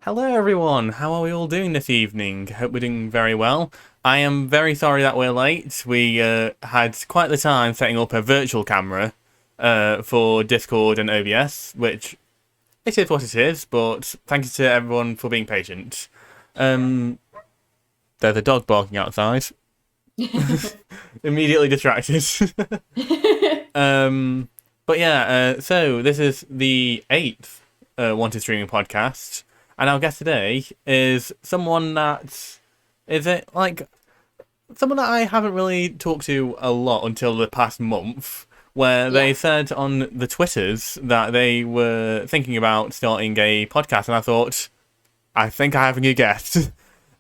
Hello everyone, how are we all doing this evening? Hope we're doing very well. I am very sorry that we're late. We had quite the time setting up a virtual camera for Discord and OBS, which it is what it is, but thank you to everyone for being patient. There's a dog barking outside. Immediately distracted. But yeah, so this is the 8th Wanted Streaming podcast. And our guest today is someone that someone that I haven't really talked to a lot until the past month, where they said on the Twitters that they were thinking about starting a podcast, and I thought, I think I have a new guest,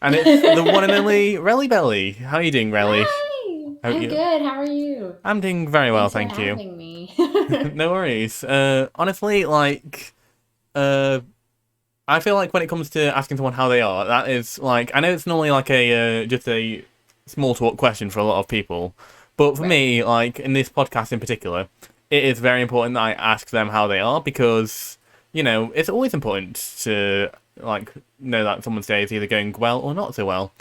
and it's the one and only relliebellie. How are you doing, Rellie? Hi, I'm good. How are you? I'm doing very well, Thanks for thank you. having me. No worries. Honestly, I feel like when it comes to asking someone how they are, that is like, I know it's normally like a just a small talk question for a lot of people, but for Right. me, like in this podcast in particular, it is very important that I ask them how they are because it's always important to like know that someone's day is either going well or not so well.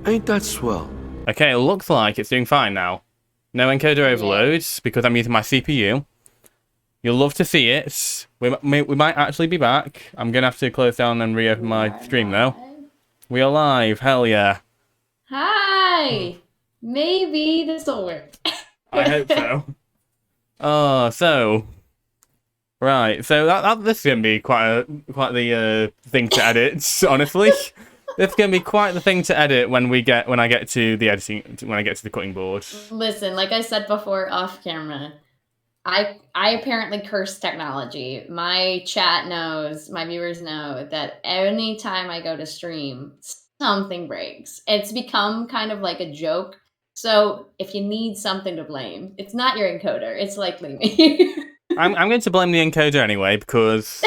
Ain't that swell? Okay, it looks like it's doing fine now. No encoder Yeah. overloads because I'm using my CPU. You'll love to see it. We might actually be back. I'm going to have to close down and reopen We my are stream, though. live. We are live. Hell yeah. Hi. Maybe this will work. I hope so. Oh, so... Right, so this is going to be quite the thing to edit, honestly. This is going to be quite the thing to edit when I get to the editing, when I get to the cutting board. Listen, like I said before off camera, I apparently curse technology. My chat knows, my viewers know that anytime I go to stream, something breaks. It's become kind of like a joke. So if you need something to blame, it's not your encoder. It's likely me. I'm going to blame the encoder anyway, because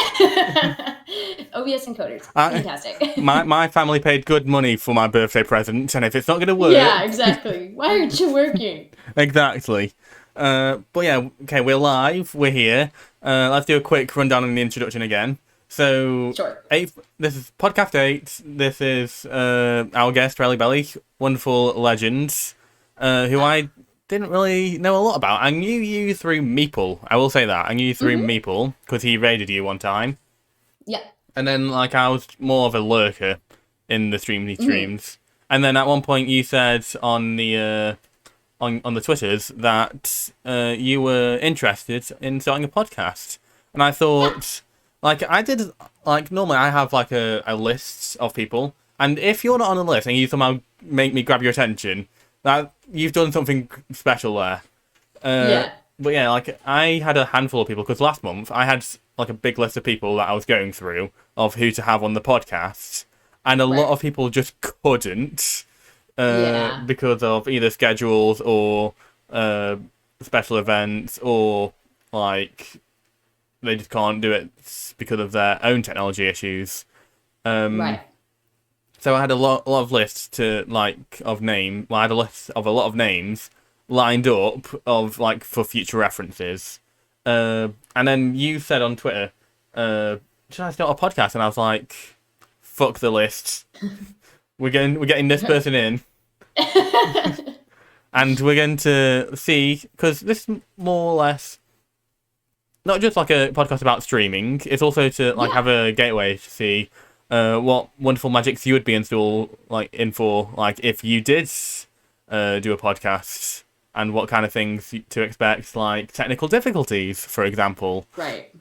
OBS encoders, I, fantastic. my family paid good money for my birthday present, and if it's not going to work... Yeah, exactly. Why aren't you working? Exactly. But yeah, okay, we're live, we're here. Let's do a quick rundown on the introduction again. So, Sure. this is podcast 8. This is our guest, relliebellie, wonderful legend, who I didn't really know a lot about. I knew you through Meeple, I will say that. I knew you through Meeple, because he raided you one time. Yeah. And then, I was more of a lurker in the streams. And then at one point you said on the... on the Twitters that you were interested in starting a podcast, and I thought, I did, normally I have a list of people, and if you're not on the list and you somehow make me grab your attention, that you've done something special there. Yeah. But yeah, I had a handful of people because last month I had a big list of people that I was going through of who to have on the podcast, and a lot of people just couldn't. Because of either schedules or special events, or they just can't do it because of their own technology issues. Right. So I had a lot of lists of name. Well, I had a list of a lot of names lined up of for future references. And then you said on Twitter, "Should I start a podcast?" And I was like, "Fuck the list." We're getting this person in, and we're going to see, because this is more or less not just a podcast about streaming. It's also to have a gateway to see what wonderful magics you would be in for if you did do a podcast, and what kind of things to expect, like technical difficulties, for example. Right.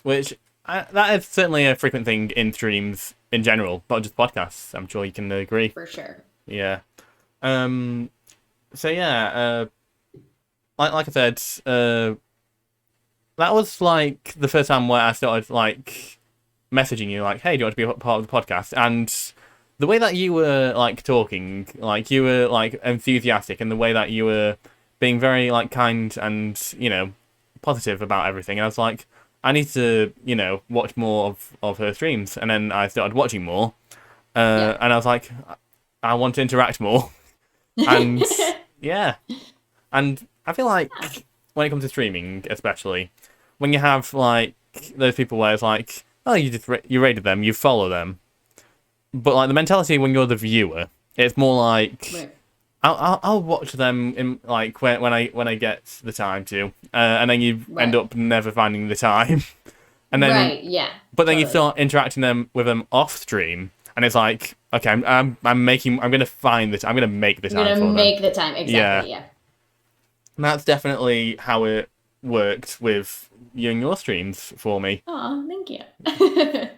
Which that is certainly a frequent thing in streams in general, not just podcasts. I'm sure you can agree. For sure. Yeah. So yeah, like I said, that was the first time where I started messaging you, hey, do you want to be a part of the podcast? And the way that you were talking, you were enthusiastic, and the way that you were being very kind and positive about everything. And I was like, I need to watch more of her streams. And then I started watching more, and I was like, I want to interact more. And yeah, and I feel like when it comes to streaming, especially when you have those people where it's oh, you rated them, you follow them. But like the mentality when you're the viewer, it's more like Right. I'll watch them in like when I get the time to, and then you end up never finding the time, and then Right, yeah. but then you totally. start interacting with them off stream, and it's like, okay, I'm gonna find this, I'm gonna make the I'm time gonna for them. make the time. Exactly, yeah. And that's definitely how it worked with you and your streams for me. Oh, thank you.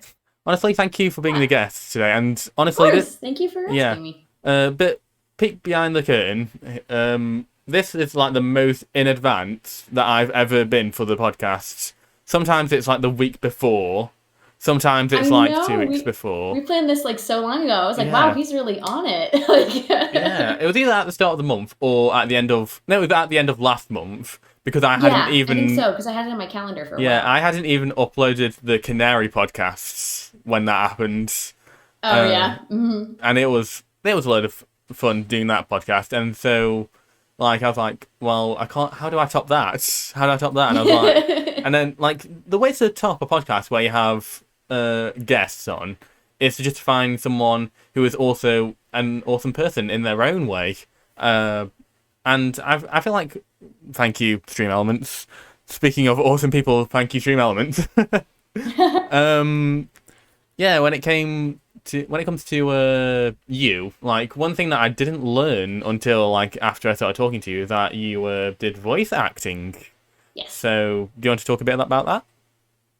Honestly, thank you for being the guest today. And Of honestly, course, thank you for asking me. but peek behind the curtain. This is like the most in advance that I've ever been for the podcast. Sometimes it's like the week before. Sometimes it's like 2 weeks before. We planned this like so long ago. I was like, Yeah. wow, he's really on it. Like, Yeah, it was either at the start of the month or at the end of... No, it was at the end of last month. Because I hadn't even... I think so, because I had it in my calendar for a while. Yeah, I hadn't even uploaded the Canary podcasts when that happened. Oh, yeah. Mm-hmm. And it was a load of fun doing that podcast. And so, like, I was like, well, I can't... How do I top that? How do I top that? And I was like... And then, like, the way to top a podcast where you have guests on is to just find someone who is also an awesome person in their own way. And I feel like... Thank you, Stream Elements. Speaking of awesome people, thank you, Stream Elements. Yeah, when it comes to you, like one thing that I didn't learn until like after I started talking to you is that you did voice acting. Yes. So, do you want to talk a bit about that?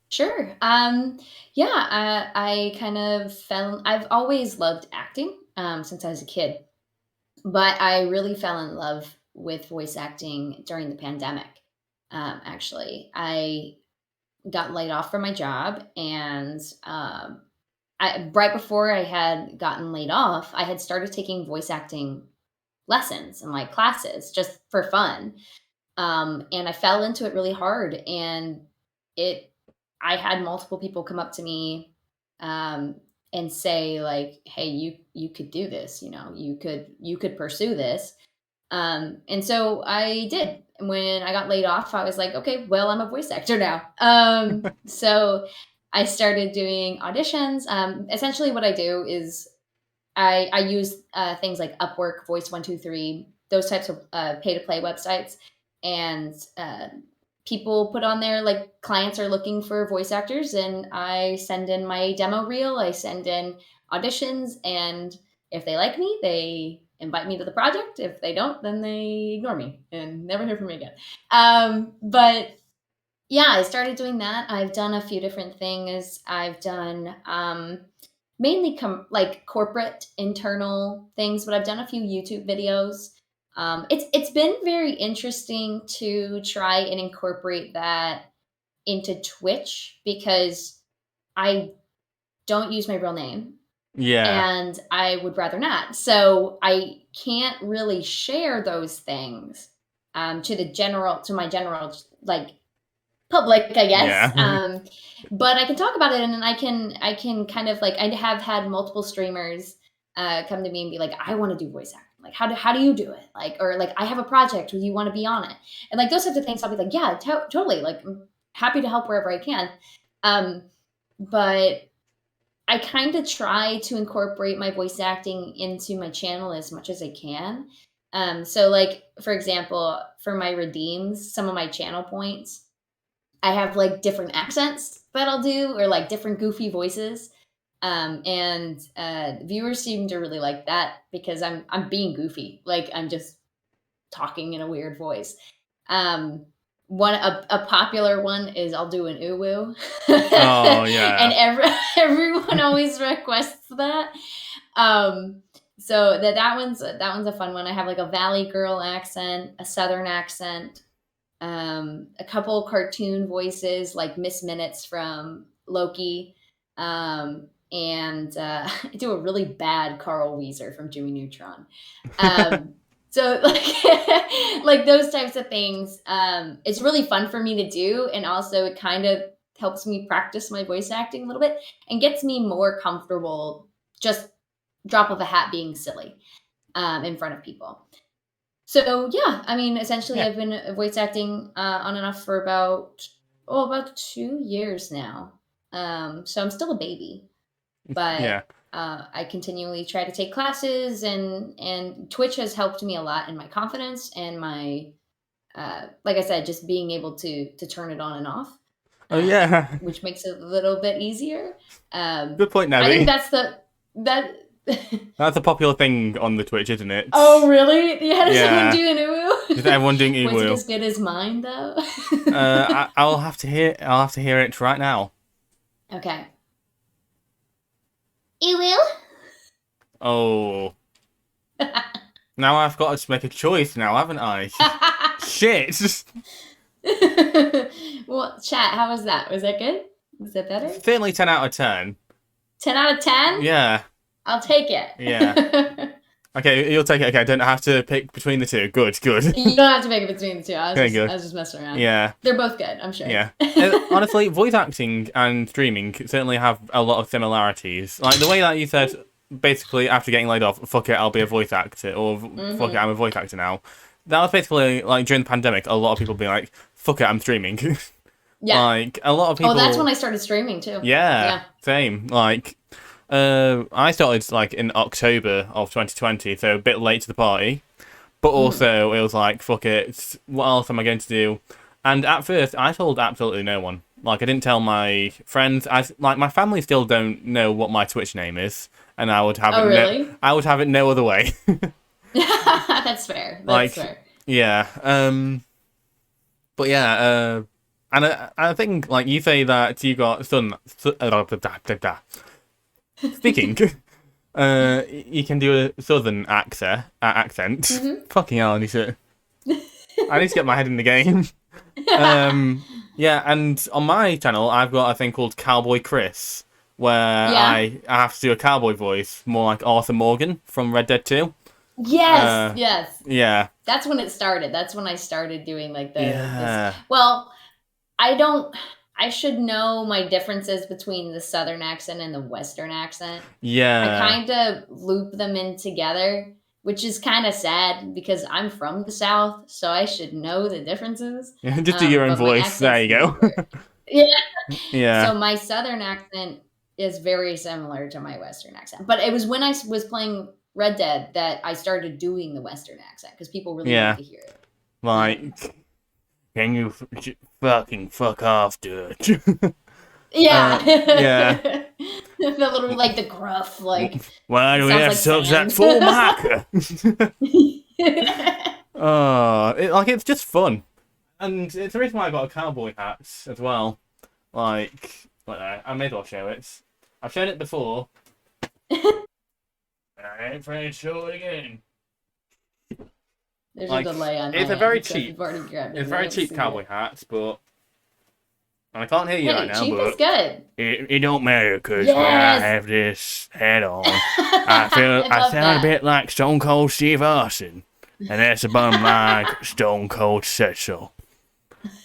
Sure. I kind of I've always loved acting since I was a kid, but I really fell in love with voice acting during the pandemic. Actually, I got laid off from my job, and right before I had gotten laid off, I had started taking voice acting lessons and like classes just for fun. And I fell into it really hard, and it I had multiple people come up to me um, and say like, "Hey, you could do this. You know, you could pursue this." And so I did. When I got laid off, I was like, "Okay, well, I'm a voice actor now." So I started doing auditions. Essentially, what I do is I use things like Upwork, Voice 123, those types of pay to play websites, and people put on there like clients are looking for voice actors, and I send in my demo reel, I send in auditions, and if they like me, they invite me to the project. If they don't, then they ignore me and never hear from me again. But yeah, I started doing that. I've done a few different things. I've done mainly like corporate internal things, but I've done a few YouTube videos. It's been very interesting to try and incorporate that into Twitch because I don't use my real name Yeah. and I would rather not. So I can't really share those things to my general like public, I guess. Yeah. But I can talk about it, and I can kind of like I have had multiple streamers come to me and be like, I want to do voice acting. Like, how do you do it? Like, or like, I have a project. Do you want to be on it? And like those types of things, I'll be like, yeah, totally. Like, I'm happy to help wherever I can. But I kind of try to incorporate my voice acting into my channel as much as I can. So like, for example, for my redeems, some of my channel points, I have like different accents that I'll do or like different goofy voices. And viewers seem to really like that because I'm being goofy. Like I'm just talking in a weird voice. Um, a popular one is I'll do an uwu. Oh yeah. And everyone always requests that. So that one's a fun one. I have like a Valley Girl accent, a Southern accent, a couple cartoon voices like Miss Minutes from Loki, and I do a really bad Carl Weezer from Jimmy Neutron. So like those types of things, it's really fun for me to do, and also it kind of helps me practice my voice acting a little bit and gets me more comfortable just drop of a hat being silly in front of people. So yeah, I mean, essentially, Yeah. I've been voice acting on and off for about 2 years now. So I'm still a baby, but Yeah. I continually try to take classes, and Twitch has helped me a lot in my confidence and my, like I said, just being able to turn it on and off, Oh yeah. which makes it a little bit easier. Good point, I think Nabby. that's that. That's a popular thing on the Twitch, isn't it? Oh really? You had someone Yeah. doing uwu? Just everyone doing Was it uwu. as good as mine though? I'll have to hear it right now. Okay. Uwu. Oh. Now I've got to make a choice now, haven't I? Shit. Well, chat, how was that? Was that good? Was that better? Certainly 10 out of 10. 10 out of 10? Yeah. I'll take it. Yeah. Okay, you'll take it. Okay, I don't have to pick between the two. Good. You don't have to pick it between the two. I Good. was just messing around. Yeah. They're both good, I'm sure. Yeah. Honestly, voice acting and streaming certainly have a lot of similarities. Like the way that you said, basically after getting laid off, fuck it, I'll be a voice actor, or fuck it, I'm a voice actor now. That was basically like during the pandemic, a lot of people being like, fuck it, I'm streaming. Yeah. Like a lot of people. Oh, that's when I started streaming too. Yeah. Same. Like, I started like in October of 2020, so a bit late to the party. But also, it was like, fuck it, what else am I going to do? And at first, I told absolutely no one. Like, I didn't tell my friends. My family still don't know what my Twitch name is, and I would have Oh, really? I would have it no other way. That's fair. That's fair. Yeah. But yeah. And I think like you say that you got speaking. You can do a southern accent. Fucking hell, I need to get my head in the game. Yeah, and on my channel, I've got a thing called Cowboy Chris, where I have to do a cowboy voice, more like Arthur Morgan from Red Dead 2. Yes, yes. Yeah. That's when it started. That's when I started doing like the. Yeah. Well, I should know my differences between the southern accent and the western accent. Yeah. I kind of loop them in together, which is kind of sad because I'm from the South, so I should know the differences. Just do your own voice. There you go. Yeah. Yeah. So my southern accent is very similar to my western accent. But it was when I was playing Red Dead that I started doing the western accent because people really wanted to hear it. Like, can you fucking fuck off, dude? Yeah. Yeah. The little, like, the gruff, like... Why do we have to talk that full marker? It's just fun. And it's the reason why I got a cowboy hat as well. Like, I may as well show it. I've shown it before. I ain't afraid to show it again. There's a delay on it's my a very end, so cheap. it's very cheap cowboy hat, but I can't hear you right now. Cheap but is good. It don't matter because Yes! when I have this hat on, I sound a bit like Stone Cold Steve Austin, and that's a bum like Stone Cold said so.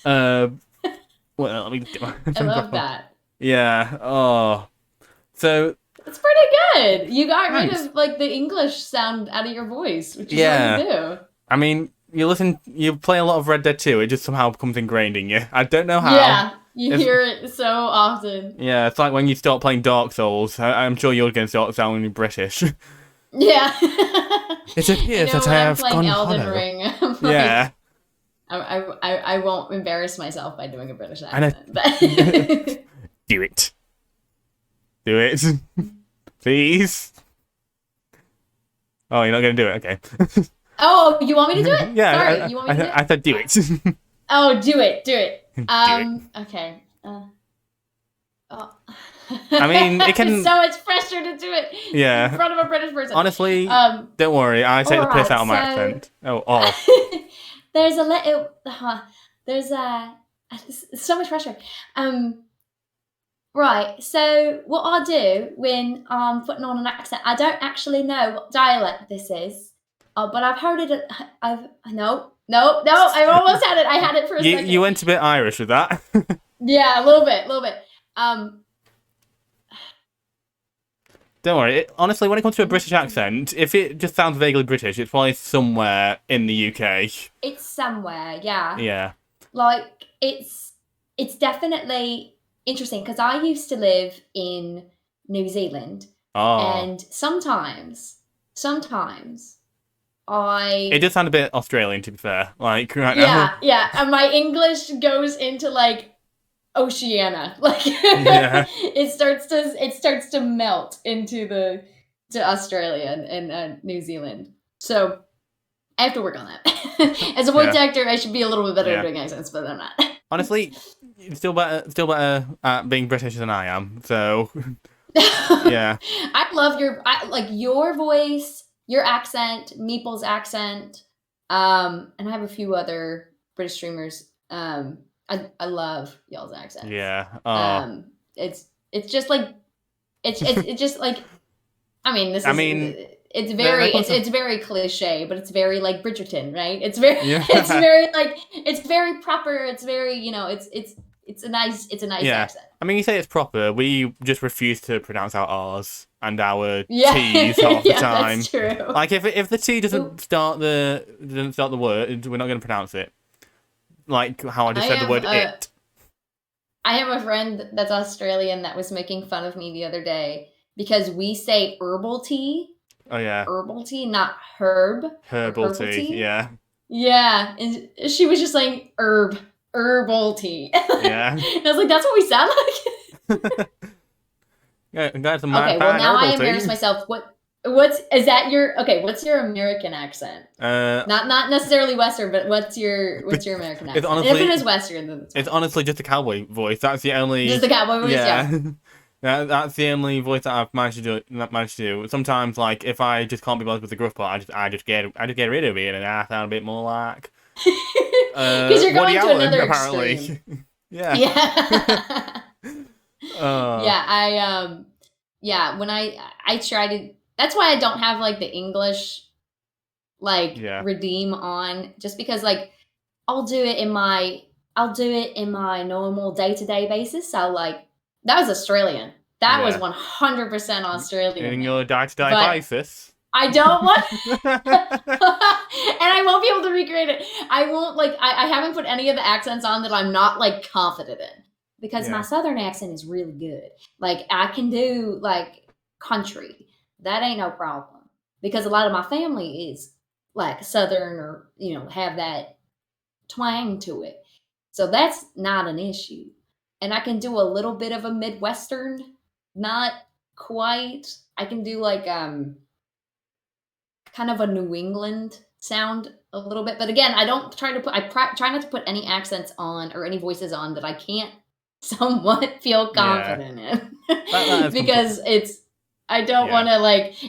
Well, let me. I love that. Yeah. Oh. So. It's pretty good. You got rid of like the English sound out of your voice, which is what you do. I mean, you play a lot of Red Dead 2, it just somehow becomes ingrained in you. I don't know how. Yeah, you hear it so often. Yeah, it's like when you start playing Dark Souls. I'm sure you're going to start sounding British. Yeah. It appears that I have gone Elden hollow. Ring. Yeah. I won't embarrass myself by doing a British I know. accent. But Do it. Do it. Please. Oh, you're not going to do it? Okay. Oh, you want me to do it? Yeah. Sorry, you want me to do it? I said do it. Oh, do it. Do it. Do it. Okay. I mean, it can... It's so much pressure to do it Yeah. in front of a British person. Honestly, don't worry. I take the piss out of my accent. There's a little... there's so much pressure. Right, so what I do when I'm putting on an accent, I don't actually know what dialect this is, but I've heard it. No, I almost had it. I had it for a second. You went a bit Irish with that. Yeah, a little bit. Don't worry. Honestly, when it comes to a British accent, if it just sounds vaguely British, it's probably somewhere in the UK. It's somewhere, yeah. Yeah. Like it's definitely interesting because I used to live in New Zealand, Oh. and sometimes It does sound a bit Australian, to be fair. Like, right now. yeah, and my English goes into like Oceania, like Yeah. it starts to melt into to Australia and New Zealand. So I have to work on that. As a voice actor, I should be a little bit better at doing accents, but I'm not. Honestly, you're still better at being British than I am. So, yeah. I love your voice, your accent, Meeple's accent, and I have a few other British streamers. I love y'all's accents. Yeah. It's just like it's just like I mean it's very cliche, but it's very like Bridgerton, right? It's very it's very like it's very proper. It's very it's a nice accent. I mean, you say it's proper. We just refuse to pronounce our R's and our T's half the time. That's true. Like if the T doesn't start the word, we're not going to pronounce it. Like how I just said the word it. I have a friend that's Australian that was making fun of me the other day because we say herbal tea. Oh yeah. Herbal tea, not herb. Herbal tea. Yeah. Yeah, and she was just saying herbal tea. Yeah. And I was like, that's what we sound like. That's okay, well now I embarrass myself. What's your American accent? Not necessarily Western, but what's your American accent? Honestly, if it is Western, then it's honestly just a cowboy voice. That's the only. Just the cowboy voice, yeah. That's the only voice that I've managed to do. Sometimes, like if I just can't be bothered with the gruff part, I just get rid of it, and I sound a bit more like. Because you're going Woody to Allen, another apparently. extreme. Yeah. When I try to. That's why I don't have like the English redeem on, just because like I'll do it in my normal day-to-day basis. So like that was Australian. That was 100% Australian. In your day-to-day basis. I don't want and I won't be able to recreate it. I won't I haven't put any of the accents on that I'm not like confident in, because my southern accent is really good. Like I can do like country. That ain't no problem, because a lot of my family is like southern, or have that twang to it. So that's not an issue. And I can do a little bit of a Midwestern, not quite. I can do like kind of a New England sound a little bit, but again, I don't try to put. try not to put any accents on or any voices on that I can't somewhat feel confident in, because I don't want to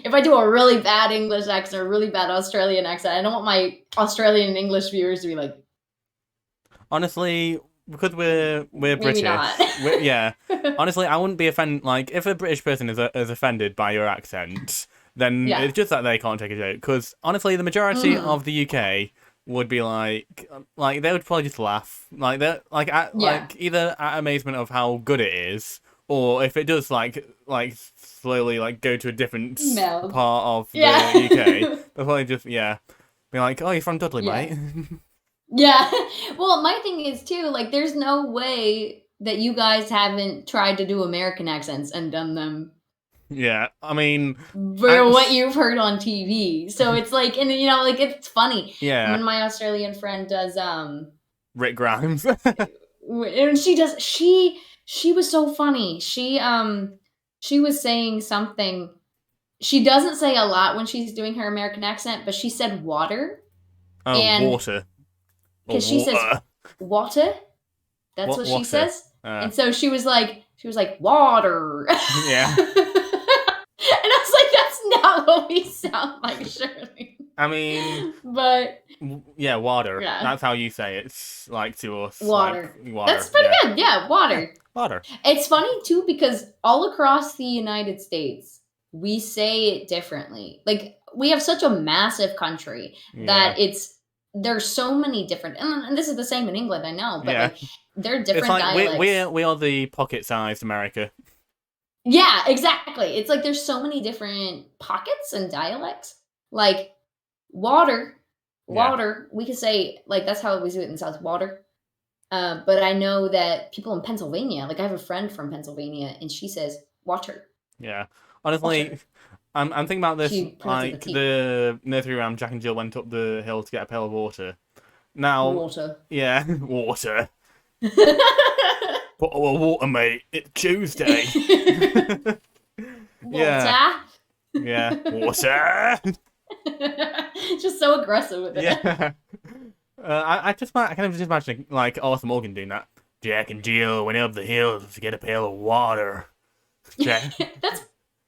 if I do a really bad English accent or a really bad Australian accent, I don't want my Australian and English viewers to be like. Honestly, because we're British, not. Honestly, I wouldn't be offended. Like if a British person is offended by your accent, then it's just that they can't take a joke. Because honestly, the majority of the UK would be like they would probably just laugh, like either at amazement of how good it is, or if it does like slowly go to a different part of the UK, they'll probably just be like, oh, you're from Dudley, mate. Yeah. Well, my thing is too, there's no way that you guys haven't tried to do American accents and done them. Yeah, I mean, for what you've heard on TV. So it's and it's funny. Yeah. When my Australian friend does Rick Grimes. And she was so funny. She was saying something. She doesn't say a lot when she's doing her American accent, but she said water. Oh, water. Because she says water. That's what she says. And so she was like water. Yeah. And I was like, that's not what we sound like, surely. I mean, but yeah, water. Yeah. That's how you say it. It's to us. Water. Water. That's pretty good. Yeah, water. Yeah, water. It's funny too, because all across the United States, we say it differently. We have such a massive country that there's so many different, and this is the same in England, I know, but they're different dialects. We are the pocket-sized America. Yeah, exactly. It's there's so many different pockets and dialects. Water, we could say that's how we do it in South. Water. But I know that people in Pennsylvania, like I have a friend from Pennsylvania, and she says water. Yeah. Water. Honestly, I'm thinking about this She pronounces the like T. the nursery rhyme Jack and Jill went up the hill to get a pail of water. Now, Water. yeah, water. But water, mate. It's Tuesday. Yeah, yeah, water. Just so aggressive with it. Yeah. I kind of just imagine like Arthur Morgan doing that. Jack and Jill went up the hill to get a pail of water. Jack, That's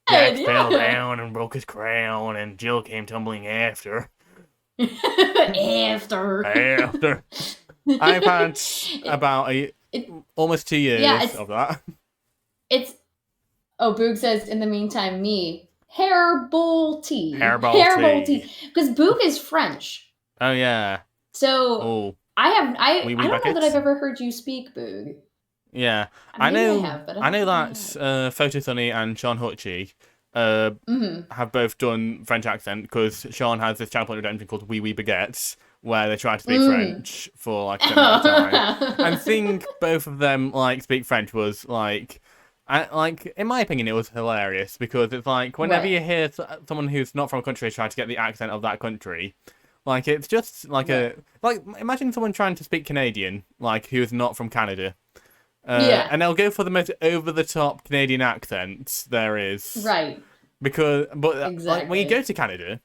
Jack good, fell yeah. down and broke his crown, and Jill came tumbling after. After. I've had about almost 2 years Yeah, of that. it's. Oh, Boog says, in the meantime, me. Hairball tea. Hairball tea. Because Boog is French. Oh yeah. So Oh. I Wee don't know that buckets? I've ever heard you speak, Boog. Yeah. Maybe I know. I have, but I know don't that think I Photo Sunny and Sean Hutchie Mhm. have both done French accent because Sean has this channel point redemption called Wee Wee Baguettes where they try to speak French for like a certain amount of time. And seeing both of them like speak French was like, in my opinion, it was hilarious because it's like whenever Right. you hear someone who's not from a country try to get the accent of that country, like it's just like imagine someone trying to speak Canadian like who is not from Canada. Yeah. And they'll go for the most over-the-top Canadian accent there is. Right. But like when you Exactly. go to Canada,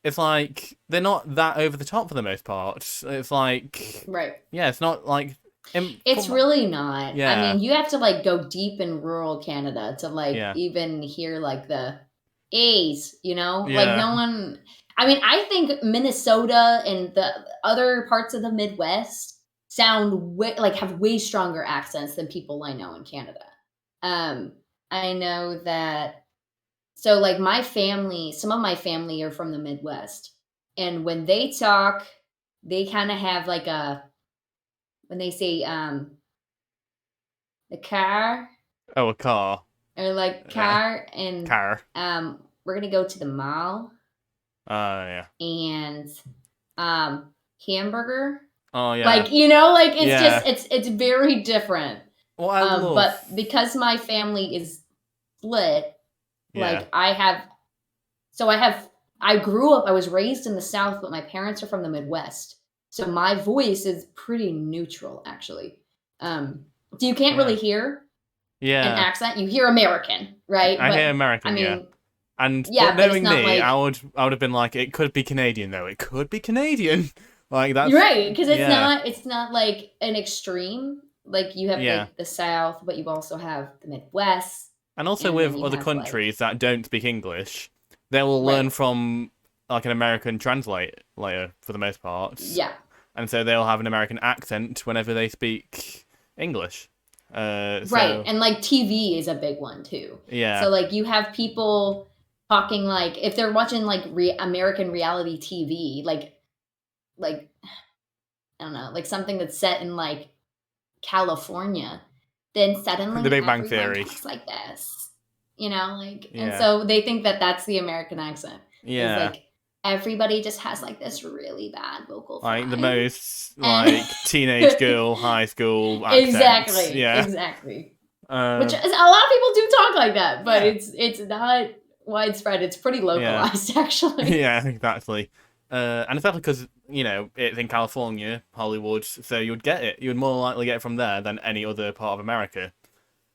it's like they're not that over the top for the most part. It's like Right. yeah, it's not like It's really not. Yeah. I mean, you have to like go deep in rural Canada to like Yeah. even hear like the A's, you know? Like Yeah. no one I mean, I think Minnesota and the other parts of the Midwest sound have way stronger accents than people I know in Canada. I know that so like my family, some of my family are from the Midwest. And when they talk, they kind of have like a when they say the car Oh, a car. or like Yeah. car and Car. we're gonna go to the mall Yeah. and hamburger. Oh yeah. Like, you know, like it's Yeah. just it's very different. Well, I love. But because my family is split, Yeah. like I grew up, I was raised in the South, but my parents are from the Midwest. So my voice is pretty neutral actually. So you can't really hear an Yeah. accent. You hear American, right? I But hear American. I mean, Yeah. And yeah, but but it's knowing not me, like- I would have been like, it could be Canadian though. It could be Canadian. Like that's you're right, because yeah. it's not like an extreme. Like you have Yeah. like the South, but you also have the Midwest. And also And with then you other have, like- countries that don't speak English, they will Right. learn from like an American translator for the most part. Yeah. And so they'll have an American accent whenever they speak English. Right. And like TV is a big one too. Yeah. So like you have people talking like if they're watching like American reality TV, like I don't know, like something that's set in like California, then suddenly The Big Bang everyone Theory. talks like this, you know, like Yeah. and so they think that that's the American accent. Yeah. It's like everybody just has like this really bad vocal fry. Like the most And- like teenage girl, high school accents. Exactly. Yeah. Exactly. Um, Which is, a lot of people do talk like that, but Yeah. it's not widespread. It's pretty localized, actually. yeah, exactly. And especially because, you know, it's in California, Hollywood, so you would get it. You would more likely get it from there than any other part of America.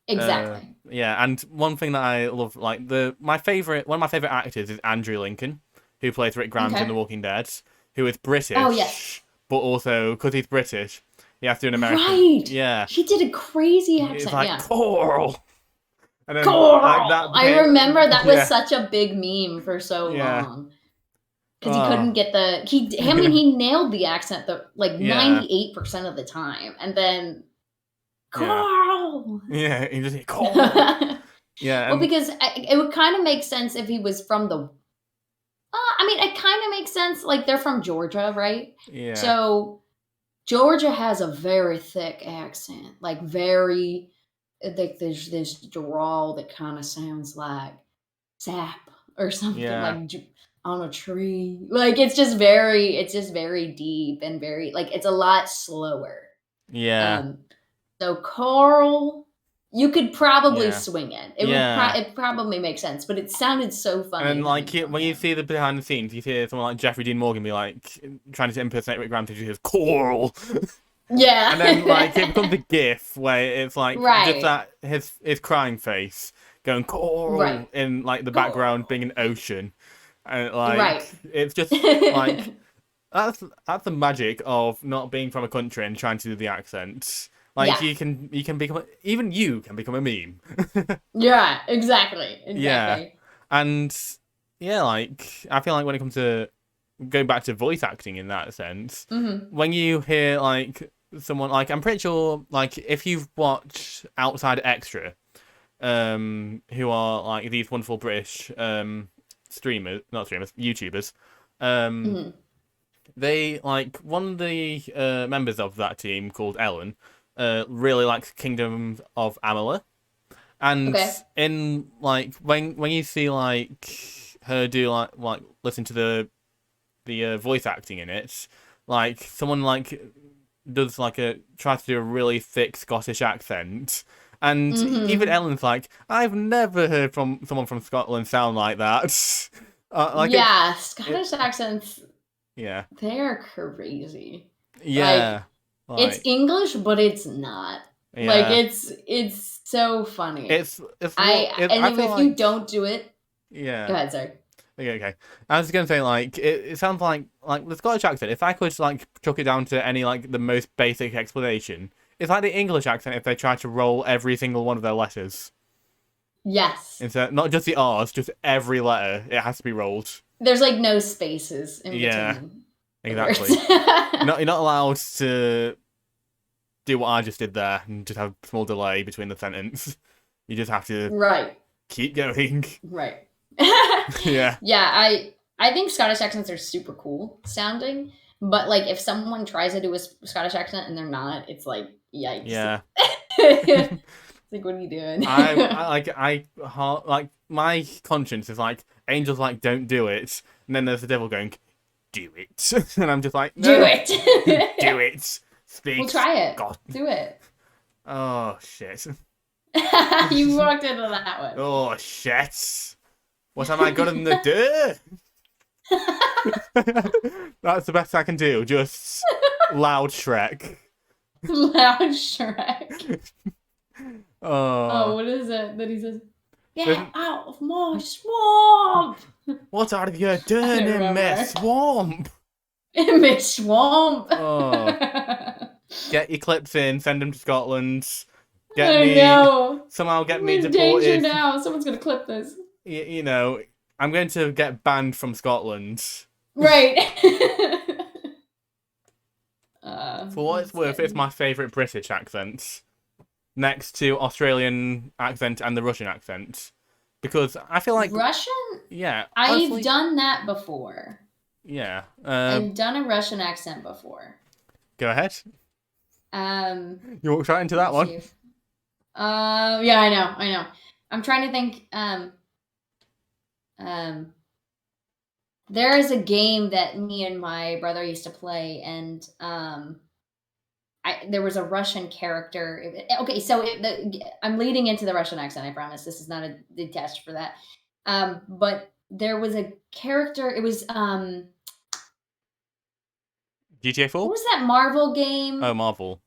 Exactly. Yeah, and one thing that I love, like, one of my favorite actors is Andrew Lincoln, who plays Rick Grimes Okay. in The Walking Dead, who is British. Oh, yes. But also, because he's British, he has to do an American. Right. Yeah. He did a crazy accent. It's like, yeah. Coral! And then, Coral. like, that I became- remember that was yeah. such a big meme for so Yeah. long. Because Oh. he couldn't get he nailed the accent like Yeah. 98% of the time. And then, Coral! Yeah, he just Coral! Yeah, Well, and, because it would kind of make sense if he was from the. I mean, it kind of makes sense. Like they're from Georgia, right? yeah. So Georgia has a very thick accent, like very. Like there's this drawl that kind of sounds like sap or something Yeah. like on a tree. Like it's just very deep and very like it's a lot slower. Yeah. So Carl, you could probably Yeah. swing it. It probably makes sense, but it sounded so funny. And then, like, coming from when you him. see the behind the scenes, you hear someone like Jeffrey Dean Morgan be like trying to impersonate Rick Grimes, he says Coral. Yeah. And then, like, it becomes a GIF where it's like just Right. that his crying face going Coral Right. in like the Coral. background being an ocean, and like Right. it's just like that's the magic of not being from a country and trying to do the accent. Like Yeah. you can become even you can become a meme. Yeah, exactly. Yeah. And yeah, like I feel like when it comes to going back to voice acting in that sense, when you hear like someone like I'm pretty sure like if you've watched Outside Extra, who are like these wonderful British YouTubers, they like one of the members of that team called Ellen, really likes Kingdom of Amalur. And in like when you see like her do like listen to the voice acting in it, like someone like does like tries to do a really thick Scottish accent, and even Ellen's like, I've never heard from someone from Scotland sound like that. Scottish accents. Yeah, they're crazy. Yeah, like, it's English, but it's not. Yeah. Like it's so funny. It's if you don't do it, yeah. Go ahead, sorry. Okay. I was gonna say like it sounds like the Scottish accent. If I could like chuck it down to any like the most basic explanation, it's like the English accent if they try to roll every single one of their letters. Yes. Instead, not just the R's, just every letter. It has to be rolled. There's like no spaces in between. Exactly. You're not allowed to do what I just did there and just have a small delay between the sentence. You just have to keep going. Right. Yeah. Yeah, I think Scottish accents are super cool sounding, but like if someone tries to do a Scottish accent and they're not, it's like yikes. Yeah. It's like, what are you doing? I like my conscience is like angels like don't do it, and then there's the devil going, do it, and I'm just like no, do it, do it. Speak. We'll try it. God. Do it. Oh shit. You walked into that one. Oh shit. What am I gonna do? That's the best I can do. Just loud Shrek. Loud Shrek. Oh, what is it that he says? Get out of my swamp! What are you doing in my swamp? In my swamp. Oh. Get your clips in, send them to Scotland. Somehow get me deported. Danger now. Someone's gonna clip this. You know, I'm going to get banned from Scotland. Right. For what it's worth, it's my favourite British accent. Next to Australian accent and the Russian accent. Because I feel like... Russian? Yeah. I've done that before. Yeah. I've done a Russian accent before. Go ahead. You walked right into that one. Yeah, I know. I'm trying to think. There is a game that me and my brother used to play, and there was a Russian character. Okay, so I'm leading into the Russian accent. I promise. This is not the test for that. But there was a character. It was GTA 4? What was that Marvel game? Oh, Marvel.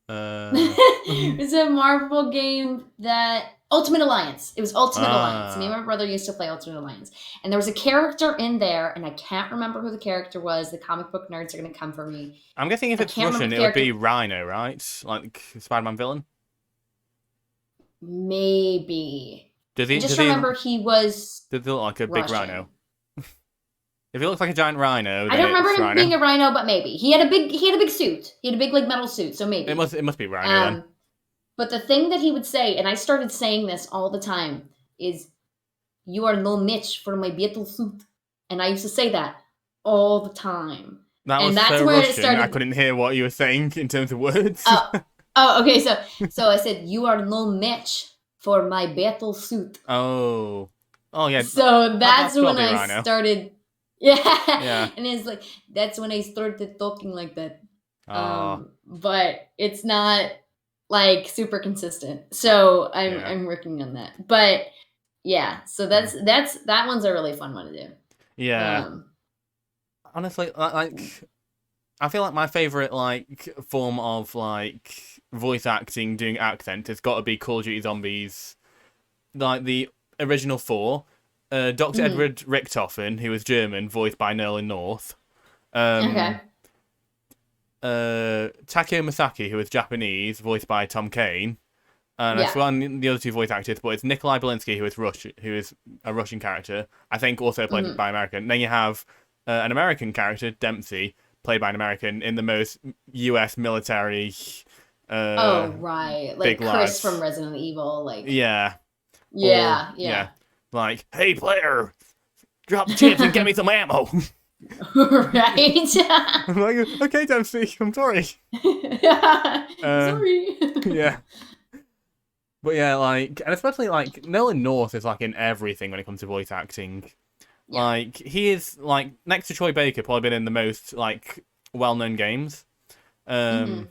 It's a Marvel game that Ultimate Alliance. It was Ultimate Alliance. Me and my brother used to play Ultimate Alliance, and there was a character in there, and I can't remember who the character was. The comic book nerds are going to come for me. I'm guessing if it's Russian, it would be Rhino, right? Like Spider-Man villain. Maybe. Does he? Remember he was. Does he look like a big rhino? If he looks like a giant rhino, then I don't remember him Rhino. being a rhino, but maybe he had a big suit. He had a big like metal suit, so maybe it must be Rhino then. But the thing that he would say, and I started saying this all the time, is, "You are no match for my battle suit," and I used to say that all the time. That's so where Russian. it started. I couldn't hear what you were saying in terms of words. Okay. So I said, "You are no match for my battle suit." Oh yeah. So that's when I Rhino. started. Yeah. Yeah. And it's like that's when I started talking like that. Ah, But it's not like super consistent. So yeah, I'm working on that. But yeah, so mm, that one's a really fun one to do. yeah. Um, Honestly, like I feel like my favorite like form of like voice acting doing accent has got to be Call of Duty Zombies, like the original four. Dr. mhm. Edward Richtofen, who was German, voiced by Nolan North. Um, Okay. Takeo Masaki, who was Japanese, voiced by Tom Kane. And I've Yeah. forgotten the other two voice actors, but it's Nikolai Belinsky, who is a Russian character. I think also played Mhm. by American. Then you have an American character, Dempsey, played by an American in the most U.S. military, uh, Oh, right. big Like Chris from lads. Resident Evil. Like, Yeah, or yeah, yeah, yeah. like, hey player, drop the chips and get me some ammo. Right. I'm like, okay, Dempsey, I'm sorry. Uh, Sorry. yeah. But yeah, like, and especially like Nolan North is like in everything when it comes to voice acting. Yeah. Like, he is like next to Troy Baker, probably been in the most like well-known games. Hmm. Um,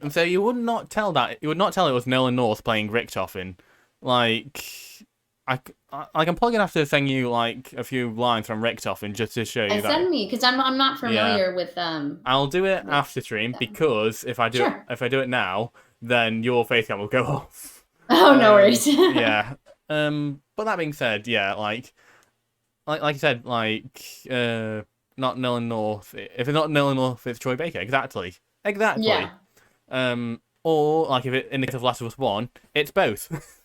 and so you would not tell it was Nolan North playing Richtofen. Like, I'm probably gonna have to send you like a few lines from Richtofen just to show you And that. send me because I'm not Yeah, familiar I'll do it with after stream them. because Sure. if I do it now, then your face cam will go off. Oh, no worries. Yeah. But that being said, yeah, like you said, not Nolan North. If it's not Nolan North, it's Troy Baker. Exactly. Exactly. Yeah. Or like if it in the case of Last of Us One, it's both.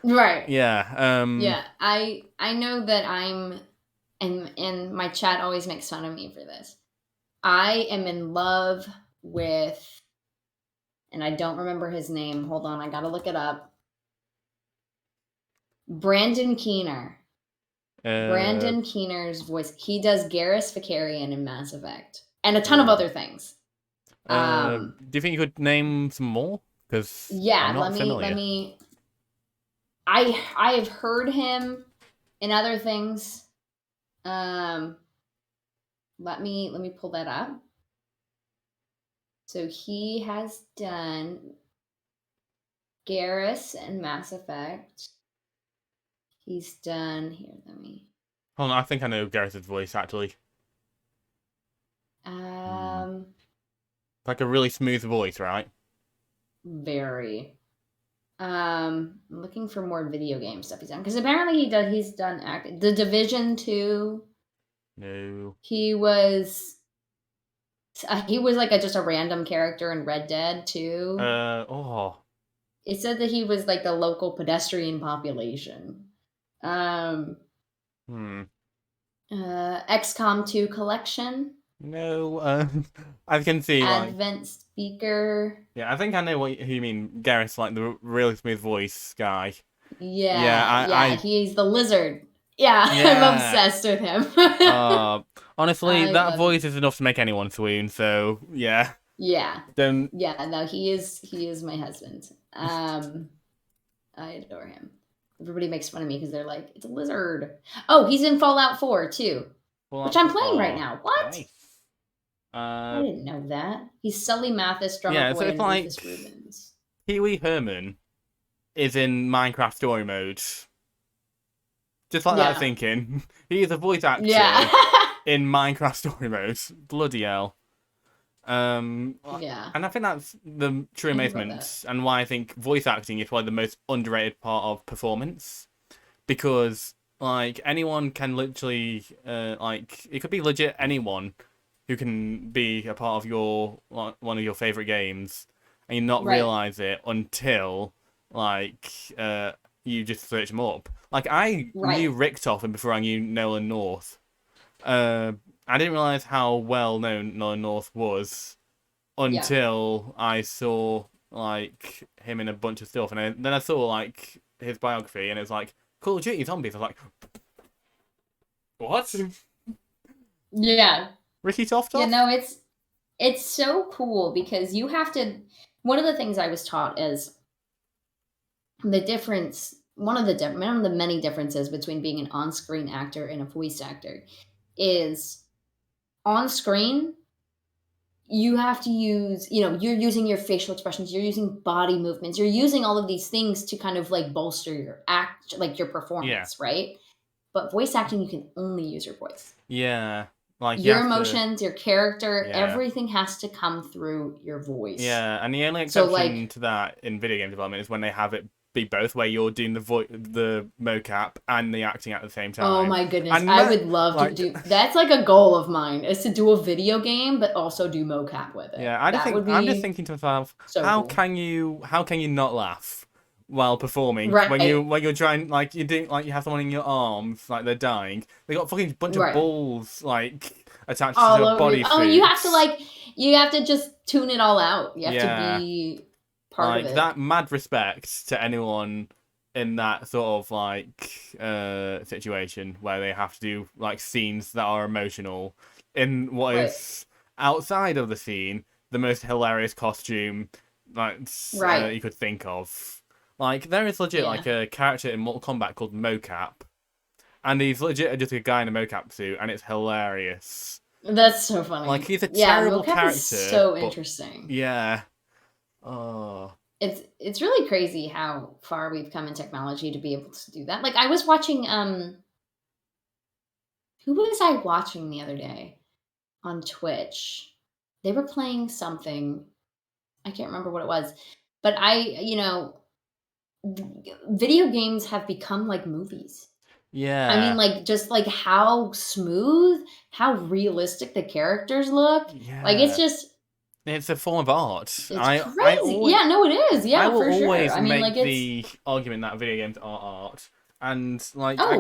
Right. Yeah. Yeah. I know that and my chat always makes fun of me for this. I am in love with, and I don't remember his name. Hold on, I gotta look it up. Brandon Keener. Uh. Brandon Keener's voice. He does Garrus Vakarian in Mass Effect, and a ton of Ooh. other things. Um, Do you think you could name some more? Because I'm yeah. not Let familiar. me. I have heard him in other things. Um, let me pull that up. So he has done Garrus and Mass Effect. He's done here. Let me. Hold on, I think I know Gareth's voice actually. Hmm. Um, Like a really smooth voice, right? very. I'm looking for more video game stuff he's done because apparently he's done act. The Division 2. No. He was like just a random character in Red Dead 2. Oh. It said that he was like the local pedestrian population. Um, Hmm. XCOM 2 collection, No. I can see like. Advent speaker. Yeah, I think I know who you mean. Gareth's like the really smooth voice guy. Yeah, Yeah, yeah, he's the lizard. Yeah, I'm yeah. obsessed with him. Honestly, I that love voice him. is enough to make anyone swoon. So yeah, Yeah. don't. Yeah, no, he is my husband. I adore him. Everybody makes fun of me because they're like, it's a lizard. Oh, he's in Fallout 4 too, Pull which out I'm for. playing right Oh, now. What? nice. I didn't know that. He's Sully Mathis, drummer Yeah. So boy, it's and Rufus like Rubens. Pee Wee Herman is in Minecraft story mode. Just like that, I was Yeah. thinking. He is a voice Yeah. actor in Minecraft story mode. Bloody hell. Yeah. And I think that's the true I heard about that. amazement and why I think voice acting is probably the most underrated part of performance. Because, like, anyone can literally, like, it could be legit anyone who can be a part of your, like, one of your favorite games, and you not Right. realize it until, like, you just search them up. Like, I Right. knew Richtofen before I knew Nolan North. I didn't realize how well known Nolan North was Yeah. until I saw like him in a bunch of stuff, and then I saw like his biography, and it was like Call of Duty Zombies. I was like, what? Yeah. Ricky Yeah, Toftoff? no, it's so cool because you have to. One of the things I was taught is the difference. One of the many differences between being an on-screen actor and a voice actor is on screen you have to use, you're using your facial expressions, you're using body movements, you're using all of these things to kind of like bolster your act, like your performance, right? But voice acting, you can only use your voice. Yeah. Like you Your have to, emotions, your character, Yeah. everything has to come through your voice. yeah, and the only So, exception to that in video game development is when they have it be both, where you're doing the mocap and the acting at the same time. Oh my goodness, And I would love to do. That's like a goal of mine, is to do a video game, but also do mocap with it. Yeah, I'm just thinking to myself, so how cool. can you not laugh while performing Right. when you're trying, like, you're doing, like, you have someone in your arms, like they're dying, they got a fucking bunch of balls like attached all to their over body. Oh, you have to just tune it all out. You have to be part of it. That mad respect to anyone in that sort of like situation where they have to do like scenes that are emotional in what is outside of the scene the most hilarious costume you could think of. Like, there is legit like a character in Mortal Kombat called Mocap, and he's legit just a guy in a mocap suit, and it's hilarious. That's so funny. Like, he's a terrible mocap character. Is so interesting. Yeah. Oh. It's really crazy how far we've come in technology to be able to do that. Like, I was watching who was I watching the other day on Twitch? They were playing something. I can't remember what it was. But video games have become like movies. Yeah. I mean, like, just like how smooth, how realistic the characters look. Yeah. Like, it's a form of art. It's crazy. Yeah, no, it is. Yeah, I will for always sure. I mean, make like, the argument that video games are art. And, like, I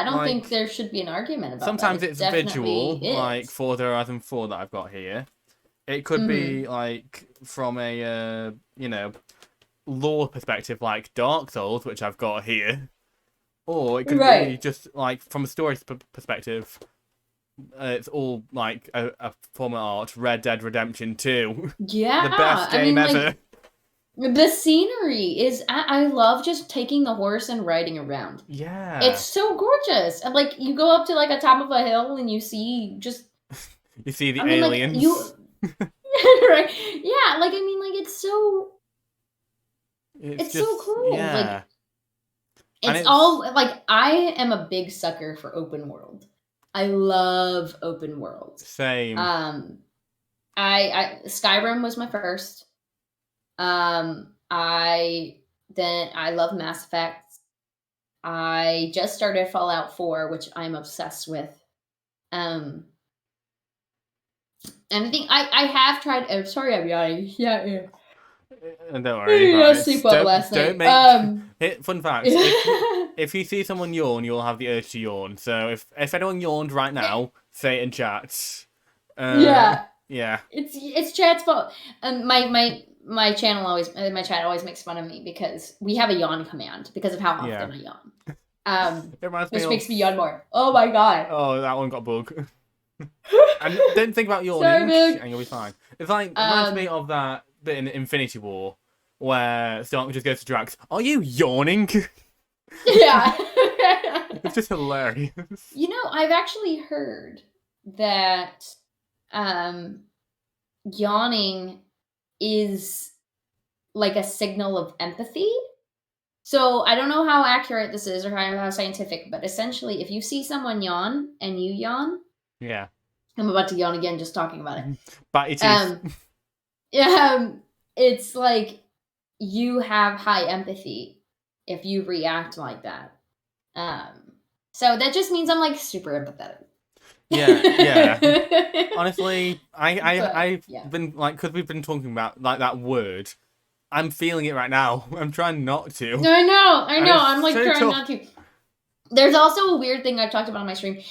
don't think there should be an argument about sometimes that. It's visual, like Forza Horizon 4 that I've got here. It could be, like, from a, lore perspective, like Dark Souls, which I've got here. Or it could be just, like, from a story perspective, it's all, like, a form of art. Red Dead Redemption 2. Yeah. The best game ever. Like, the scenery is... I love just taking the horse and riding around. Yeah. It's so gorgeous. And, like, you go up to, like, a top of a hill and you see just... You see the aliens. Right? Yeah, like, I mean, like, it's so... It's just, so cool. Yeah. Like, it's all... Like, I am a big sucker for open world. I love open world. Same. Skyrim was my first. I love Mass Effect. I just started Fallout 4, which I'm obsessed with. And I think I have tried. I'm sorry, I'm yawning. Yeah. Don't worry. I sleep well last night. Fun fact: if you see someone yawn, you'll have the urge to yawn. So if anyone yawned right now, say it in chat. Yeah. It's chat's fault. My chat always makes fun of me because we have a yawn command because of how often I yawn. Which makes me yawn more. Oh my god. Oh, that one got bug. And don't think about yawning, and you'll be fine. It's like reminds me of that bit in Infinity War where Stark just goes to Drax. Are you yawning? Yeah. It's just hilarious. I've actually heard that yawning is like a signal of empathy. So I don't know how accurate this is or how scientific, but essentially if you see someone yawn and you yawn, yeah, I'm about to yawn again just talking about it. Bite your teeth. It's like you have high empathy if you react like that. So that just means I'm like super empathetic. Yeah. Honestly, I've been like, because we've been talking about like that word. I'm feeling it right now. I'm trying not to. I know. I'm like so trying not to. There's also a weird thing I've talked about on my stream.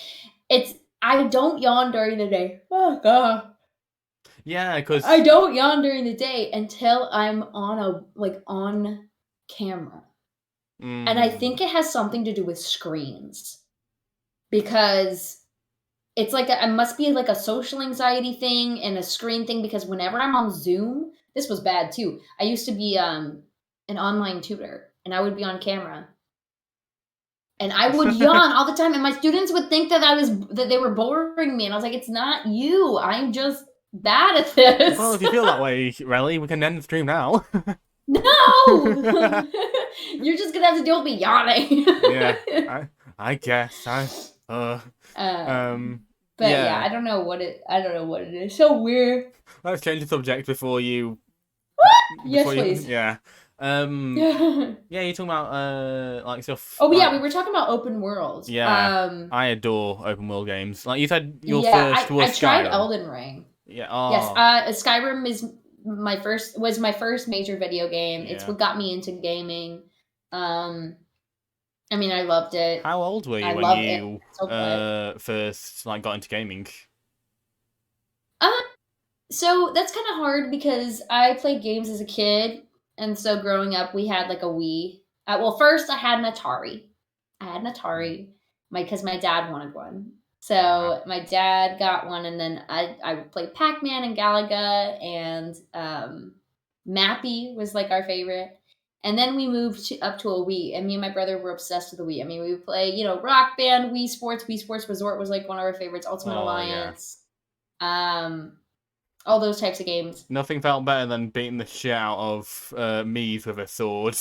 I don't yawn during the day. Oh god. Yeah, because I don't yawn during the day until I'm on camera. And I think it has something to do with screens. Because it's like it must be like a social anxiety thing and a screen thing, because whenever I'm on Zoom, this was bad too. I used to be an online tutor and I would be on camera. And I would yawn all the time, and my students would think that they were boring me, and I was like, "It's not you. I'm just bad at this. Well, if you feel that way, Rellie, we can end the stream now. No! You're just gonna have to deal with me yawning. Yeah, I guess. But Yeah. I don't know what it is. So weird. Let's change the subject before you. Yes, please. Yeah. Oh Yeah, you're talking about like stuff. yeah, we were talking about open worlds. Yeah. I adore open world games. Like you said, your yeah, first was I tried Skyrim. Elden Ring. Yeah. Oh. Yes. Skyrim is my first major video game. It's Yeah. what got me into gaming. I mean, I loved it. How old were you I when love you it. So quick. first like got into gaming? So that's kind of hard because I played games as a kid, and so growing up, we had like a Wii. Well, first I had an Atari. Because my dad wanted one. So my dad got one, and then I played Pac-Man and Galaga, and Mappy was like our favorite. And then we moved up to a Wii, and me and my brother were obsessed with the Wii. I mean, we would play, Rock Band, Wii Sports Resort was like one of our favorites, Ultimate Alliance, all those types of games. Nothing felt better than beating the shit out of Mii's with a sword.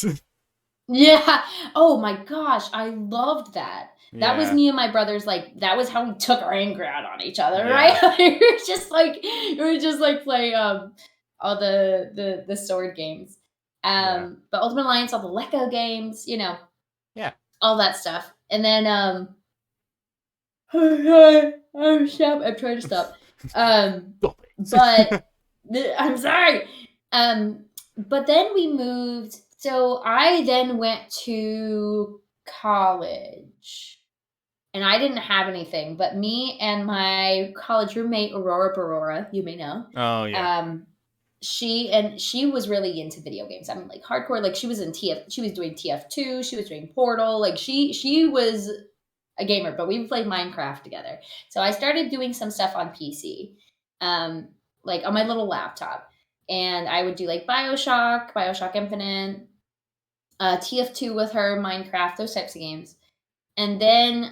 Yeah. Oh my gosh, I loved that. That was me and my brothers. Like that was how we took our anger out on each other, right? we were just like playing all the sword games. But Ultimate Alliance, all the Lego games, all that stuff. And then I'm trying to stop. But I'm sorry. But then we moved. So I then went to college. And I didn't have anything, but me and my college roommate, Aurora Barora, you may know. Oh, yeah. She was really into video games. I mean, like hardcore. Like she was doing TF2. She was doing Portal. Like she was a gamer, but we played Minecraft together. So I started doing some stuff on PC, like on my little laptop, and I would do like Bioshock Infinite, TF2 with her, Minecraft, those types of games. And then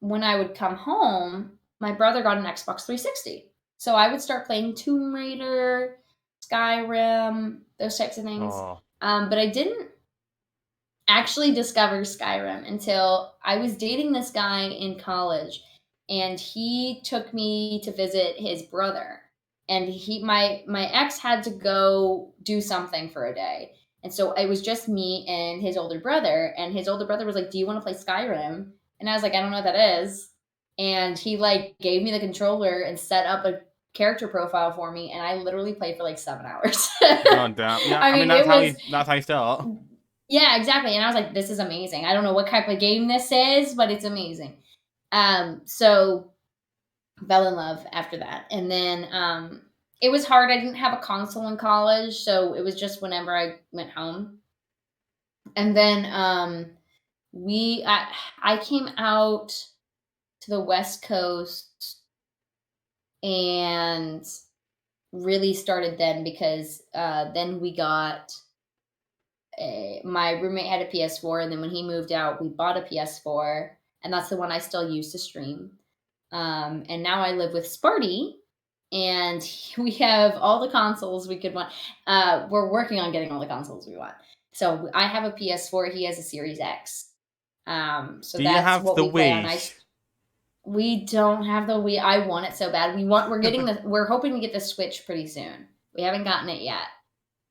when I would come home, my brother got an Xbox 360. So I would start playing Tomb Raider, Skyrim, those types of things. But I didn't actually discover Skyrim until I was dating this guy in college. And he took me to visit his brother. And my ex had to go do something for a day. And so it was just me and his older brother. And his older brother was like, "Do you want to play Skyrim?" And I was like, "I don't know what that is." And he like gave me the controller and set up a character profile for me. And I literally played for like 7 hours. God damn. Yeah, I mean that's how you start. Yeah, exactly. And I was like, "This is amazing. I don't know what type of game this is, but it's amazing." So fell in love after that. And then it was hard. I didn't have a console in college, so it was just whenever I went home. And then I came out to the West Coast and really started then because then we got my roommate had a PS4, and then when he moved out, we bought a PS4, and that's the one I still use to stream. And now I live with Sparty, and we have all the consoles we could want. We're working on getting all the consoles we want. So I have a PS4. He has a Series X. So do you that's have what the we play Wii? on. We don't have the Wii. I want it so bad. We're hoping to get the Switch pretty soon. We haven't gotten it yet.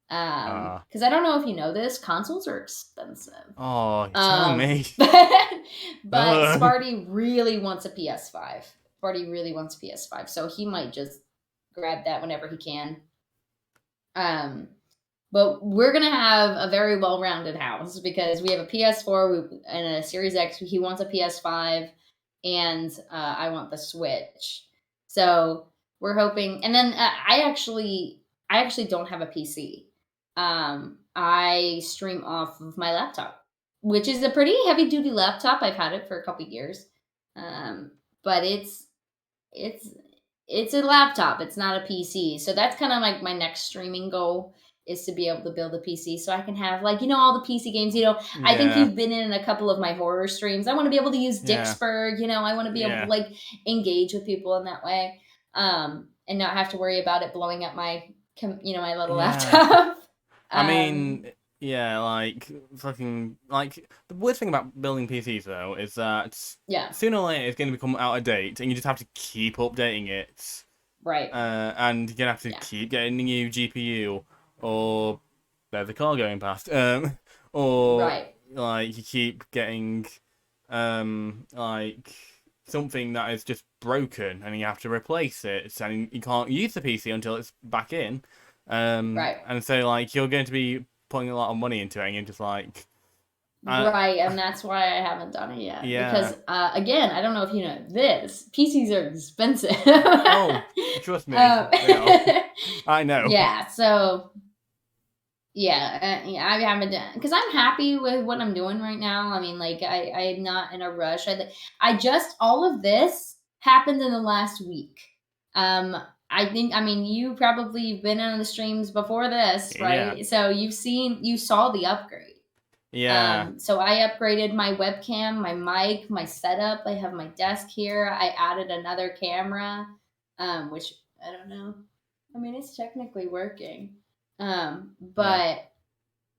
Because I don't know if you know this, consoles are expensive. Oh, tell me. But Sparty really wants a PS5. So he might just grab that whenever he can. But we're gonna have a very well-rounded house because we have a PS4 and a Series X. He wants a PS5, and I want the Switch. So we're hoping. And then I actually don't have a PC. I stream off of my laptop, which is a pretty heavy duty laptop. I've had it for a couple years. But it's a laptop. It's not a PC. So that's kind of like my next streaming goal is to be able to build a PC so I can have all the PC games, I think you've been in a couple of my horror streams. I want to be able to use Dixburg, I want to be able to engage with people in that way. And and not have to worry about it blowing up my my little Yeah. laptop. I mean, yeah, like fucking like the worst thing about building PCs though is that yeah, sooner or later it's going to become out of date, and you just have to keep updating it. right. And you're gonna have to Yeah. keep getting a new GPU, or there's a car going past, or Right. like you keep getting, like something that is just broken and you have to replace it, and you can't use the PC until it's back in. Right. And so like you're going to be putting a lot of money into it, and you're just like, Right, and that's why I haven't done it yet. Yeah. Because again, I don't know if you know this, PCs are expensive. Oh, trust me, they are. I know. Yeah, so yeah, I haven't done because I'm happy with what I'm doing right now. I mean, like I'm not in a rush. I just all of this happened in the last week. I think I mean you probably been on the streams before this, right? Yeah. So you saw the upgrade. Yeah. So I upgraded my webcam, my mic, my setup. I have my desk here. I added another camera, which I don't know. I mean, it's technically working. But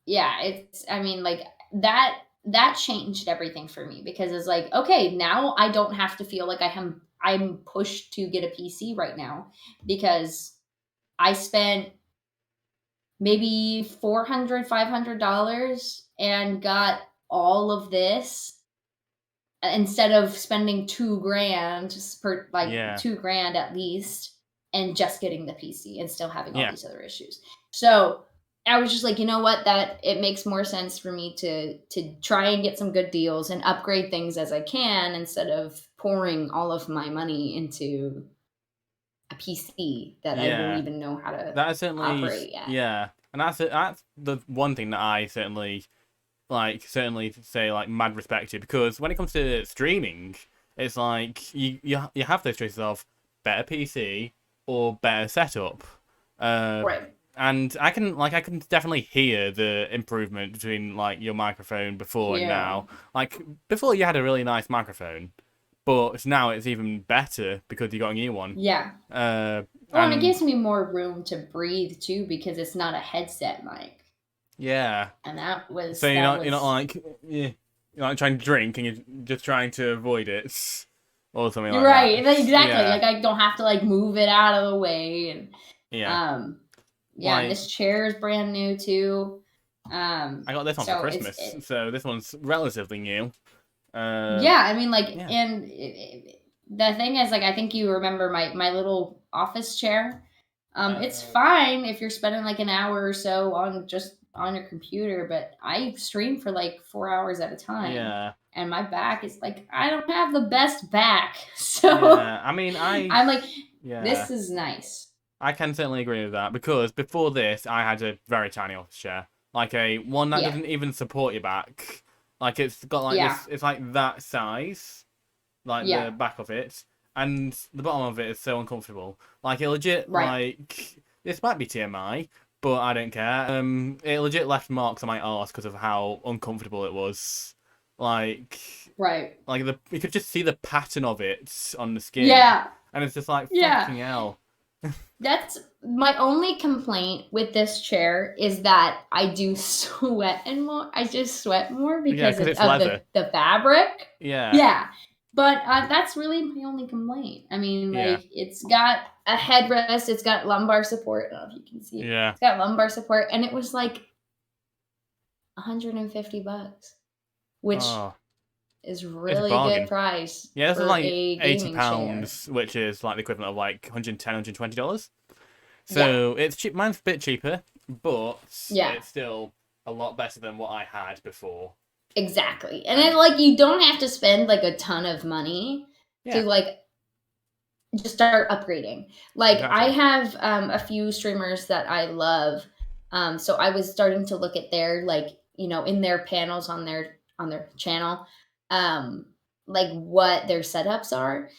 yeah, it's, I mean, like that changed everything for me because it's like, okay, now I don't have to feel like I'm pushed to get a PC right now because I spent maybe $400 $500 and got all of this instead of spending $2,000 per Yeah. $2,000 at least and just getting the PC and still having all Yeah. these other issues. So I was just like, you know what, that it makes more sense for me to try and get some good deals and upgrade things as I can instead of pouring all of my money into a PC that I don't even know how to That is certainly operate yet. Yeah, and that's the one thing that I certainly say like mad respect to, because when it comes to streaming, it's like you have those choices of better PC or better setup. Right. And I can definitely hear the improvement between like your microphone before and Yeah. now. Like before you had a really nice microphone, but now it's even better because you got a new one. Yeah. And it gives me more room to breathe too because it's not a headset mic. Yeah. And that was So you're not like you're not trying to drink and you're just trying to avoid it or something like right, that. exactly. Yeah. Like I don't have to like move it out of the way and yeah. yeah, Like, this chair is brand new too. I got this one for Christmas, so this one's relatively new. Yeah, I mean, like, yeah. and the thing is, like, I think you remember my little office chair. It's fine if you're spending like an hour or so on your computer, but I stream for like 4 hours at a time. Yeah. And my back is like, I don't have the best back, so Yeah. I mean, I'm like, yeah. this is nice. I can certainly agree with that, because before this, I had a very tiny office chair, like a one that doesn't even support your back. Like it's got like this, it's like that size, like the back of it, and the bottom of it is so uncomfortable. Like it legit, like this might be TMI, but I don't care. It legit left marks on my arse because of how uncomfortable it was. Like you could just see the pattern of it on the skin. Yeah, and it's just like fucking hell. That's my only complaint with this chair is that I do sweat more. I just sweat more because of the fabric. Yeah. Yeah. But that's really my only complaint. I mean, like, it's got a headrest. It's got lumbar support. I don't know if you can see it. Yeah. It's got lumbar support. And it was like $150, which is really good price. Yeah, this is like £80, which is like the equivalent of like $110, $120. So it's cheap. Mine's a bit cheaper, but it's still a lot better than what I had before. Exactly. And then, like, you don't have to spend like a ton of money to like just start upgrading. Like I have a few streamers that I love. So I was starting to look at their, like, in their panels on their channel, like what their setups are.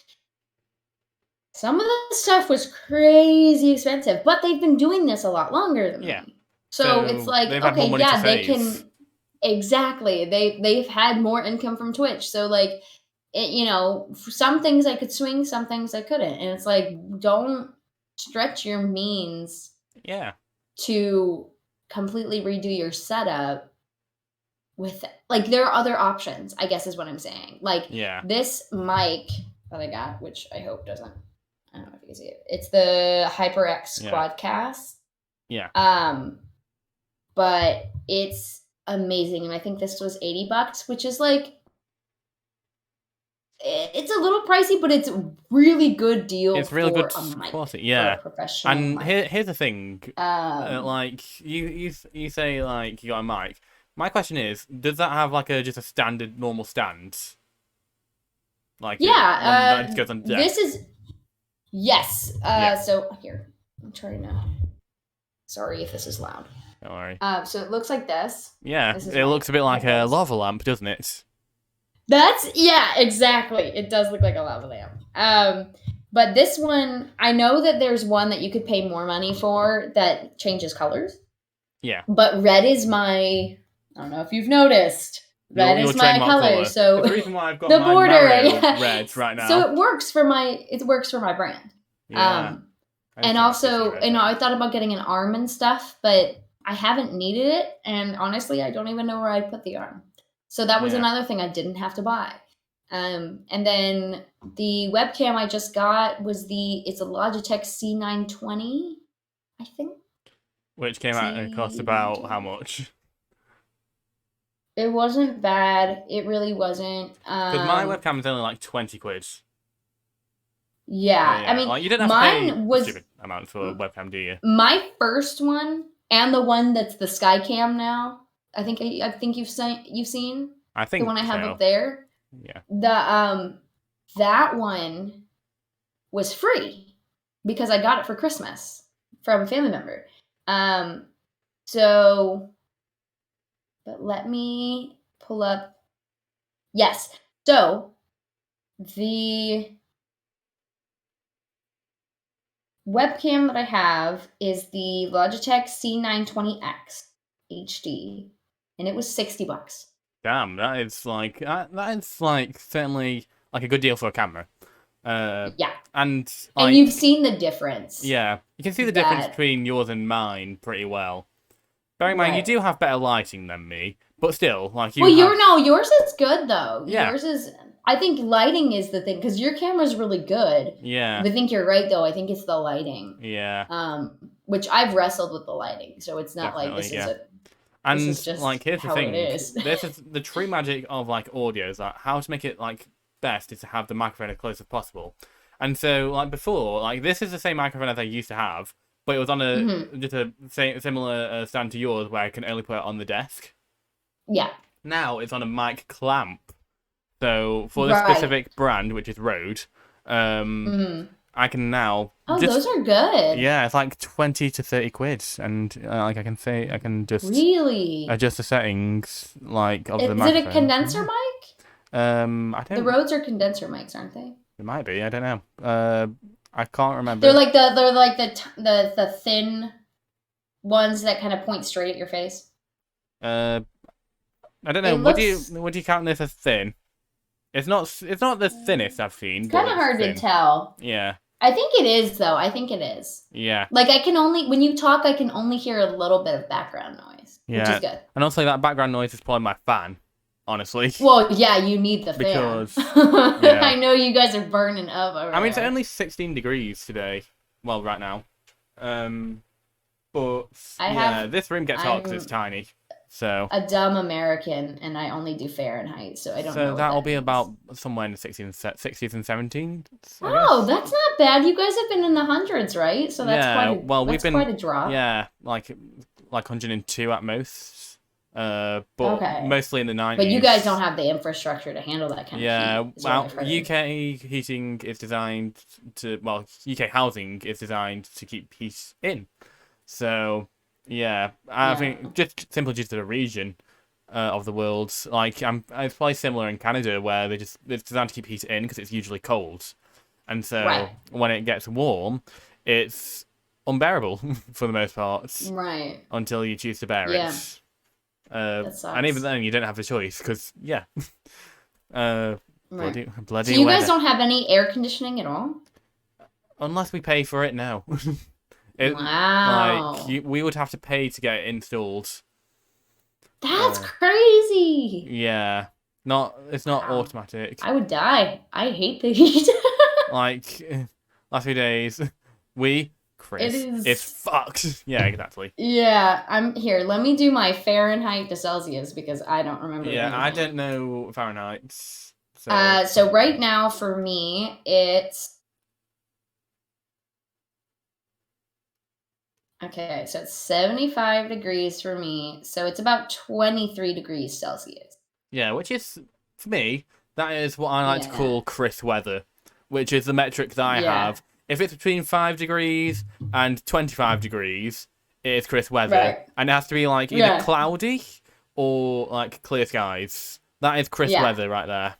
Some of the stuff was crazy expensive, but they've been doing this a lot longer than me. So it's like, okay, they can. Exactly. They've had more income from Twitch. So like, some things I could swing, some things I couldn't. And it's like, don't stretch your means Yeah. to completely redo your setup with, like, there are other options, I guess is what I'm saying. Like, Yeah. this mic that I got, which I hope doesn't, I don't know if you can see it. It's the HyperX Quadcast. Yeah. But it's amazing, and I think this was $80, which is like, it's a little pricey, but it's a really good deal. It's really for good a mic, quality, for yeah. a professional And mic. here's the thing, like you say, like, you got a mic. My question is, does that have like just a standard normal stand? Like one that goes on the desk? This is, yes. Yeah. So here, I'm trying to. Sorry if this is loud. Don't worry. So it looks like this. Yeah, This is it looks a bit like a headphones. lava lamp, doesn't it? Yeah, exactly. It does look like a lava lamp. But this one, I know that there's one that you could pay more money for that changes colors. Yeah. But red is my, I don't know if you've noticed. Red your is my trademark color. So it's the reason why I've got the my border, Mario yeah. red right now. So it works for my brand. Yeah. And also, I thought about getting an arm and stuff, but I haven't needed it, and honestly, I don't even know where I'd put the arm. So that was another thing I didn't have to buy. And then the webcam I just got was it's a Logitech C920, I think. Which came out and cost about how much? It wasn't bad. It really wasn't. Because my webcam is only like 20 quid. Yeah. I mean, like, you didn't have to pay a stupid amount for a webcam, do you? My first one and the one that's the Skycam now. I think you've seen. I think the one I have so. up there. Yeah. That one was free because I got it for Christmas from a family member. So, but let me pull up. Yes. So the webcam that I have is the Logitech C920X HD, and it was $60. Damn, that is like certainly like a good deal for a camera. Yeah. And you've seen the difference. Yeah, you can see the difference between yours and mine pretty well. Bearing in mind, you do have better lighting than me, but still, like you. Well, yours is good though. Yeah. Yours is. I think lighting is the thing because your camera's really good. Yeah. I think you're right though. I think it's the lighting. Yeah. Which I've wrestled with the lighting, so it's not like this is a. And this is just like, here's the how thing. it is. This is the true magic of like audio. Is like how to make it like best is to have the microphone as close as possible. And so like before, like this is the same microphone as I used to have, but it was on just a similar stand to yours where I can only put it on the desk. Yeah. Now it's on a mic clamp. So for this specific brand, which is Rode, I can now. Oh, those are good. Yeah, it's like 20 to 30 quid, and like I can just really adjust the settings like of the microphone. Is it it a condenser mic? I don't. The Rodes are condenser mics, aren't they? It might be. I don't know. I can't remember. They're like the thin ones that kind of point straight at your face. I don't know. Would you count this as thin? It's not the thinnest I've seen. It's kind of hard to tell. Yeah. I think it is though. I think it is. Yeah. Like when you talk, I can only hear a little bit of background noise, which is good. And also that background noise is probably my fan, honestly. Well, yeah, you need the fan. Because I know you guys are burning up over it's only 16 degrees today. Well, right now. But this room gets hot because it's tiny. So a dumb American, and I only do Fahrenheit, so I don't know. So that'll be about somewhere in the 60s and 17s. Oh, that's not bad. You guys have been in the hundreds, right? So that's quite a drop. Yeah, like 102 at most. But mostly in the 90s. But you guys don't have the infrastructure to handle that kind of heat. Well, UK heating is designed to UK housing is designed to keep heat in. So I think just simply due to the region of the world, like it's probably similar in Canada where it's designed to keep heat in because it's usually cold, and so when it gets warm, it's unbearable for the most part. Right. Until you choose to bear it. That sucks. And even then, you don't have the choice because bloody. So you guys don't have any air conditioning at all? unless we pay for it now. Wow. We would have to pay to get it installed. That's crazy. Yeah. It's not automatic. I would die. I hate the heat. Like, last few days, Chris, it's fucked. Yeah, exactly. Yeah, I'm here. Let me do my Fahrenheit to Celsius because I don't remember. Yeah, I anything. don't know Fahrenheit. So right now for me, it's okay. So it's 75 degrees for me. So it's about 23 degrees Celsius. Yeah, which is, for me, that is what I like to call crisp weather, which is the metric that I have. If it's between 5 degrees and 25 degrees, it is crisp weather. Right. And it has to be like either cloudy or like clear skies. That is crisp weather right there.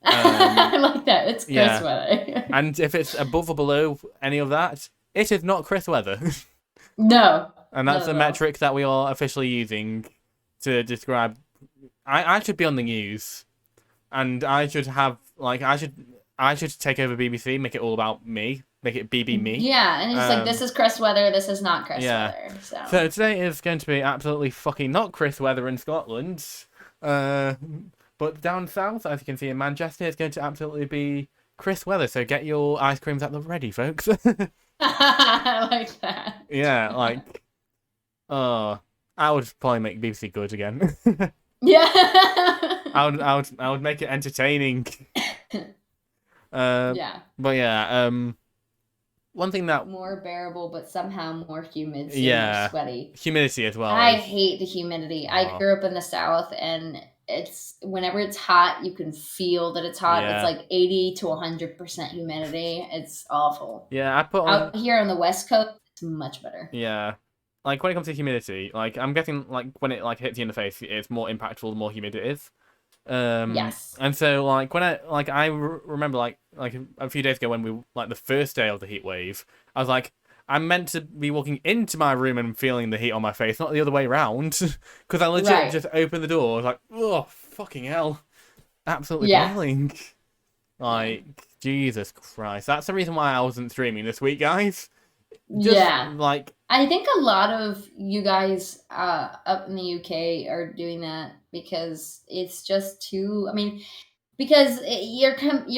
I like that. It's crisp weather. And if it's above or below any of that, it is not crisp weather. No. And that's the metric that we are officially using to describe. I should be on the news, and I should have I should take over BBC, make it all about me, make it BB me. Yeah, and it's like this is crisp weather, this is not crisp weather. So today is going to be absolutely fucking not crisp weather in Scotland, but down south, as you can see in Manchester, it's going to absolutely be crisp weather. So get your ice creams at the ready, folks. I like that. Yeah, like, I would probably make BBC good again. Yeah. I would make it entertaining. Yeah. But yeah, one thing that more bearable, but somehow more humid, so more sweaty. Humidity as well. I hate the humidity. I grew up in the South, and it's whenever it's hot, you can feel that it's hot. Yeah. It's like 80 to 100% humidity. It's awful. Yeah, I put on out here on the West Coast. It's much better. Yeah. Like, when it comes to humidity, like, I'm guessing, like, when it, like, hits you in the face, it's more impactful the more humid it is. Yes. And so, like, when I remember, like, a few days ago when we, like, the first day of the heat wave, I was like, I'm meant to be walking into my room and feeling the heat on my face, not the other way around. Because I legit just opened the door, I was like, oh, fucking hell. Absolutely boiling. Like, Jesus Christ. That's the reason why I wasn't streaming this week, guys. Like, I think a lot of you guys up in the UK are doing that because it's just too. I mean, because your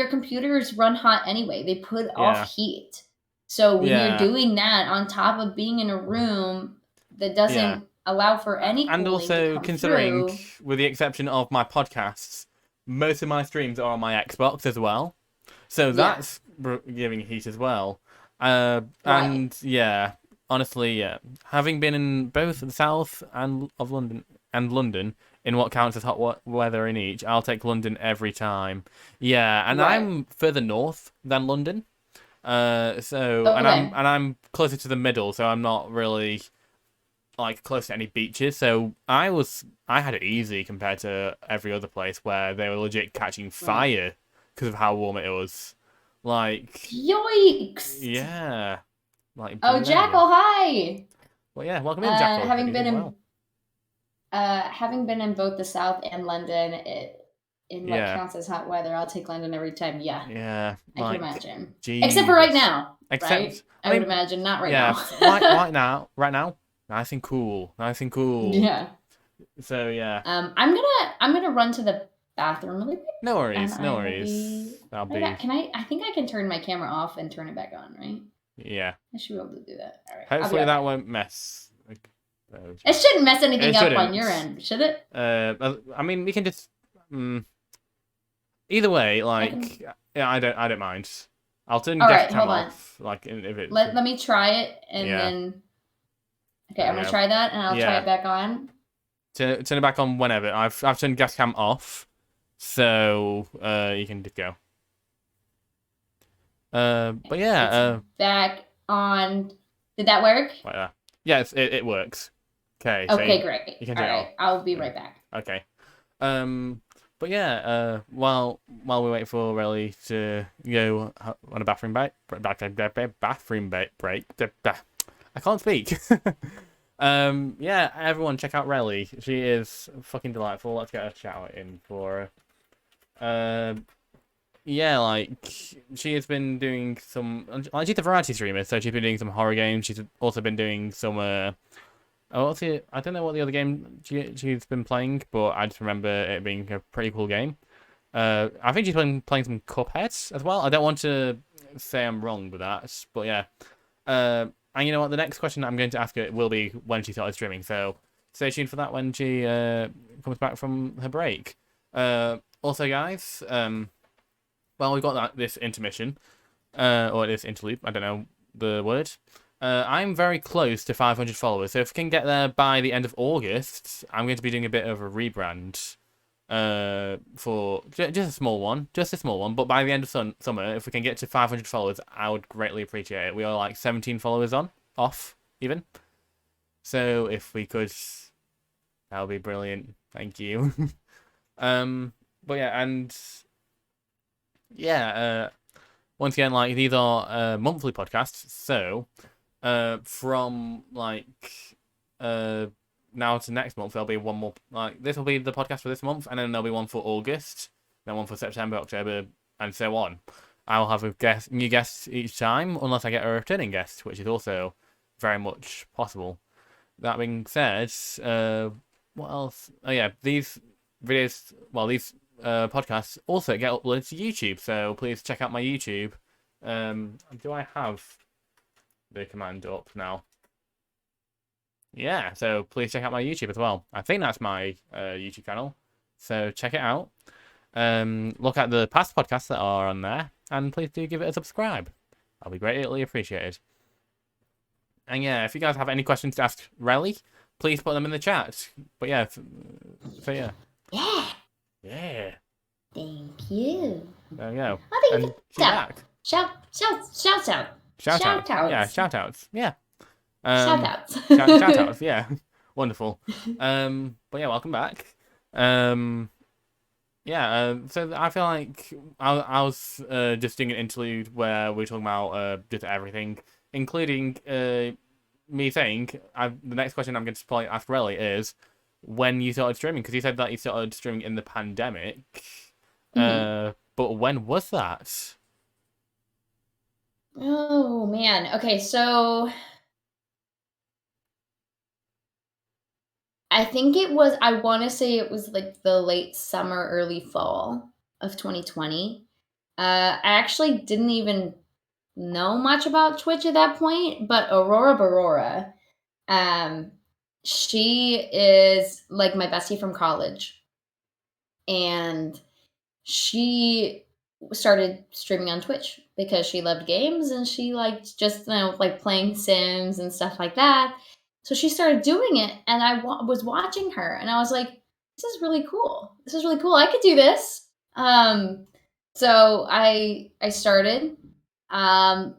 computers run hot anyway. They put off heat. So when you're doing that on top of being in a room that doesn't allow for any cooling, and also to come considering, through, with the exception of my podcasts, most of my streams are on my Xbox as well. So that's giving heat as well. And yeah, honestly, having been in both the south of London and London in what counts as hot weather in each, I'll take London every time. Yeah, and I'm further north than London, I'm closer to the middle, so I'm not really like close to any beaches. So I had it easy compared to every other place where they were legit catching fire because of how warm it was. Like, yikes! Yeah, like, Jackal, hi. Well, yeah, welcome in, Jackal. Having been in both the South and London, in what counts as hot weather, I'll take London every time. Yeah, I can imagine. Jesus. Except for right now. Right? I would imagine not right now. right now, nice and cool. Yeah. So yeah. I'm gonna run to the bathroom really quick. No worries. I'll be. I think I can turn my camera off and turn it back on, right? Yeah. I should be able to do that. All right. Hopefully that won't mess. It shouldn't mess anything up on your end, should it? I mean, we can just. Either way, like, I don't mind. I'll turn the cam off. Like, if it. Let me try it and then. Okay, I'm gonna try that and I'll try it back on. Turn it back on whenever. I've turned gas cam off, so you can just go. But yeah, back on. Did that work? Like that. Yeah, it works. Okay. Okay, great. You can All right, I'll be right back. Okay. But yeah, while we wait for Rellie to go on a bathroom break. I can't speak. Yeah, everyone check out Rellie. She is fucking delightful. Let's get a shout out in for her. yeah, like she has been doing some. Like she's a variety streamer, so she's been doing some horror games. She's also been doing some. Oh, what's it? I don't know what the other game she's been playing, but I just remember it being a pretty cool game. I think she's been playing some Cuphead as well. I don't want to say I'm wrong with that, but yeah. And you know what? The next question I'm going to ask her will be when she started streaming. So stay tuned for that when she comes back from her break. Also, guys, well, we've got this intermission, or this interlude. I don't know the word. I'm very close to 500 followers, so if we can get there by the end of August, I'm going to be doing a bit of a rebrand. For just a small one, but by the end of summer, if we can get to 500 followers, I would greatly appreciate it. We are like 17 followers off even, so if we could, that would be brilliant. Thank you. But yeah, and yeah, once again, like these are monthly podcasts, so from like now to next month, there'll be one more. Like this will be the podcast for this month, and then there'll be one for August, then one for September, October, and so on. I'll have a new guest each time, unless I get a returning guest, which is also very much possible. That being said, what else? Oh yeah, these videos, well, these podcasts also get uploaded to YouTube, so please check out my YouTube. Do I have the command up now? Yeah, so please check out my YouTube as well. I think that's my YouTube channel, so check it out. Look at the past podcasts that are on there, and please do give it a subscribe. I'll be greatly appreciated. And yeah, if you guys have any questions to ask Rellie, please put them in the chat. But yeah, so yeah. Yeah. Yeah. Thank you. There we go. I think And she's back. Shout out. Shout outs. outs. Yeah, shout outs. Yeah. Shout outs. Shout outs, yeah. Wonderful. But yeah, welcome back. Yeah, so I feel like I was just doing an interlude where we were talking about just everything, including me saying the next question I'm going to probably ask Rellie is when you started streaming, because you said that you started streaming in the pandemic. But when was that? Oh man. Okay, so I think I want to say it was like the late summer, early fall of 2020. I actually didn't even know much about Twitch at that point, but Aurora Barora, she is like my bestie from college. And she started streaming on Twitch because she loved games and she liked just like playing Sims and stuff like that. So she started doing it, and I was watching her, and I was like, "This is really cool. This is really cool. I could do this." So I started, and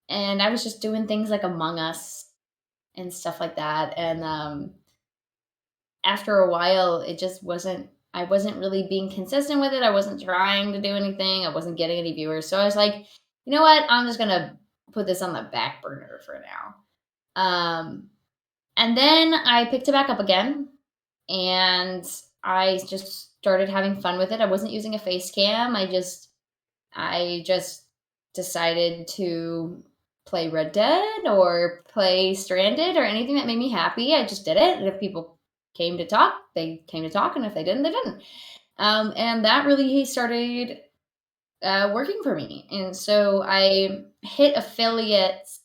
I was just doing things like Among Us and stuff like that, and after a while, it just wasn't. I wasn't really being consistent with it. I wasn't trying to do anything. I wasn't getting any viewers. So I was like, you know what? I'm just gonna put this on the back burner for now. And then I picked it back up again, and I just started having fun with it. I wasn't using a face cam. I just decided to play Red Dead or play Stranded or anything that made me happy. I just did it. And if people came to talk, they came to talk. And if they didn't, they didn't. And that really started working for me. And so I hit affiliates.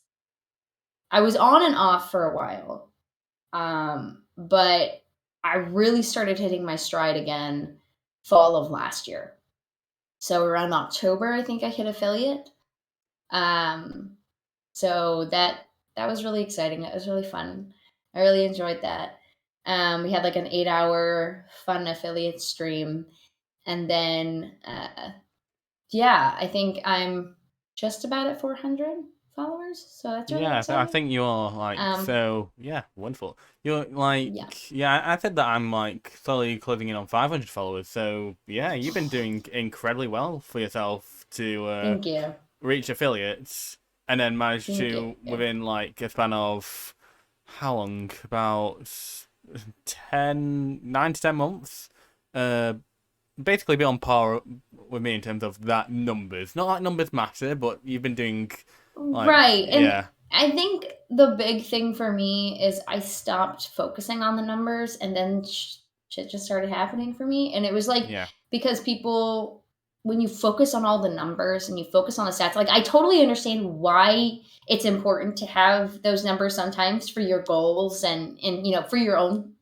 I was on and off for a while. But I really started hitting my stride again fall of last year. So around October, I think I hit affiliate. So that was really exciting. That was really fun. I really enjoyed that. We had like an 8-hour fun affiliate stream, and then yeah, I think I'm just about at 400 followers. So that's really Yeah, exciting. I think you're like so. Yeah, wonderful. You're like I said that I'm like slowly closing in on 500 followers. So yeah, you've been doing incredibly well for yourself to Thank you. reach affiliates, and then manage to within like a span of how long? About 9 to 10 months, basically be on par with me in terms of that numbers. Not like numbers matter, but you've been doing like Right. And yeah, I think the big thing for me is I stopped focusing on the numbers, and then shit just started happening for me. And it was like, yeah, because people, when you focus on all the numbers and you focus on the stats, like I totally understand why it's important to have those numbers sometimes for your goals and for your own,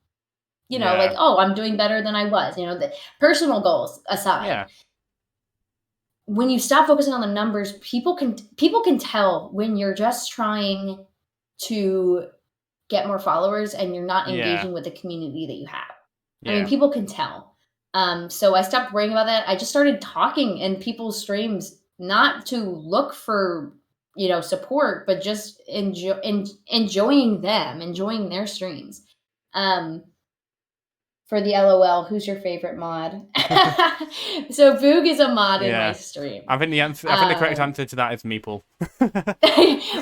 like, yeah, oh, I'm doing better than I was, the personal goals aside. yeah, When you stop focusing on the numbers, people can tell when you're just trying to get more followers and you're not yeah, engaging with the community that you have. I mean, yeah, people can tell. So I stopped worrying about that. I just started talking in people's streams, not to look for support, but just enjoying them, enjoying their streams. Um, for the LOL, who's your favorite mod? So Boog is a mod in my yeah. stream. I think the correct answer to that is Meeple.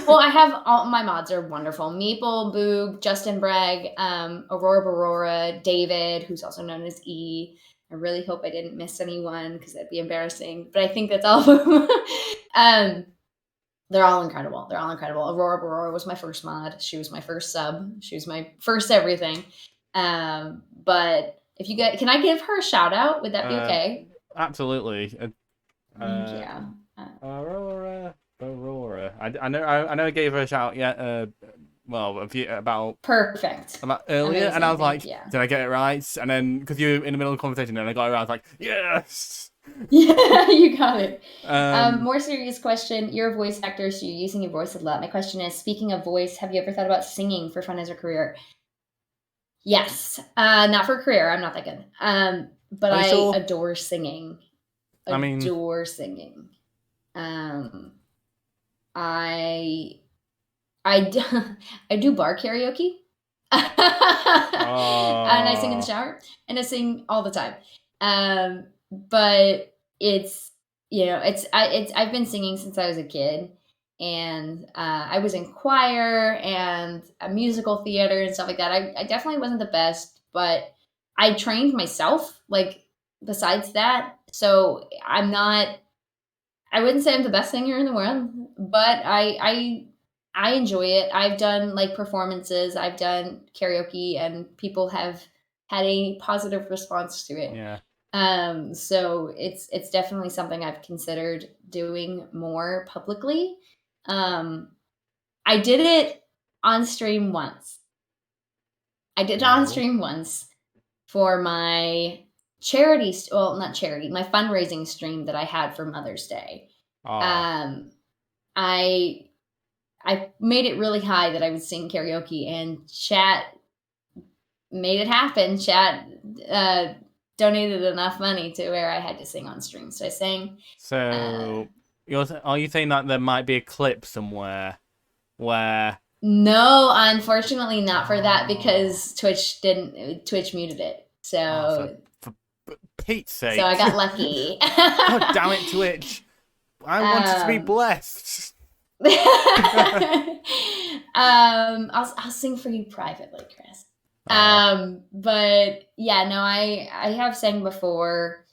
Well, I have all my mods are wonderful. Meeple, Boog, Justin Bragg, Aurora Barora, David, who's also known as E. I really hope I didn't miss anyone because that'd be embarrassing. But I think that's all of them. They're all incredible. They're all incredible. Aurora Barora was my first mod. She was my first sub. She was my first everything. But if you get, can I give her a shout out? Would that be okay? Absolutely. Yeah. Aurora. I know I gave her a shout. Yeah. Well, Perfect. about earlier, Amazing. and I was like, Thank you. did I get it right? And then because you were in the middle of the conversation, and I got it right, I was like, yes. Yeah, you got it. Um, More serious question. You're a voice actor, so you're using your voice a lot. My question is, speaking of voice, have you ever thought about singing for fun as a career? Yes. Not for a career. I'm not that good. But are you I sure? adore singing. I mean, Adore singing. I do, I do bar karaoke. And I sing in the oh, shower and I sing all the time. But it's I've been singing since I was a kid, and I was in choir and a musical theater and stuff like that. I definitely wasn't the best, but I trained myself like besides that. So I wouldn't say I'm the best singer in the world, but I enjoy it. I've done like performances, I've done karaoke, and people have had a positive response to it. yeah. So it's definitely something I've considered doing more publicly. Um, I did it on stream once. I did it on Oh, stream once for my charity, well, not charity, my fundraising stream that I had for Mother's Day. oh, Um, I I made it really high that I would sing karaoke, and chat made it happen. Chat donated enough money to where I had to sing on stream. So I sang. Uh, so are you saying that there might be a clip somewhere where? no, unfortunately, not for that Oh, because Twitch muted it. oh, So for Pete's so I sake! got lucky. God damn it, Twitch! I wanted to be um, blessed. I'll sing for you privately, Chris. Oh, But yeah, no, I have sang before.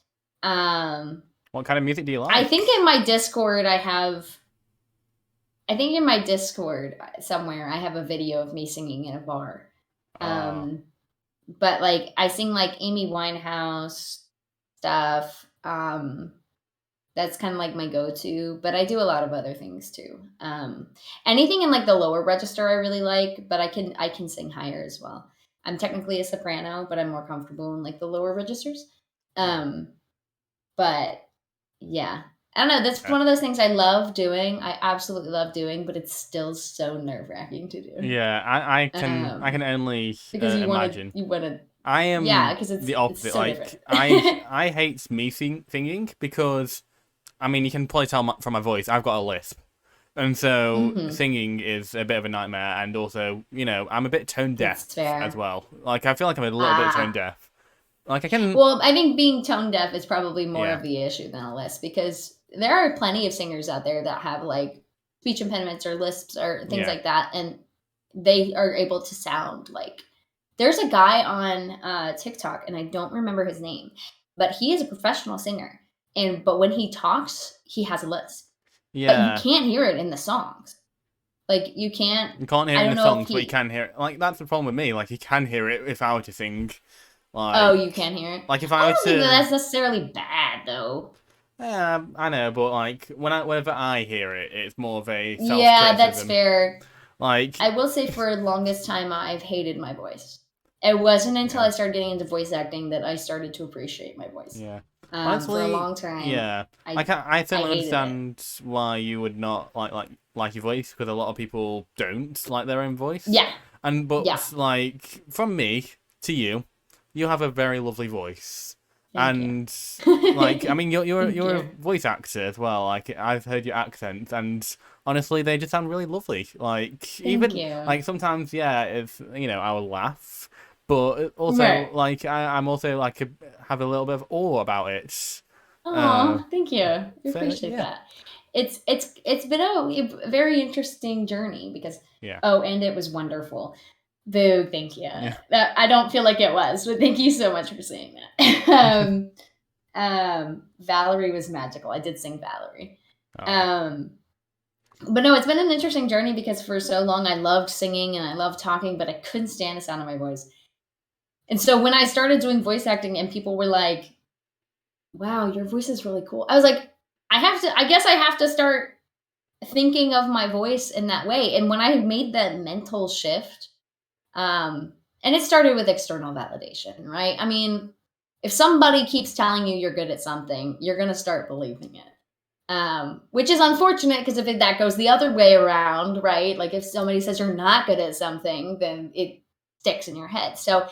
Um, what kind of music do you I like? think in my Discord I think in my Discord somewhere I have a video of me singing in a bar. Oh, Um, but like I sing like Amy Winehouse stuff. That's kind of like my go-to, but I do a lot of other things too. Anything in like the lower register I really like, but I can sing higher as well. I'm technically a soprano, but I'm more comfortable in like the lower registers. yeah. Um, but yeah, I don't know. That's Yeah. one of those things I love doing. I absolutely love doing, but it's still so nerve-wracking to do. Yeah, I can only Because imagine. you want to, I yeah, am because the it's opposite. so different. Like I hate me singing because I mean you can probably tell from my voice I've got a lisp, and so Hmm. singing is a bit of a nightmare. And also, I'm a bit tone deaf That's as fair. well. Like I feel like I'm a little bit tone Ah. deaf. Like I can, Well, I think being tone deaf is probably more yeah, of the issue than a lisp because there are plenty of singers out there that have like speech impediments or lisps or things yeah. like that, and they are able to sound like. There's a guy on TikTok, and I don't remember his name, but he is a professional singer. But when he talks, he has a lisp. Yeah. But you can't hear it in the songs. Like, you can't... You can't hear I it in don't the know if songs, but you can hear it. Like, that's the problem with me. Like, you can hear it if I were to sing. Like, oh, you can hear it? Like, if I I were don't think to... that's necessarily bad, though. Yeah, I know, but, like, whenever I hear it, it's more of a self-criticism. Yeah, that's fair. Like... I will say for the longest time, I've hated my voice. It wasn't until Yeah. I started getting into voice acting that I started to appreciate my voice. Yeah. For a long time. Yeah. I certainly understand why you would not like your voice, because a lot of people don't like their own voice. Yeah. But like, from me to you, you have a very lovely voice. Thank you. Like, I mean, you're a voice actor as well. Like, I've heard your accents, and honestly, they just sound really lovely. Like, Thank you. like sometimes, yeah, it's, I will laugh, but also like I'm also like have a little bit of awe about it. Oh, thank you. I appreciate that. It's been a very interesting journey because and it was wonderful. Boo, thank you. Yeah. I don't feel like it was, but thank you so much for saying that. Valerie was magical. I did sing Valerie. Oh. But no, it's been an interesting journey because for so long I loved singing and I loved talking, but I couldn't stand the sound of my voice. And so when I started doing voice acting and people were like, wow, your voice is really cool, I was like, I guess I have to start thinking of my voice in that way. And when I made that mental shift, and it started with external validation, right? I mean, if somebody keeps telling you you're good at something, you're going to start believing it. Which is unfortunate because if that goes the other way around, right? Like if somebody says you're not good at something, then it sticks in your head. So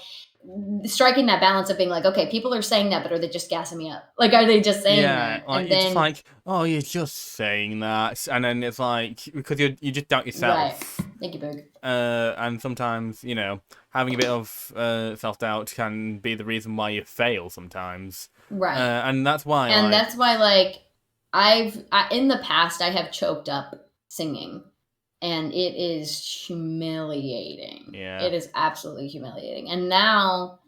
striking that balance of being like, okay, people are saying that, but are they just gassing me up? Like, are they just saying that? Like, and it's like, oh, you're just saying that, and then it's like, because you just doubt yourself. Right. Thank you, Boog. And sometimes, having a bit of self-doubt can be the reason why you fail sometimes. Right. And that's why. And that's why, like, in the past, I have choked up singing. And it is humiliating. Yeah. It is absolutely humiliating. And now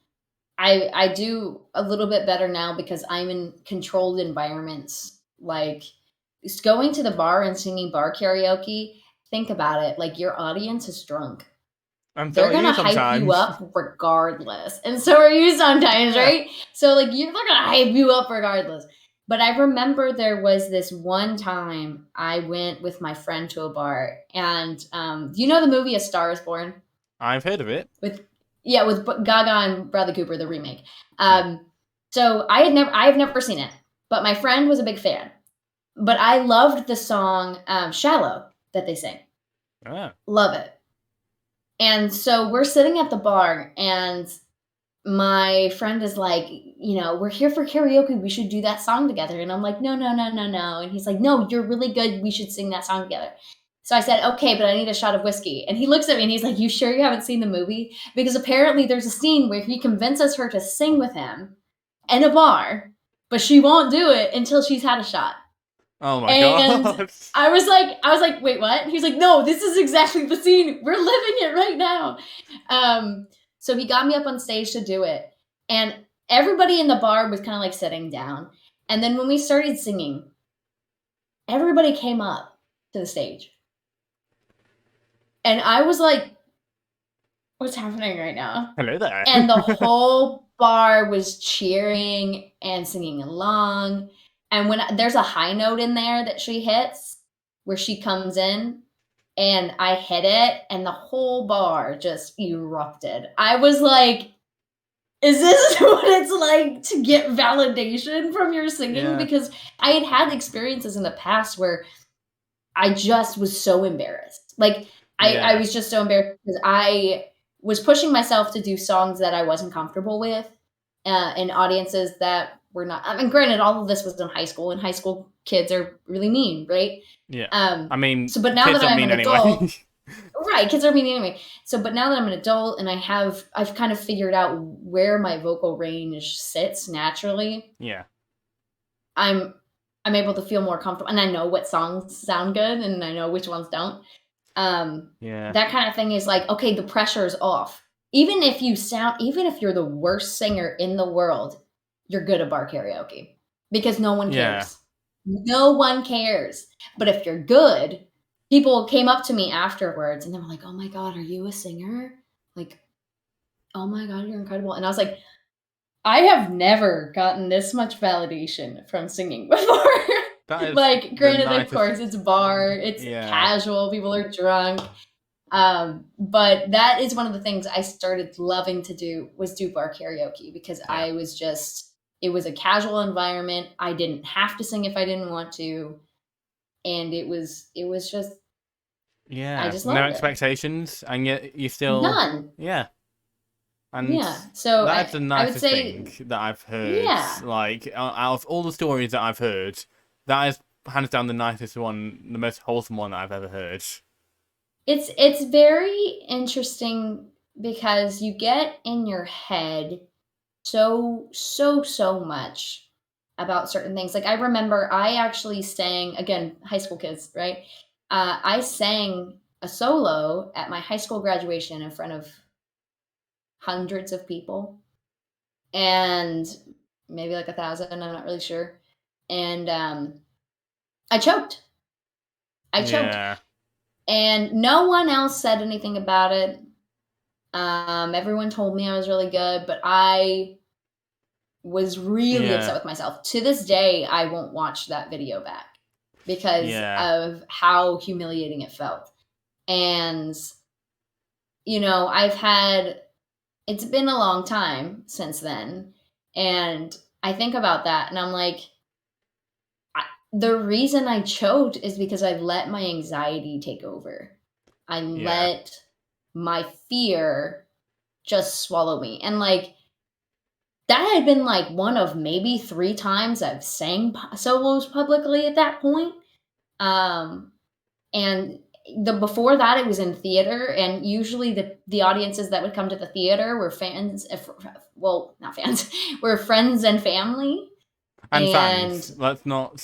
I do a little bit better now because I'm in controlled environments. Like just going to the bar and singing bar karaoke, think about it. Like your audience is drunk. They're going to hype you up regardless. And so are you sometimes, right? So like they're going to hype you up regardless. But I remember there was this one time I went with my friend to a bar, and do you know the movie A Star Is Born? I've heard of it. With Gaga and Bradley Cooper, the remake. So I've never seen it, but my friend was a big fan. But I loved the song "Shallow" that they sing. Love it. And so we're sitting at the bar, and my friend is like, we're here for karaoke. We should do that song together. And I'm like, no. And he's like, no, you're really good. We should sing that song together. So I said, okay, but I need a shot of whiskey. And he looks at me and he's like, you sure you haven't seen the movie? Because apparently there's a scene where he convinces her to sing with him in a bar, but she won't do it until she's had a shot. Oh my God. I was like, wait, what? He's like, no, this is exactly the scene. We're living it right now. So he got me up on stage to do it. And everybody in the bar was kind of like sitting down. And then when we started singing, everybody came up to the stage. And I was like, what's happening right now? Hello there. And the whole bar was cheering and singing along. And when there's a high note in there that she hits, where she comes in, and I hit it, and the whole bar just erupted. I was like, is this what it's like to get validation from your singing? Yeah. Because I had experiences in the past where I just was so embarrassed. Like, I was just so embarrassed because I was pushing myself to do songs that I wasn't comfortable with in audiences that were not. I mean, granted, all of this was in high school, and high school kids are really mean, right? Yeah. I mean, but now that I'm an adult, right? Kids are mean anyway. So, but now that I'm an adult and I've kind of figured out where my vocal range sits naturally. Yeah. I'm able to feel more comfortable, and I know what songs sound good, and I know which ones don't. That kind of thing is like, okay, the pressure is off. Even if you're the worst singer in the world, you're good at bar karaoke because no one Yeah. cares. No one cares. But if you're good, people came up to me afterwards and they were like, "Oh my God, are you a singer? Like, oh my God, you're incredible." And I was like, I have never gotten this much validation from singing before. That is Like, the granted, of nicest. course, it's bar, it's Yeah. casual, people are drunk. But that is one of the things I started loving to do was do bar karaoke because Yeah. I was just, it was a casual environment. I didn't have to sing if I didn't want to. And it was just, Yeah. I just No loved it. expectations, and yet you still. None. Yeah. And Yeah. So that's the I would nicest say, thing that I've heard. yeah. Like, out of all the stories that I've heard, that is hands down the nicest one, the most wholesome one that I've ever heard. It's very interesting because you get in your head so much about certain things. Like I remember I actually sang again, high school kids, right? I sang a solo at my high school graduation in front of hundreds of people and maybe like 1,000. I'm not really sure. And I choked. I choked, Yeah. and no one else said anything about it. Everyone told me I was really good, but I was really upset Yeah. with myself. To this day, I won't watch that video back because Yeah. of how humiliating it felt. And, you know, it's been a long time since then. And I think about that and I'm like, the reason I choked is because I let my anxiety take over. I Yeah. let my fear just swallow me. And like, that had been like one of maybe 3 times I've sang solos publicly at that point. Um, and the before that it was in theater, and usually the audiences that would come to the theater were fans, well, not fans, were friends and family. And And fans. Let's not.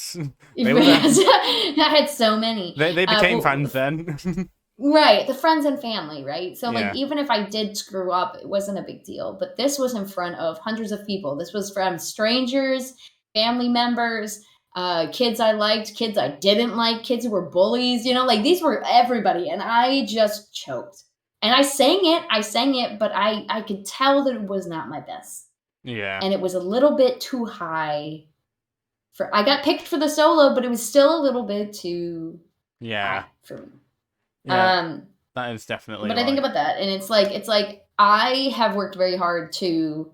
They were there. I had so many. They became Well, fans then. right, the friends and family, right? So Yeah. like even if I did screw up, it wasn't a big deal. But this was in front of hundreds of people. This was from strangers, family members, kids I liked, kids I didn't like, kids who were bullies, you know, like these were everybody. And I just choked. And I sang it, but I could tell that it was not my best. Yeah. And it was a little bit too high for I got picked for the solo, but it was still a little bit too Yeah. high for me. Yeah. That is definitely. But I think about that, and it's like I have worked very hard to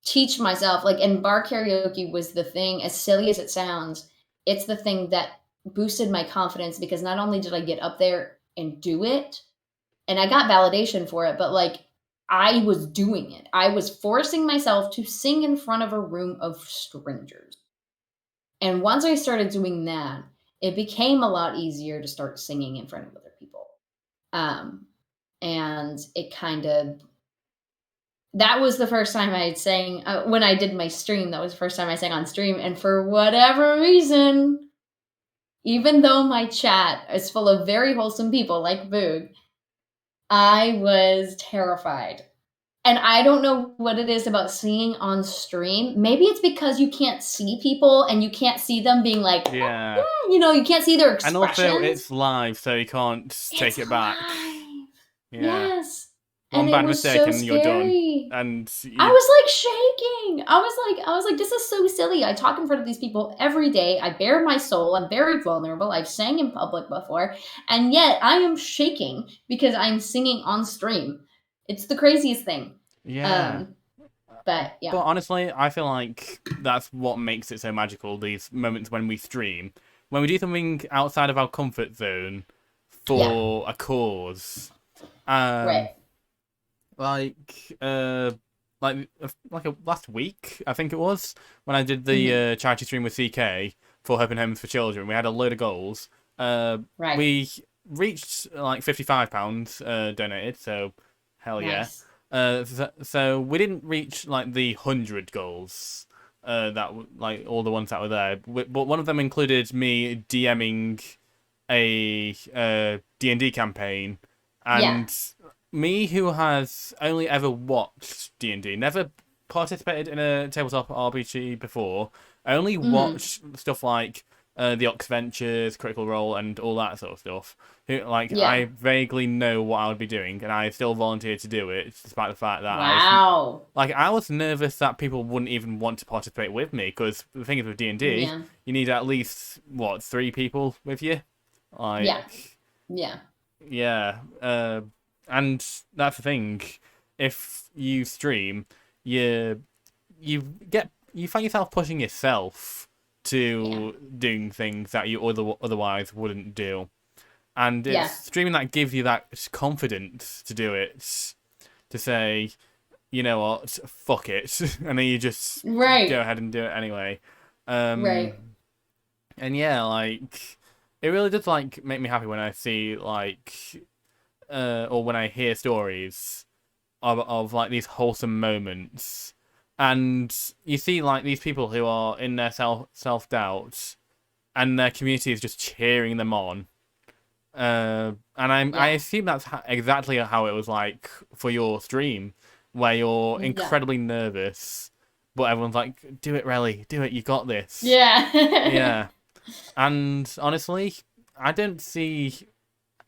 teach myself. Like, and bar karaoke was the thing. As silly as it sounds, it's the thing that boosted my confidence because not only did I get up there and do it, and I got validation for it, but like I was doing it. I was forcing myself to sing in front of a room of strangers. And once I started doing that, it became a lot easier to start singing in front of other people. And it kind of, that was the first time I sang when I did my stream. That was the first time I sang on stream. And for whatever reason, even though my chat is full of very wholesome people like Boog, I was terrified. And I don't know what it is about singing on stream. Maybe it's because you can't see people and you can't see them being like, Yeah. you know, you can't see their And expressions. also, it's live, so you can't take it back. Live. Yeah. Yes. One And bad it was mistake so and you're done. scary. And I was like shaking. I was like, this is so silly. I talk in front of these people every day. I bare my soul. I'm very vulnerable. I've sang in public before. And yet I am shaking because I'm singing on stream. It's the craziest thing. yeah. But yeah. But honestly, I feel like that's what makes it so magical, these moments when we stream. When we do something outside of our comfort zone for a cause. Right. Like last week, I think it was, when I did the charity stream with CK for Hope and Homes for Children. We had a load of goals. Right. We reached like £55 donated, so hell Nice. yeah. So we didn't reach like the 100 goals, like all the ones that were there. But one of them included me DMing a D&D campaign, and me who has only ever watched D&D, never participated in a tabletop RPG before. I only Mm. watched stuff like the Ox Ventures, Critical Role, and all that sort of stuff. I vaguely know what I would be doing, and I still volunteered to do it, despite the fact that Wow. I was nervous that people wouldn't even want to participate with me, because the thing is with D&D, Yeah. you need at least 3 people with you. Yeah. Yeah. And that's the thing. If you stream, you find yourself pushing yourself to doing things that you otherwise wouldn't do. And it's streaming that gives you that confidence to do it, to say, you know what, fuck it, and then you just go ahead and do it anyway. Right. And yeah, like, it really does like make me happy when I see or when I hear stories of like these wholesome moments, and you see like these people who are in their self doubt, and their community is just cheering them on. And I assume that's exactly how it was like for your stream, where you're incredibly nervous, but everyone's like, "Do it, Rellie, do it. You got this." Yeah. Yeah. And honestly, I don't see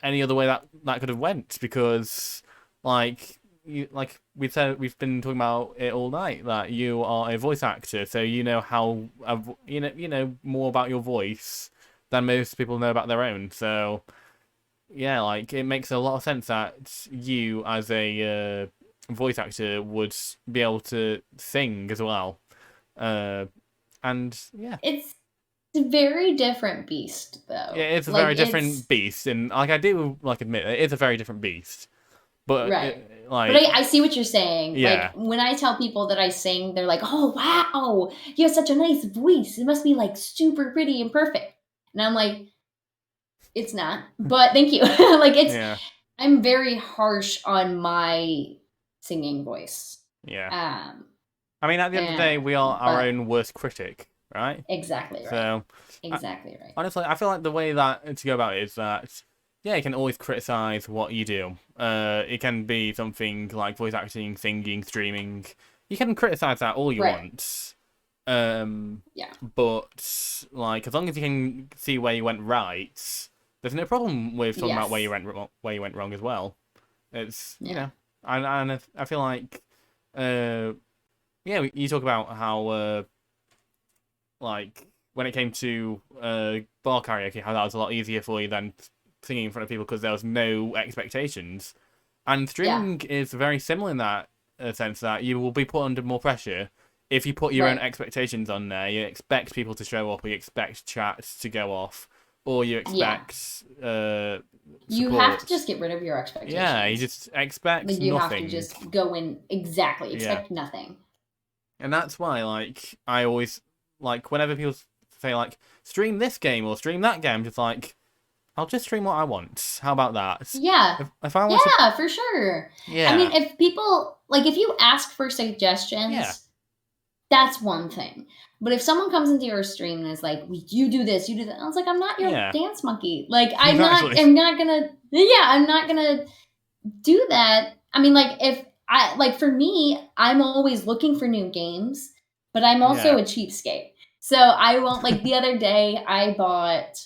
any other way that could have went, because like we've been talking about it all night, that you are a voice actor, so you know how you know more about your voice than most people know about their own. So yeah, like, it makes a lot of sense that you as a voice actor would be able to sing as well. And yeah. It's a very different beast, though. Yeah, it's a very different beast, and like, I do admit it is a very different beast. But but I see what you're saying. Yeah. Like, when I tell people that I sing, they're like, "Oh wow, you have such a nice voice. It must be like super pretty and perfect." And I'm like, "It's not, but thank you." Like, I'm very harsh on my singing voice. Yeah. I mean, at the end of the day, we are our own worst critic, right? Exactly right. So, exactly right. Honestly, I feel like the way that to go about it is that, yeah, you can always criticize what you do. It can be something like voice acting, singing, streaming. You can criticize that all you want. But like, as long as you can see where you went right, there's no problem with talking about where you went wrong as well. It's you know, and I feel like, you talk about how like, when it came to bar karaoke, how that was a lot easier for you than singing in front of people because there was no expectations. And streaming is very similar in that sense, that you will be put under more pressure if you put your own expectations on there. You expect people to show up, or you expect chats to go off, or you expect you have to just get rid of your expectations. Yeah, you just expect nothing. You have to just go in expect nothing. And that's why, like, I always, like, whenever people say, like, stream this game or stream that game, just like, I'll just stream what I want. How about that? Yeah. If I want to... for sure. Yeah. I mean, if people, like, if you ask for suggestions, that's one thing. But if someone comes into your stream and is like, you do this, you do that, I was like, I'm not your dance monkey. Like, I'm not gonna do that. I mean, like, for me, I'm always looking for new games, but I'm also a cheapskate. So I won't, like, the other day I bought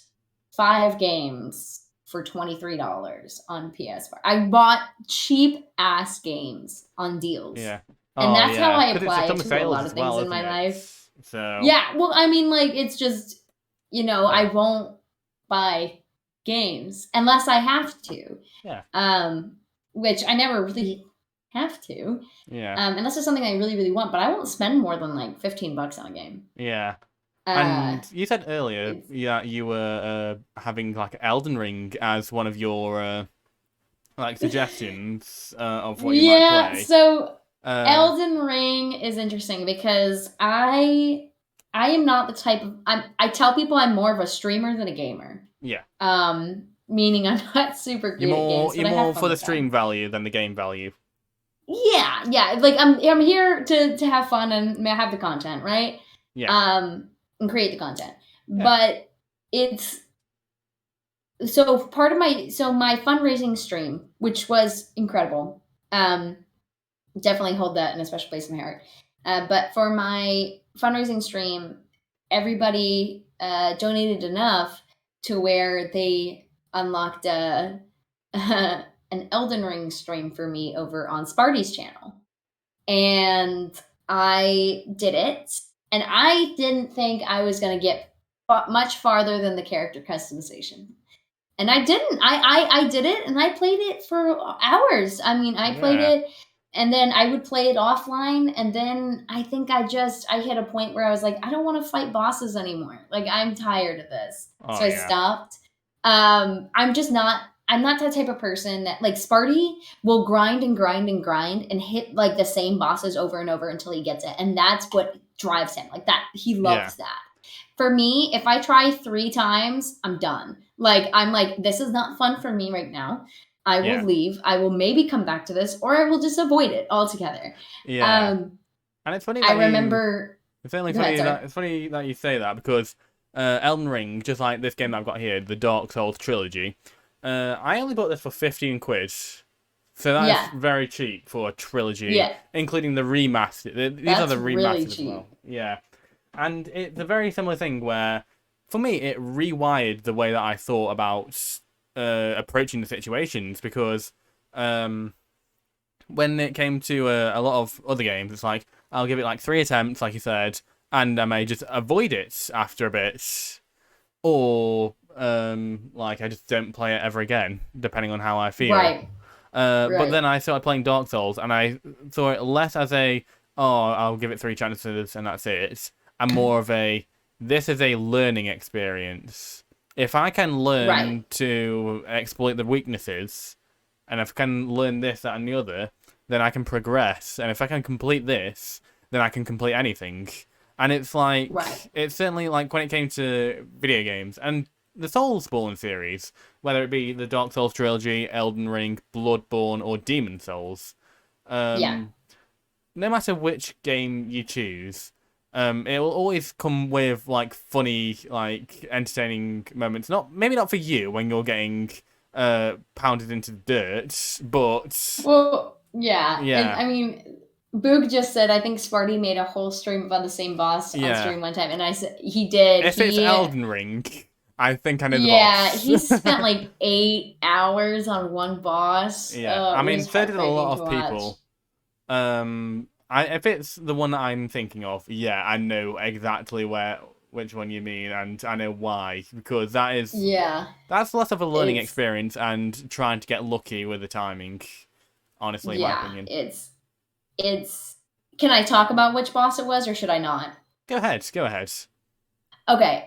5 games for $23 on PS4. I bought cheap ass games on deals. Yeah. And that's how I apply it to a lot of things in my life. So yeah, well, I mean, like, it's just, I won't buy games unless I have to. Yeah. Which I never really have to. Yeah. Unless it's something I really, really want, but I won't spend more than like $15 on a game. Yeah. And you said earlier, you were having like Elden Ring as one of your like suggestions of what you might play. So Elden Ring is interesting because I am not the type of I tell people I'm more of a streamer than a gamer. Yeah. Meaning I'm not super good at games. You're more for the stream value than the game value. Yeah. Like, I'm here to have fun and have the content, right? Yeah. And create the content. Yeah. But it's so part of my fundraising stream, which was incredible. Definitely hold that in a special place in my heart. But for my fundraising stream, everybody donated enough to where they unlocked an Elden Ring stream for me over on Sparty's channel. And I did it. And I didn't think I was going to get much farther than the character customization. And I didn't. I did it, and I played it for hours. I mean, I played Yeah. it, and then I would play it offline, and then I think I hit a point where I was like, I don't want to fight bosses anymore. Like, I'm tired of this. Oh, So I yeah. stopped. I'm not that type of person that, like, Sparty will grind and grind and grind and hit like the same bosses over and over until he gets it. And that's what drives him. Like that, he loves that. For me, if I try 3 times, I'm done. Like, I'm like, this is not fun for me right now. I will leave. I will maybe come back to this, or I will just avoid it altogether. Yeah. And it's funny that I remember... It's only funny it's funny that you say that, because Elden Ring, just like this game that I've got here, the Dark Souls trilogy, I only bought this for 15 quid. So that's very cheap for a trilogy, including the remaster. These are the remasters really as well. Yeah. And it's a very similar thing where, for me, it rewired the way that I thought about approaching the situations, because when it came to a lot of other games, it's like, I'll give it like 3 attempts, like you said, and I may just avoid it after a bit, or like I just don't play it ever again, depending on how I feel. Right. But then I started playing Dark Souls, and I saw it less as I'll give it 3 chances and that's it, and more of this is a learning experience. If I can learn to exploit the weaknesses, and if I can learn this, that, and the other, then I can progress. And if I can complete this, then I can complete anything. And it's like, it's certainly like when it came to video games, and the Soulsborne series, whether it be the Dark Souls trilogy, Elden Ring, Bloodborne, or Demon Souls, no matter which game you choose, it will always come with like funny, like entertaining moments. Maybe not for you when you're getting pounded into the dirt, but And, I mean, Boog just said, I think Sparty made a whole stream about the same boss on stream one time, and I said he did. If it's Elden Ring, I think I know the boss. Yeah, he spent like 8 hours on one boss. Yeah, I mean, so did a lot of people. If it's the one that I'm thinking of, I know exactly which one you mean, and I know why, because that's less of a learning experience and trying to get lucky with the timing. Honestly, in my opinion. It's. Can I talk about which boss it was, or should I not? Go ahead. Okay.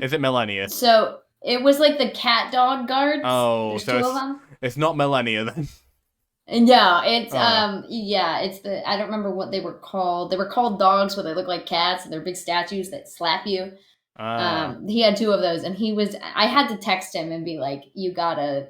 Is it Millennia? So it was like the cat dog guards. Oh, there's so 2 of them. It's not Millennia then. No, it's it's the, I don't remember what they were called. They were called dogs, but they look like cats, and they're big statues that slap you. He had 2 of those, and I had to text him and be like, you gotta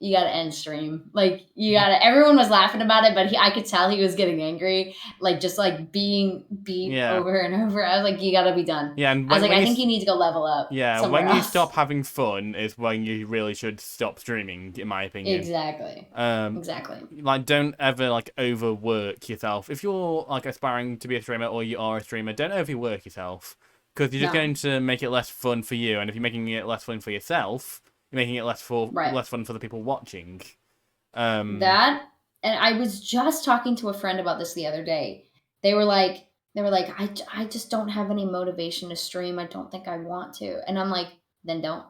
end stream. Like, everyone was laughing about it, but I could tell he was getting angry, like just like being beat over and over. I was like, you gotta be done. Yeah, and I was like, I think you need to go level up. Yeah, when you stop having fun is when you really should stop streaming, in my opinion. Exactly. Like, don't ever like overwork yourself. If you're like aspiring to be a streamer, or you are a streamer, don't overwork yourself, because you're just going to make it less fun for you. And if you're making it less fun for yourself, you're making it less fun for the people watching. That, and I was just talking to a friend about this the other day. They were like, I just don't have any motivation to stream. I don't think I want to. And I'm like, then don't.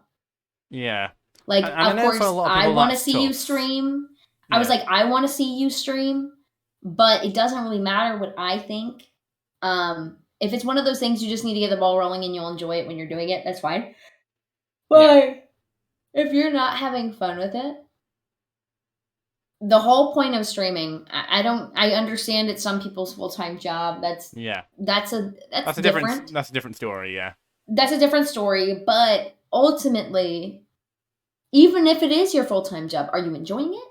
Yeah. Like, of course, I want to see you stream. I was like, I want to see you stream, but it doesn't really matter what I think. If it's one of those things you just need to get the ball rolling and you'll enjoy it when you're doing it, that's fine. But if you're not having fun with it, the whole point of streaming, I understand it's some people's full-time job. That's a different story. Yeah, that's a different story. But ultimately, even if it is your full-time job, are you enjoying it?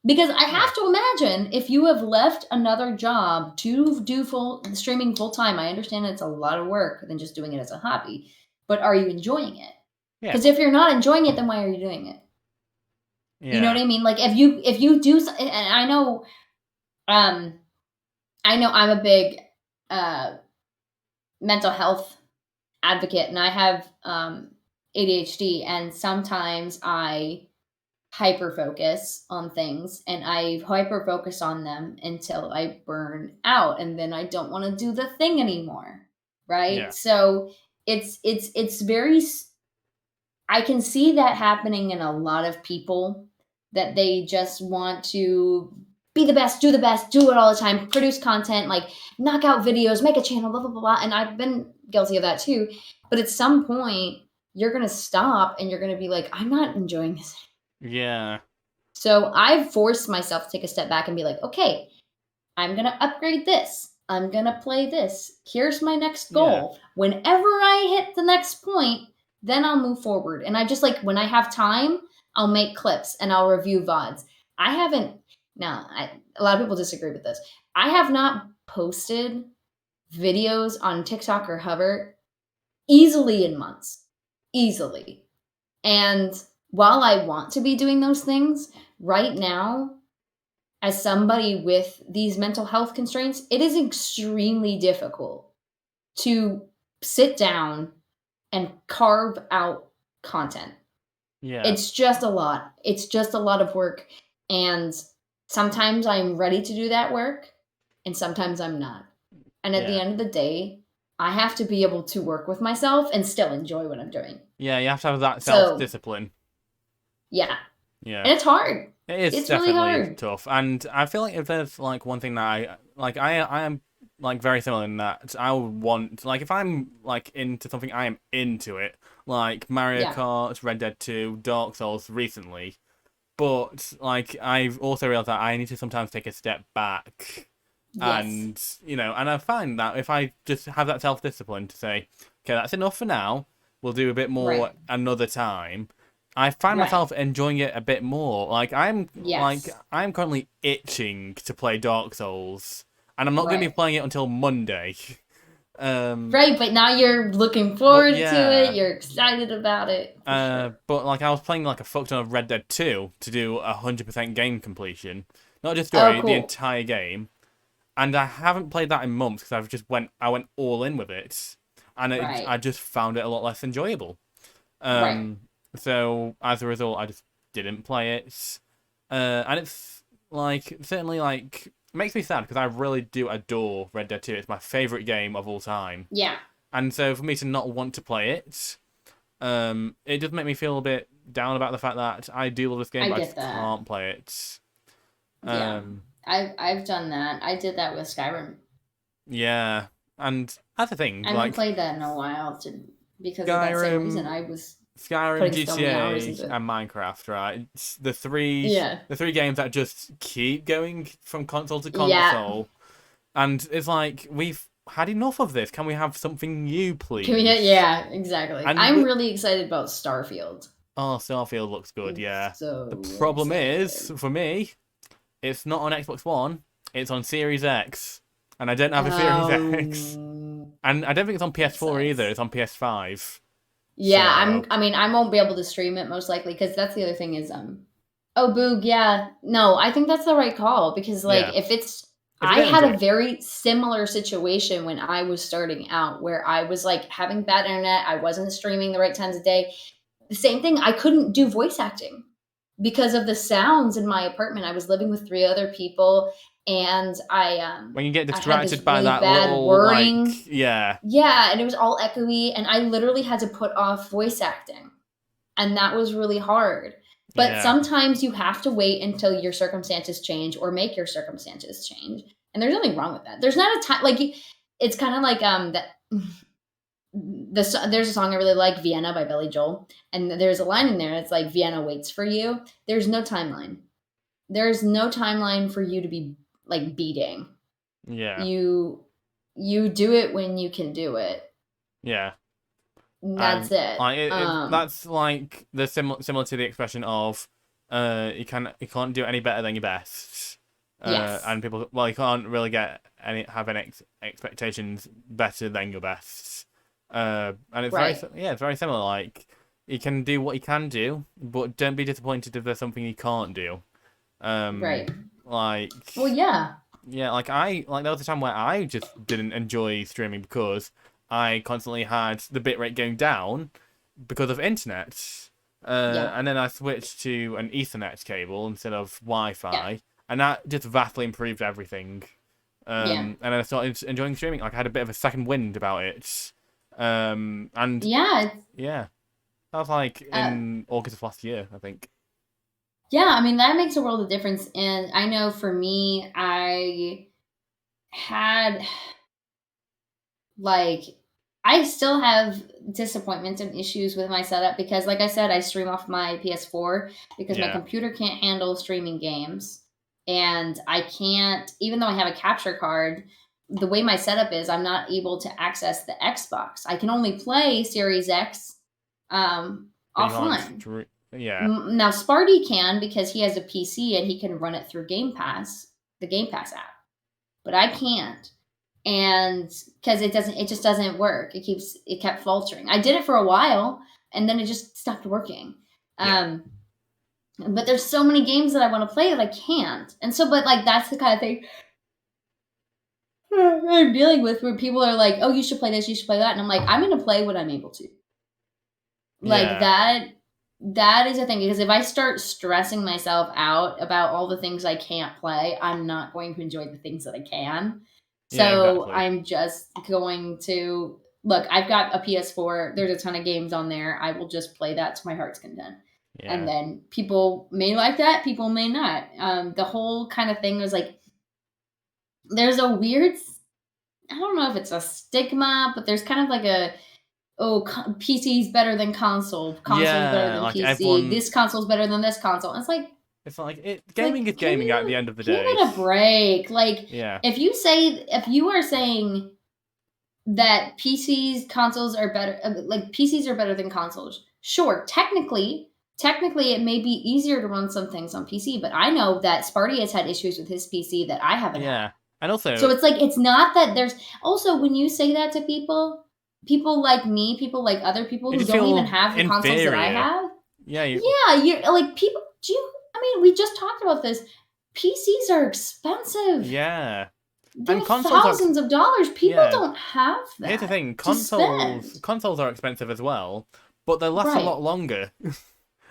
Because I have to imagine, if you have left another job to do streaming full-time, I understand it's a lot of work than just doing it as a hobby. But are you enjoying it? Because if you're not enjoying it, then why are you doing it? You know what I mean? Like, if you do, and I know I'm a big mental health advocate, and I have ADHD, and sometimes I hyper focus on things, and I hyper focus on them until I burn out, and then I don't want to do the thing anymore, right? Yeah. So it's very I can see that happening in a lot of people, that they just want to be the best, do it all the time, produce content, like knock out videos, make a channel, blah, blah, blah, blah. And I've been guilty of that too. But at some point, you're going to stop and you're going to be like, I'm not enjoying this. Yeah. So I've forced myself to take a step back and be like, okay, I'm going to upgrade this. I'm going to play this. Here's my next goal. Whenever I hit the next point, then I'll move forward. And I just like, when I have time, I'll make clips and I'll review VODs. I haven't, now, a lot of people disagree with this. I have not posted videos on TikTok or Hover easily in months. Easily. And while I want to be doing those things, right now, as somebody with these mental health constraints, it is extremely difficult to sit down and carve out content. Yeah. It's just a lot. It's just a lot of work. And sometimes I'm ready to do that work, and sometimes I'm not. And at the end of the day, I have to be able to work with myself and still enjoy what I'm doing. Yeah, you have to have that self-discipline. Yeah. Yeah. And it's hard. It is It's definitely really hard. tough. And I feel like if there's like one thing that I am like very similar in that I would want, like, if I'm like into something, I am into it. Like Mario Kart, Red Dead 2, Dark Souls recently. But like I've also realized that I need to sometimes take a step back. Yes. And and I find that if I just have that self-discipline to say, okay, that's enough for now, we'll do a bit more another time, I find myself enjoying it a bit more. Like I'm currently itching to play Dark Souls, and I'm not going to be playing it until Monday. But now you're looking forward to it. You're excited about it. Sure. But like I was playing like a fuck ton of Red Dead 2 to do 100% game completion, not just story, the entire game. And I haven't played that in months because I went all in with it, and I just found it a lot less enjoyable. So as a result, I just didn't play it, and it's like certainly like makes me sad because I really do adore Red Dead 2. It's my favorite game of all time. Yeah. And so for me to not want to play it, it does make me feel a bit down about the fact that I do love this game, but I just can't play it. I've done that. I did that with Skyrim. Yeah, and that's the thing. I haven't played that in a while because of that same reason. I was Skyrim, GTA, and Minecraft, right? It's the three games that just keep going from console to console, and it's like we've had enough of this. Can we have something new, please? Yeah, exactly. And I'm really excited about Starfield. Oh, Starfield looks good. Yeah. So the problem is for me, it's not on Xbox One. It's on Series X, and I don't have a Series X. And I don't think it's on PS4 either. It's on PS5. Yeah, I mean, I won't be able to stream it most likely because that's the other thing is Oh, Boog, yeah. No, I think that's the right call because like if I had a very similar situation when I was starting out where I was like having bad internet, I wasn't streaming the right times of day. The same thing, I couldn't do voice acting because of the sounds in my apartment. I was living with 3 other people, and when you get distracted by really that bad little whirring, like, and it was all echoey, and I literally had to put off voice acting, and that was really hard. But sometimes you have to wait until your circumstances change or make your circumstances change, and there's nothing wrong with that. There's not a time like it's kind of like that. There's a song I really like, Vienna by Billy Joel, and there's a line in there. It's like Vienna waits for you. There's no timeline. There's no timeline for you to be like beating. Yeah. You do it when you can do it. Yeah. That's it. That's like the similar to the expression of you can't do it any better than your best. And people, you can't really have any expectations better than your best. And it's it's very similar. Like you can do what you can do, but don't be disappointed if there's something you can't do. Like, well, yeah. Yeah, like there was a time where I just didn't enjoy streaming because I constantly had the bitrate going down because of internet. Yeah. And then I switched to an Ethernet cable instead of Yeah. Wi-Fi, and that just vastly improved everything. Yeah. And then I started enjoying streaming. Like I had a bit of a second wind about it. And Yeah. yeah, that was like Uh, in August of last year, I think. yeah. I mean, that makes a world of difference. And I know for me, I had like I still have disappointments and issues with my setup because like I said, I stream off my PS4 because my Yeah, computer can't handle streaming games. And I can't, even though I have a capture card, the way my setup is, I'm not able to access the Xbox. I can only play Series X but you can't offline. Yeah, Now Sparty can because he has a PC and he can run it through Game Pass, the Game Pass app. But I can't, and because it just doesn't work. It kept faltering. I did it for a while and then it just stopped working. yeah, But there's so many games that I want to play that I can't, and so but like that's the kind of thing I'm dealing with where people are like, oh, you should play this, you should play that, and I'm like, I'm gonna play what I'm able to. Like yeah, that is a thing because if I start stressing myself out about all the things I can't play, I'm not going to enjoy the things that I can. yeah, So exactly. I'm just going to look, I've got a PS4, there's a ton of games on there. I will just play that to my heart's content. And Yeah, then people may like that, people may not. The whole kind of thing was like there's a weird, I don't know if it's a stigma, but there's kind of like a PC's better than console's better yeah. than Like PC, everyone, this console's better than this console. it's like it. It's like, Gaming is gaming at the end of the give day. it a break. Like, Yeah, if you are saying that consoles are better, like PCs are better than consoles, sure, technically it may be easier to run some things on PC, but I know that Sparty has had issues with his PC that I haven't had. yeah, and So also it's like it's not that there's also when you say that to people like me, people like other people you who just don't even feel have the consoles that I inferior. have. Yeah, Yeah, you're like people do you, I mean, we just talked about this. PCs are expensive. yeah, They're and consoles are. thousands of dollars. People Yeah, don't have here's the that thing: to consoles spend. consoles are expensive as well, but they last a Right. lot longer,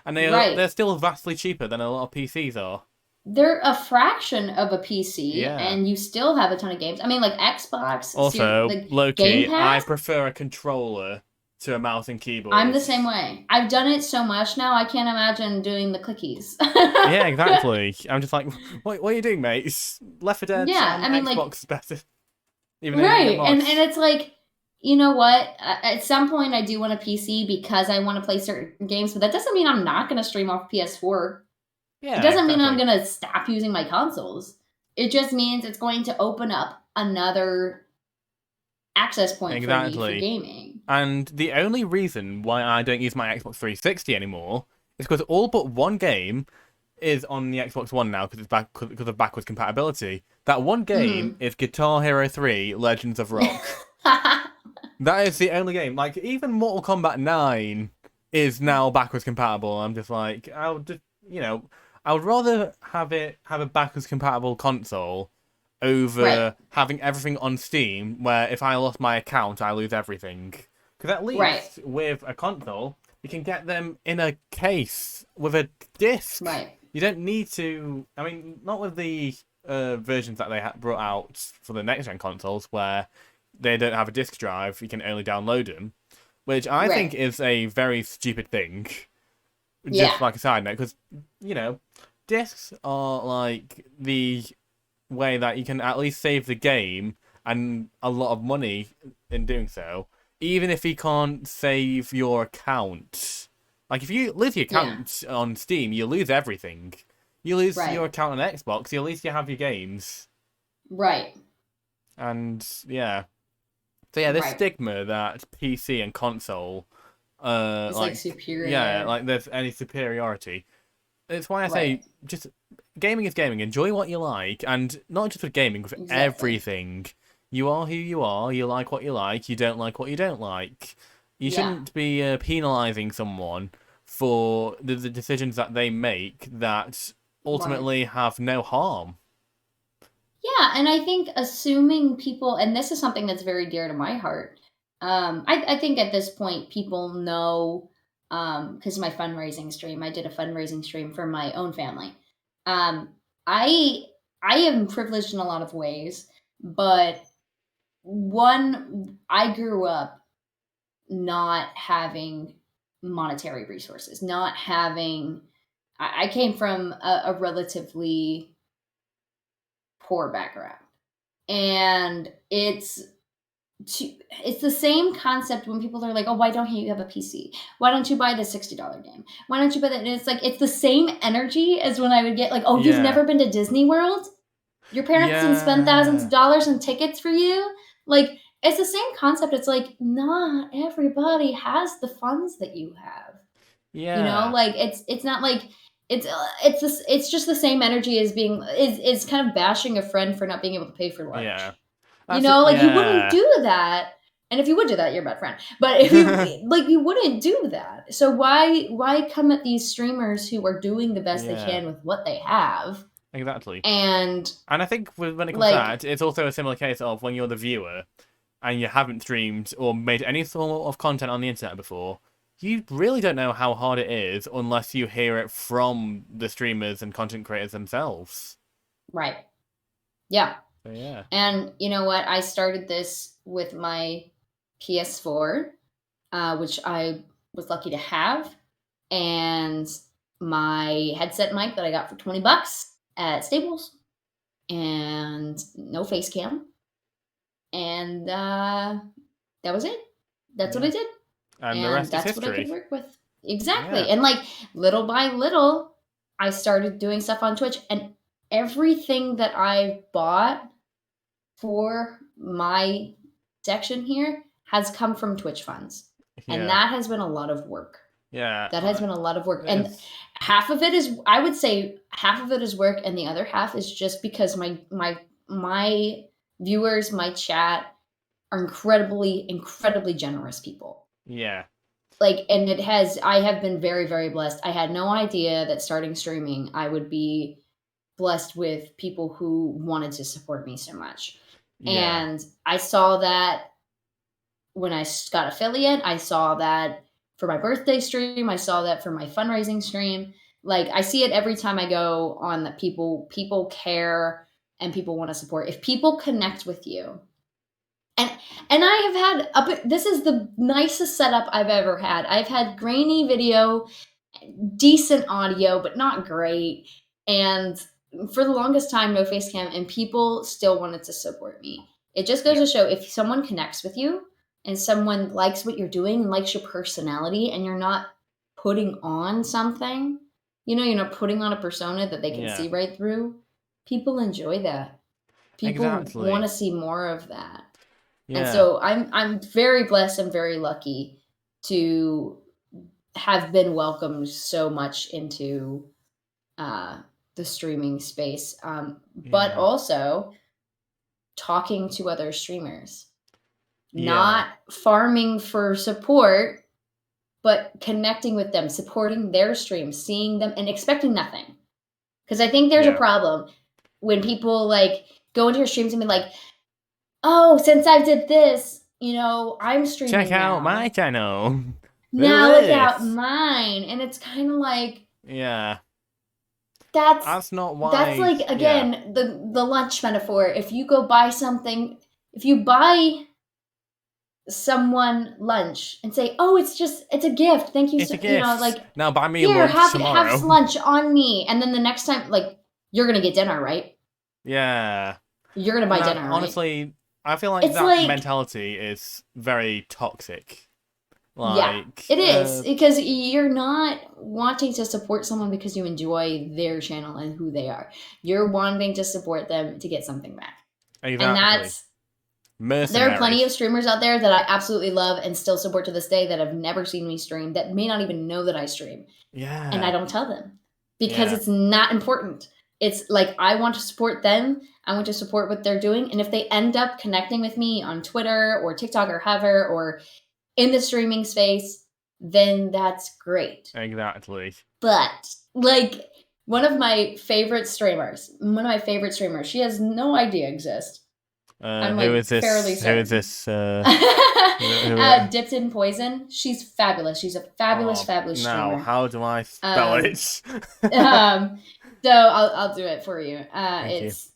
and they're Right. still vastly cheaper than a lot of PCs are. They're a fraction of a PC Yeah. and you still have a ton of games. I mean like Xbox, Also, like Game low-key, I Pass. prefer a controller to a mouse and I'm keyboard. the same way. I've done it so much now, I can't imagine doing the clickies. Yeah, exactly. I'm just like, what are you doing, mate? Left 4 Dead Yeah, on I mean, like, Xbox is better, even though you don't get right. And mods. it's like, you know what? At some point, I do want a PC because I want to play certain games, but that doesn't mean I'm not going to stream off PS4. It Yeah, doesn't mean I'm exactly. going to stop using my consoles. It just means it's going to open up another access point for me for Exactly. gaming. And the only reason why I don't use my Xbox 360 anymore is because all but one game is on the Xbox One now because of backwards compatibility. That one game is Guitar Hero 3 Legends of Rock. That is the only game. Like, even Mortal Kombat 9 is now backwards compatible. I'm just like, I would rather have a backwards compatible console Right, over having everything on Steam, where if I lost my account, I lose everything. Because at right, least with a console, you can get them in a case with a disc. right, You don't need to. I mean, not with the versions that they brought out for the next gen consoles, where they don't have a disc drive. You can only download them, which I think right. is a very stupid thing. Yeah, Just like a side note, because discs are like the way that you can at least save the game and a lot of money in doing so, even if you can't save your account. Like, if you lose your yeah, account on Steam, you lose everything. You lose right, your account on Xbox, at least you have your games. right, And, yeah. So, yeah, this right. stigma that PC and console, It's like like, yeah, superior. like there's any superiority. It's why I Right, say, just, gaming is gaming. Enjoy what you like, and not just with gaming, with exactly. everything. You are who you are, you like what you like, you don't like what you don't like. You Yeah, shouldn't be penalising someone for the decisions that they make that right. ultimately have no harm. Yeah, and I think assuming people, and this is something that's very dear to my heart. I think at this point people know, because my fundraising stream, I did a fundraising stream for my own family. Um, I I am privileged in a lot of ways, but one, I grew up not having monetary resources, not having. I came from a relatively poor background, and it's the same concept when people are like, "Oh, why don't you have a PC? Why don't you buy this $60 game? Why don't you buy that?" And it's like it's the same energy as when I would get like, "Oh, you've Yeah. never been to Disney World? Your parents didn't spend thousands of Yeah. dollars on tickets for you?" Like it's the same concept. It's like not everybody has the funds that you have. Yeah. Like it's not like it's just the same energy as being is kind of bashing a friend for not being able to pay for Yeah. lunch. That's it. Like you wouldn't Yeah. do that. And if you would do that, you're a bad friend. But if you like you wouldn't do that. So why come at these streamers who are doing the best they Yeah. can with what they have? Exactly. And And I think when it comes to like that, it's also a similar case of when you're the viewer and you haven't streamed or made any sort of content on the internet before, you really don't know how hard it is unless you hear it from the streamers and content creators themselves. right. Yeah. So yeah. And you know what? I started this with my PS4, which I was lucky to have, and my headset mic that I got for $20 at Staples, and no face cam, and that was it. That's what I Yeah. did, And the and rest is that's what I could history. work with. Exactly, Yeah. and like little by little, I started doing stuff on Twitch, and everything that I bought for my section here has come from Twitch funds. And Yeah. that has been a lot of work. Yeah. That has been a lot of work. It And is. half of it is, I would say half of it is work and the other half is just because my viewers, my chat are incredibly generous people. Yeah. And I have been very, very blessed. I had no idea that starting streaming, I would be blessed with people who wanted to support me so much. Yeah. And I saw that when I got affiliate, I saw that for my birthday stream, I saw that for my fundraising stream. Like I see it every time I go on that people care and people want to support. If people connect with you. And I have had this is the nicest setup I've ever had. I've had grainy video, decent audio, but not great. And for the longest time, no face cam, and people still wanted to support me. It just goes Yeah. to show if someone connects with you and someone likes what you're doing and likes your personality, and you're not putting on something, you're not putting on a persona that they can Yeah. see right through. People enjoy that. People want Exactly. to see more of that. And Yeah. so I'm very blessed and very lucky to have been welcomed so much into the streaming space, but Yeah. also talking to other streamers, Yeah. not farming for support, but connecting with them, supporting their streams, seeing them, and expecting nothing. Because I think there's a Yeah. problem when people like go into your streams and be like, "Oh, since I did this, I'm streaming Check out my now. channel. Look Now at look out this. mine," and it's kind of like Yeah. that's That's not that's why. like Yeah. again the lunch metaphor. If you go buy something, if you buy someone lunch and say, "Oh, it's a gift. Thank you," It's so, a gift. like Now buy me here, lunch have tomorrow. lunch on me, and then the next time, like you're gonna get dinner, right? Yeah. You're gonna And buy that, dinner, right? honestly, I feel like It's that like mentality is very toxic. yeah, Like, it is because you're not wanting to support someone because you enjoy their channel and who they are. You're wanting to support them to get something back. And exactly. there are Mercenary. plenty of streamers out there that I absolutely love and still support to this day that have never seen me stream, that may not even know that I stream. Yeah. And I don't tell them because Yeah. it's not important. It's like I want to support them. I want to support what they're doing. And if they end up connecting with me on Twitter or TikTok or however, or in the streaming space, then that's great. Exactly. But like One of my favorite streamers. She has no idea exist. I'm Who is like fairly this? Who is certain. this? Who? Dipped in Poison. She's fabulous. She's a fabulous, Oh, fabulous now streamer. how do I spell Um, it? so I'll do it for you. Thank you. It's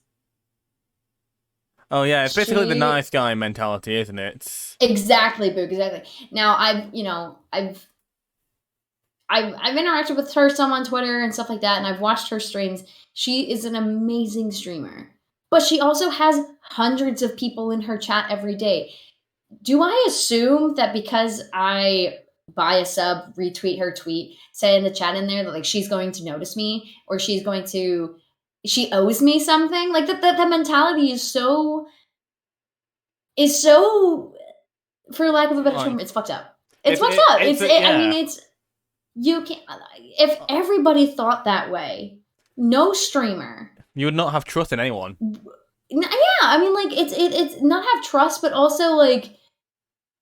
Oh yeah, it's basically the she nice guy mentality, isn't it? exactly, Boo, exactly. Now I've interacted with her some on Twitter and stuff like that, and I've watched her streams. She is an amazing streamer, but she also has hundreds of people in her chat every day. Do I assume that because I buy a sub, retweet her tweet, say in the chat in there that like she's going to notice me or she owes me something? Like that mentality is so, for lack of a better term, Like it's fucked up. It's fucked up. I mean, yeah. you can't. If everybody thought that way, no streamer. You would not have trust in anyone. Yeah, I mean, like it's not have trust, but also like,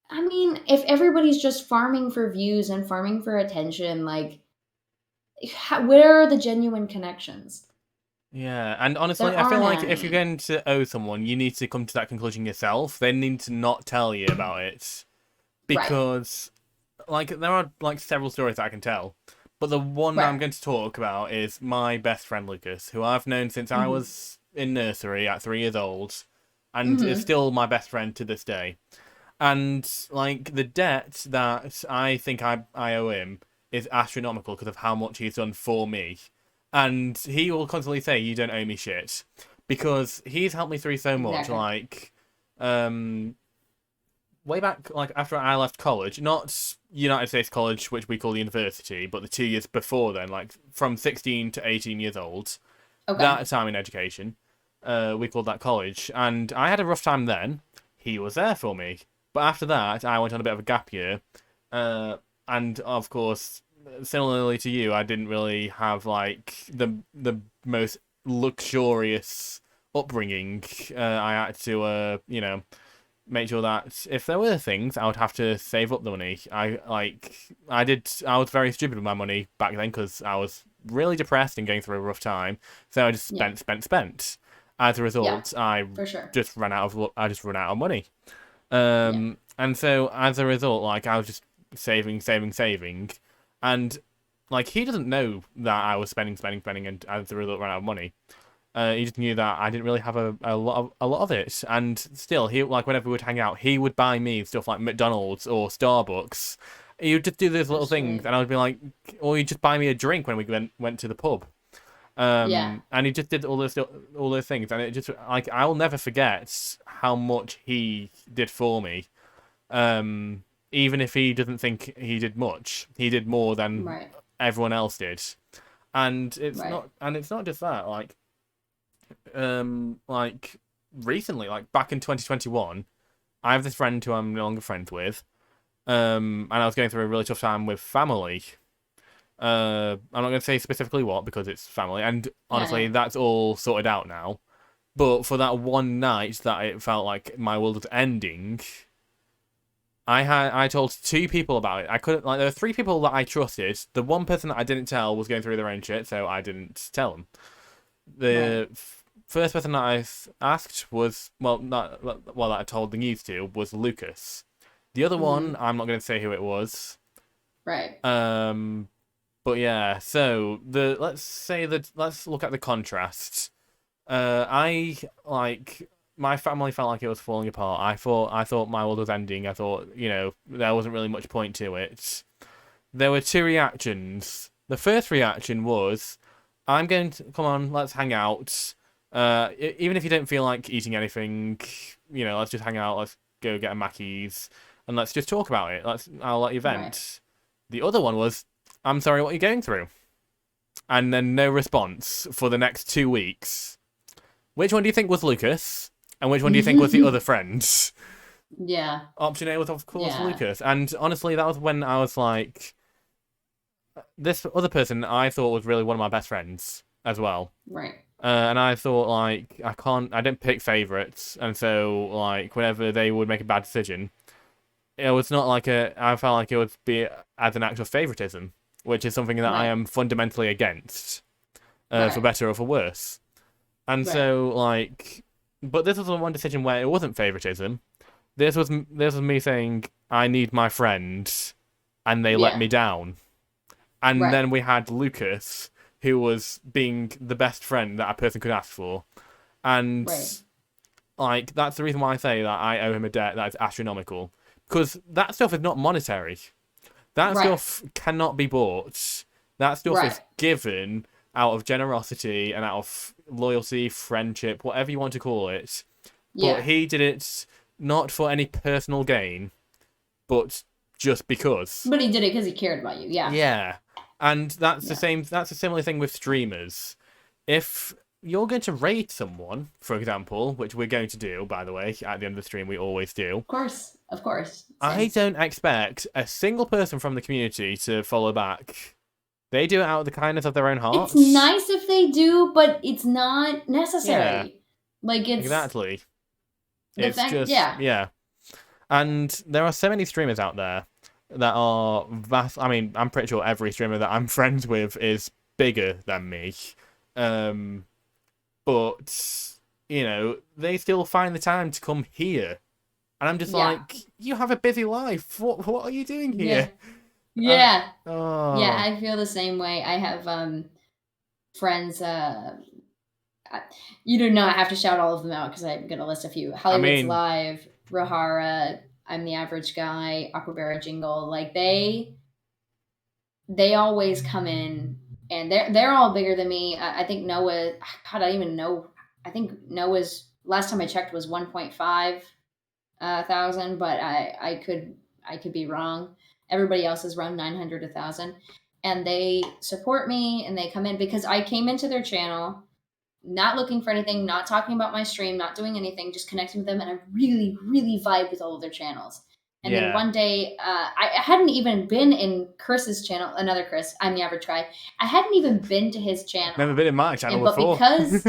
I mean, if everybody's just farming for views and farming for attention, like, where are the genuine connections? Yeah, and honestly, There I feel aren't like if you're any. going to owe someone, you need to come to that conclusion yourself. They need to not tell you about it. Right, Because, like, there are, like, several stories that I can tell. But the one I'm right. going to talk about is my best friend Lucas, who I've known since I Mm-hmm. was in nursery at 3 years old, and is Mm-hmm. still my best friend to this day. And, like, the debt that I think I owe him is astronomical because of how much he's done for me. And he will constantly say, "You don't owe me shit." Because he's helped me through so much. Exactly. Like, way back, like, after I left college, not United States College, which we call university, but the 2 years before then, like, from 16 to 18 years old, Okay. that time in education, we called that college. And I had a rough time then. He was there for me. But after that, I went on a bit of a gap year. And of course, similarly to you, I didn't really have like the most luxurious upbringing. I had to, make sure that if there were things, I would have to save up the money. I was very stupid with my money back then because I was really depressed and going through a rough time. So I just Yeah. spent. As a Yeah. result, I For sure. just ran out of money. Yeah. And so as a result, like I was just saving, and like he doesn't know that I was spending, and as a result ran out of money. He just knew that I didn't really have a lot of it, and still, he like whenever we would hang out, he would buy me stuff like McDonald's or Starbucks. He would just do those So little things, sweet. and I would be like, or he'd just buy me a drink when we went to the pub. Yeah. And he just did all those things, and it just like I'll never forget how much he did for me. Even if he doesn't think he did much, he did more than Right. everyone else did. And Right. it's not just that. Like recently, like back in 2021, I have this friend who I'm no longer friends with. And I was going through a really tough time with family. I'm not going to say specifically what because it's family, and Yeah. honestly, Yeah. that's all sorted out now. But for that one night that it felt like my world was ending, I told 2 people about it. I couldn't like there were 3 people that I trusted. The one person that I didn't tell was going through their own shit, so I didn't tell them. Right. The first person that I asked was that I told the news to was Lucas. The other one, Mm-hmm. I'm not going to say who it was. Right. But yeah. So let's look at the contrast. I like my family felt like it was falling apart. I thought my world was ending. I thought there wasn't really much point to it. There were 2 reactions. The first reaction was, "I'm going to come on, let's hang out. Even if you don't feel like eating anything, let's just hang out. Let's go get a Mackey's and let's just talk about it. I'll let you Right. vent." The other one was, "I'm sorry, what you're going through," and then no response for the next 2 weeks. Which one do you think was Lucas? And which one do you think was the other friend? Yeah. Option A was, of course, Yeah. Lucas. And honestly, that was when I was like, this other person I thought was really one of my best friends as well. Right. And I thought, like, I don't pick favorites. And so, like, whenever they would make a bad decision, it was not like I felt like it would be as an act of favoritism, which is something that I Right. am fundamentally against. for better or for worse. And so, like, but this was the one decision where it wasn't favoritism. This was me saying, I need my friend, and they let me down. And then we had Lucas, who was being the best friend that a person could ask for. And, like, that's the reason why I say that I owe him a debt that is astronomical. Because that stuff is not monetary. That stuff cannot be bought. That stuff is given out of generosity and out of loyalty, friendship, whatever you want to call it. But he did it not for any personal gain, but just because. But he did it because he cared about you, Yeah. And that's the same. That's a similar thing with streamers. If you're going to raid someone, for example, which we're going to do, by the way, at the end of the stream, we always do. Of course. Same. I don't expect a single person from the community to follow back. They do it out of the kindness of their own hearts. It's nice if they do, but it's not necessary. Like, it's... Exactly. It's just... Yeah. And there are so many streamers out there that are vast. I mean, I'm pretty sure every streamer that I'm friends with is bigger than me. But, you know, they still find the time to come here. And I'm just like, you have a busy life. What are you doing here? Yeah. Yeah, I feel the same way. I have friends, you do not have to shout all of them out because I'm going to list a few. Hollywood's Live, Rahara, I'm the Average Guy, Aquabara Jingle. Like, they always come in, and they're all bigger than me. I think Noah, God, I don't even know. I think Noah's, last time I checked, was 1.5 thousand, but I could be wrong. Everybody else is around 900, 1,000. And they support me, and they come in because I came into their channel not looking for anything, not talking about my stream, not doing anything, just connecting with them. And I really, really vibe with all of their channels. And then one day, I hadn't even been in Chris's channel, another Chris, I'm the Average Guy. I hadn't even been to his channel. Never been in my channel before. Because,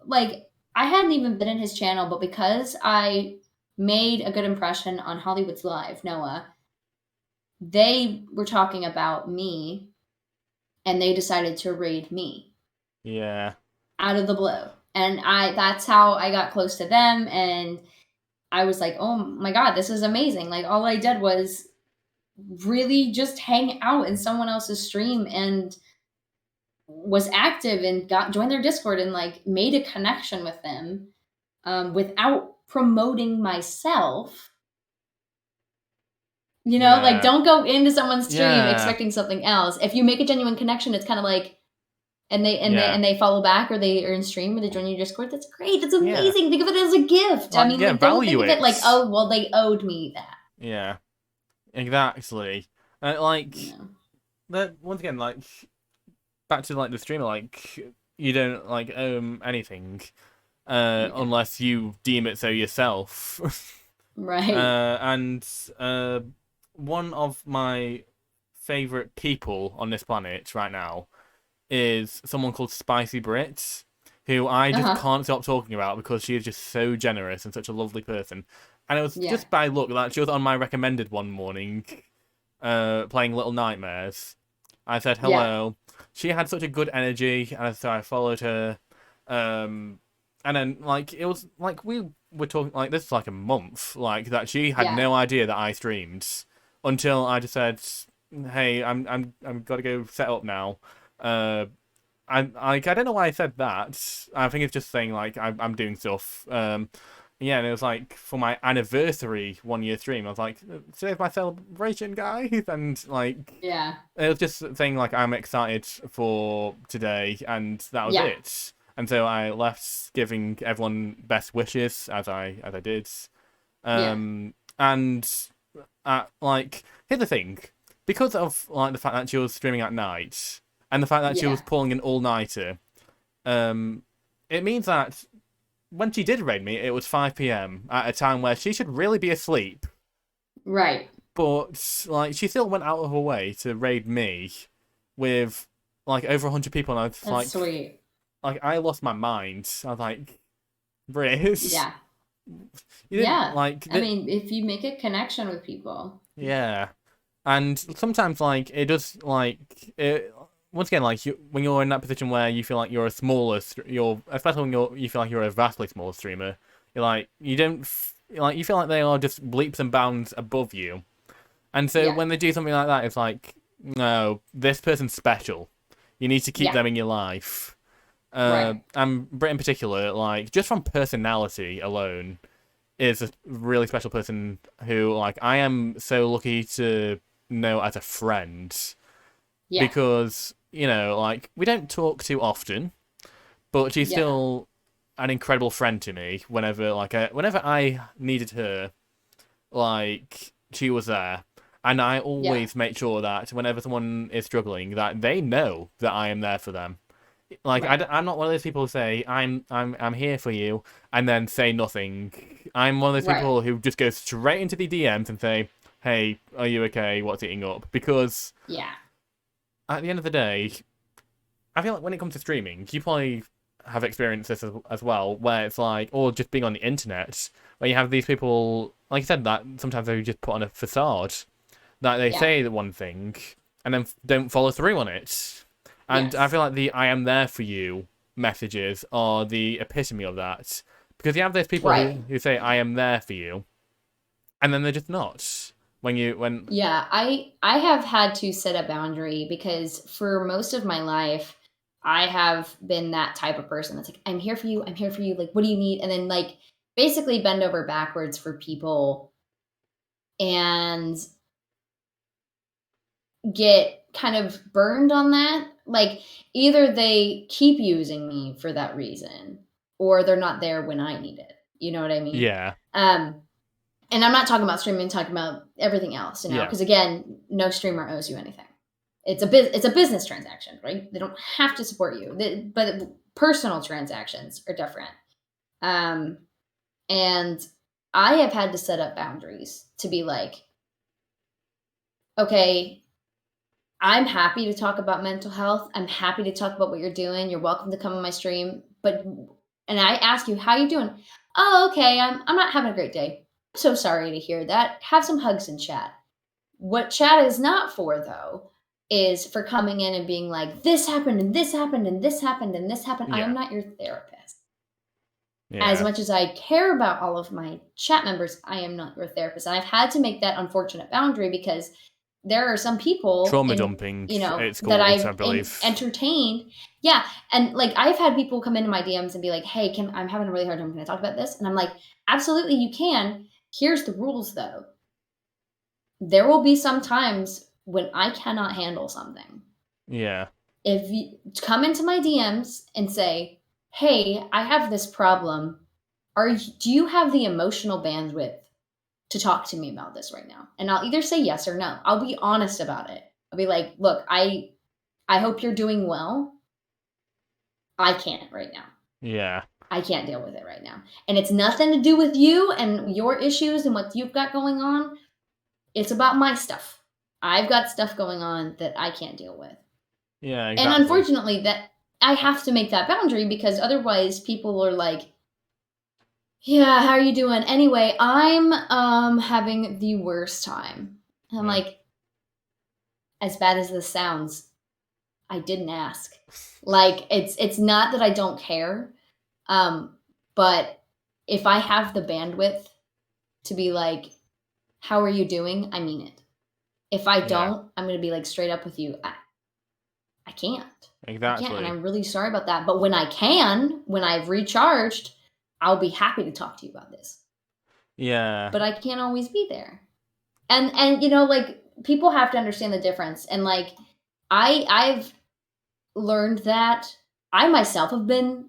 like, I hadn't even been in his channel, but because I made a good impression on Hollywood's Live, Noah, they were talking about me, and they decided to raid me. Yeah. Out of the blue. And that's how I got close to them, and I was like, oh my God, this is amazing. Like, all I did was really just hang out in someone else's stream and was active and joined their Discord and, like, made a connection with them without promoting myself. You know, like, don't go into someone's stream expecting something else. If you make a genuine connection, it's kind of like, and they follow back, or they are in stream, or they join your Discord. That's great. That's amazing. Think of it as a gift. Like, I mean, like, don't think of it like, oh, well, they owed me that. Yeah, exactly. Like, that, once again, like, back to, like, the streamer, like, you don't, like, owe anything unless you deem it so yourself. Right. And one of my favorite people on this planet right now is someone called Spicy Brit, who I just can't stop talking about because she is just so generous and such a lovely person. And it was just by luck that she was on my recommended one morning, playing Little Nightmares. I said hello. She had such a good energy, and so I followed her. And then, like, it was like we were talking, like, this is like a month, like, that she had no idea that I streamed until I just said, hey, I'm got to go set up now. I don't know why I said that. I think it's just saying, like, I'm doing stuff. And it was like for my anniversary 1-year stream. I was like, today's my celebration, guys, and, like, it was just saying, like, I'm excited for today, and that was it. And so I left, giving everyone best wishes as I did. And like, here's the thing, because of, like, the fact that she was streaming at night. And the fact that she was pulling an all-nighter, it means that when she did raid me, it was 5 p.m. at a time where she should really be asleep. Right. But, like, she still went out of her way to raid me with, like, over 100 people. And I was like, sweet. Like, I lost my mind. I was like, Briz. Yeah. You didn't, like... I mean, if you make a connection with people. Yeah. And sometimes, like, it does, like, once again, like, when you're in that position where you feel like you're a smaller, especially when you feel like you're a vastly smaller streamer, you're like, you don't, like, you feel like they are just bleeps and bounds above you. And so when they do something like that, it's like, no, this person's special. You need to keep them in your life. Right. And Brit in particular, like, just from personality alone, is a really special person who, like, I am so lucky to know as a friend. Yeah. Because, you know, like, we don't talk too often, but she's still an incredible friend to me. Whenever I needed her, like, she was there. And I always make sure that whenever someone is struggling, that they know that I am there for them. Like, I'm not one of those people who say I'm here for you and then say nothing. I'm one of those people who just go straight into the DMs and say, "Hey, are you okay? What's eating up?" Because at the end of the day, I feel like when it comes to streaming, you probably have experienced this as well, where it's like, or just being on the internet, where you have these people, like you said, that sometimes they just put on a facade, that they say the one thing and then don't follow through on it. And I feel like the "I am there for you" messages are the epitome of that. Because you have those people who say "I am there for you," and then they're just not. Yeah, I have had to set a boundary because for most of my life, I have been that type of person that's like, I'm here for you, I'm here for you, like, what do you need? And then, like, basically bend over backwards for people and get kind of burned on that. Like, either they keep using me for that reason or they're not there when I need it. You know what I mean? Yeah. And I'm not talking about streaming, I'm talking about everything else, you know, because again, no streamer owes you anything. It's a business transaction, right? They don't have to support you, but personal transactions are different. And I have had to set up boundaries to be like, okay, I'm happy to talk about mental health. I'm happy to talk about what you're doing. You're welcome to come on my stream. And I ask you, how you doing? Oh, okay. I'm not having a great day. I'm so sorry to hear that. Have some hugs in chat. What chat is not for, though, is for coming in and being like, this happened and this happened and this happened and this happened. I am not your therapist. As much as I care about all of my chat members, I am not your therapist. And I've had to make that unfortunate boundary because there are some people trauma dumping, you know, it's called, that I've I believe. entertained. Yeah. And like, I've had people come into my DMs and be like, hey, I'm having a really hard time. Can I talk about this? And I'm like, absolutely, you can. Here's the rules, though. There will be some times when I cannot handle something. Yeah. If you come into my DMs and say, hey, I have this problem. Do you have the emotional bandwidth to talk to me about this right now? And I'll either say yes or no. I'll be honest about it. I'll be like, look, I hope you're doing well. I can't right now. Yeah. I can't deal with it right now. And it's nothing to do with you and your issues and what you've got going on. It's about my stuff. I've got stuff going on that I can't deal with. Yeah, exactly. And unfortunately, that I have to make that boundary because otherwise people are like, yeah, how are you doing? Anyway, I'm having the worst time. And I'm like, as bad as this sounds, I didn't ask. Like, it's not that I don't care. But if I have the bandwidth to be like, how are you doing? I mean it. If I don't, I'm going to be like straight up with you. I can't. Exactly. I can't, and I'm really sorry about that. But when I can, when I've recharged, I'll be happy to talk to you about this. Yeah. But I can't always be there. And you know, like, people have to understand the difference. And like, I've learned that I myself have been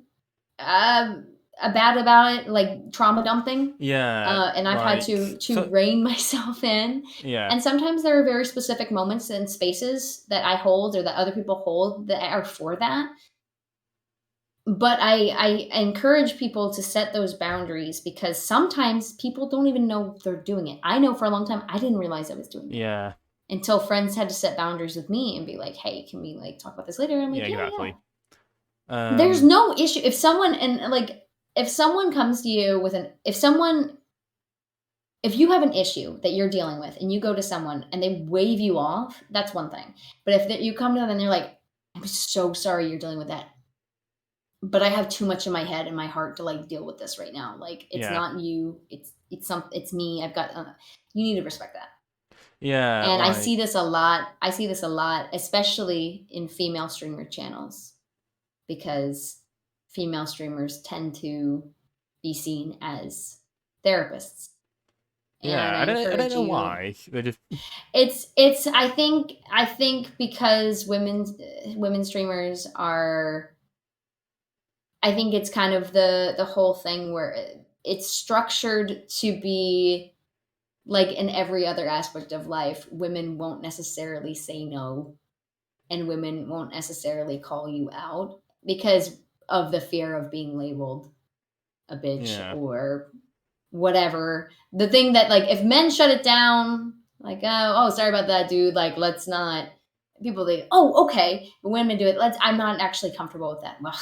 bad about it, like trauma dumping. Yeah. And I've had to rein myself in. Yeah. And sometimes there are very specific moments and spaces that I hold or that other people hold that are for that. But I encourage people to set those boundaries because sometimes people don't even know they're doing it. I know for a long time I didn't realize I was doing it. Yeah. Until friends had to set boundaries with me and be like, hey, can we like talk about this later? And I'm like, yeah, exactly. Yeah. There's no issue. If someone comes to you with if someone if you have an issue that you're dealing with and you go to someone and they wave you off, that's one thing. But if you come to them and they're like, I'm so sorry you're dealing with that, but I have too much in my head and my heart to like deal with this right now. Like it's Yeah. not you, it's me. I've got, you need to respect that. Yeah, And I like, see this a lot. I see this a lot, especially in female streamer channels, because female streamers tend to be seen as therapists. And yeah, I I don't encourage know you. why. They just, It's I think because women streamers are, I think it's kind of the whole thing where it's structured to be like in every other aspect of life, women won't necessarily say no and women won't necessarily call you out because of the fear of being labeled a bitch yeah, or whatever. The thing that like if men shut it down, like oh sorry about that, dude. Like let's not. People think oh okay, but women do it. I'm not actually comfortable with that. Well,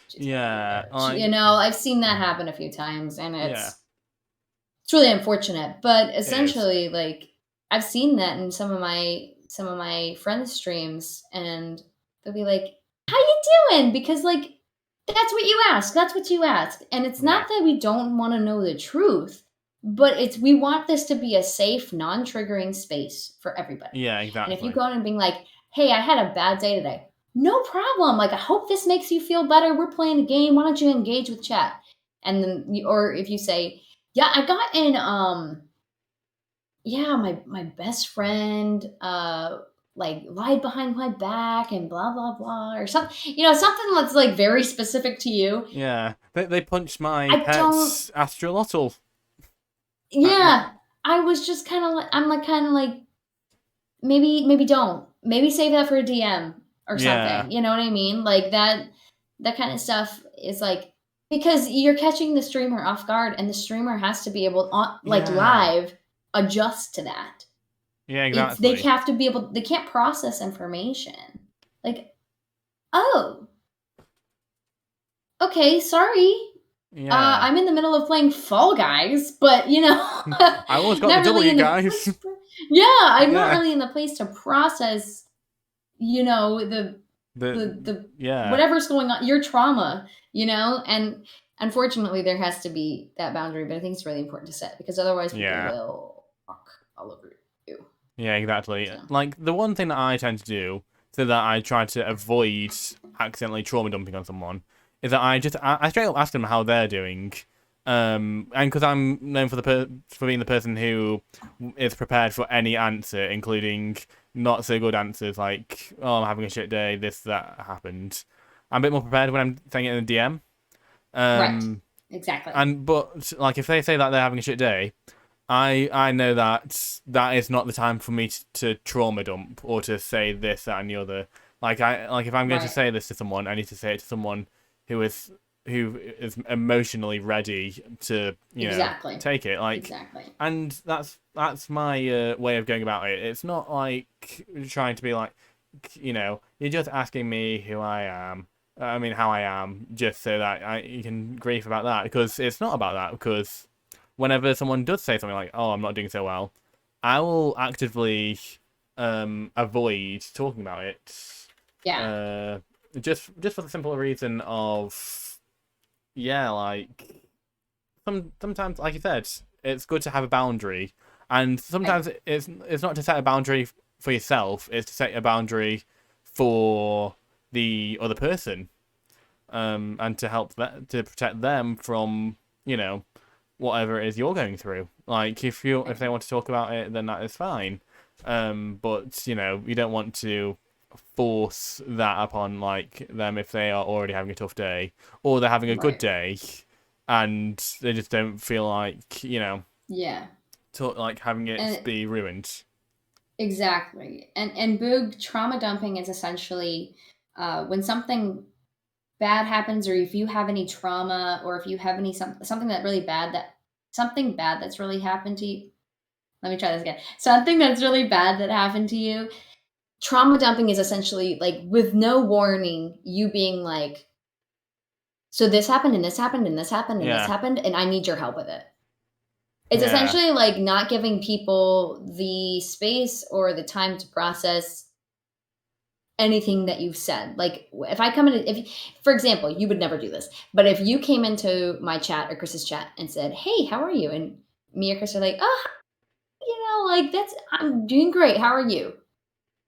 she's gonna be a yeah, bitch. like, I've seen that happen a few times, and yeah, it's really unfortunate. But it is. essentially, like I've seen that in some of my friends' streams, and they'll be like, "How you doing?" Because like that's what you ask. That's what you ask. And it's Yeah, not that we don't want to know the truth, but we want this to be a safe, non-triggering space for everybody. yeah, And if you exactly. go in and being like, "Hey, I had a bad day today." No problem. Like I hope this makes you feel better. We're playing a game. Why don't you engage with chat? And then or if you say, "Yeah, I got in yeah, my best friend like lied behind my back and blah blah blah or something, something that's like very specific to you." Yeah, they punched my I don't pet's astrolotl. That, Yeah, I was just kind of like I'm like kind of like maybe don't. Maybe save that for a DM or yeah, something. You know what I mean? Like that kind of stuff is like because you're catching the streamer off guard and the streamer has to be able on like yeah, live adjust to that. yeah, They exactly. have to be able they can't process information. Like, "Oh, okay, sorry. Yeah, I'm in the middle of playing Fall Guys, but I almost got the not really W, in the guys. place yeah, I'm not Yeah, really in the place to process, the the the yeah, whatever's going on, your trauma, and unfortunately there has to be that boundary, but I think it's really important to set because otherwise people yeah. will walk all over you. Yeah, exactly. So, Like, the one thing that I tend to do so that I try to avoid accidentally trauma dumping on someone is that I straight up ask them how they're doing. And because I'm known for being the person who is prepared for any answer, including not so good answers like, oh, I'm having a shit day, this, that happened. I'm a bit more prepared when I'm saying it in a DM. right. Um, Exactly. but, like, if they say that they're having a shit day, I know that that is not the time for me to trauma dump or to say this, that, and the other. Like if I'm going to Right. say this to someone, I need to say it to someone who is emotionally ready to Exactly. take it. Like, Exactly. and that's my way of going about it. It's not like trying to be like, you're just asking me who I am. I mean, how I am, just so that you can grieve about that, because it's not about that. Because whenever someone does say something like, "Oh, I'm not doing so well," I will actively avoid talking about it. Yeah. Uh, just for the simple reason of, yeah, like sometimes, like you said, it's good to have a boundary, and Right. sometimes it's not to set a boundary for yourself; it's to set a boundary for the other person, and to help to protect them from whatever it is you're going through. Like if they want to talk about it, then that is fine. But you don't want to force that upon like them if they are already having a tough day or they're having a good Right. day and they just don't feel like Yeah. like having it And be ruined. exactly. And Boog trauma dumping is essentially when something bad happens, or if you have any trauma, or if you have something that really bad that something bad that's really happened to you. Let me try this again. Something that's really bad that happened to you. Trauma dumping is essentially like with no warning, you being like, so this happened and this happened and this happened and this Yeah, happened, and I need your help with it. It's Yeah. essentially like not giving people the space or the time to process anything that you've said. Like if I come in, if for example, you would never do this, but if you came into my chat or Chris's chat and said, "Hey, how are you?" and me or Chris are like, "Oh, like that's I'm doing great. How are you?"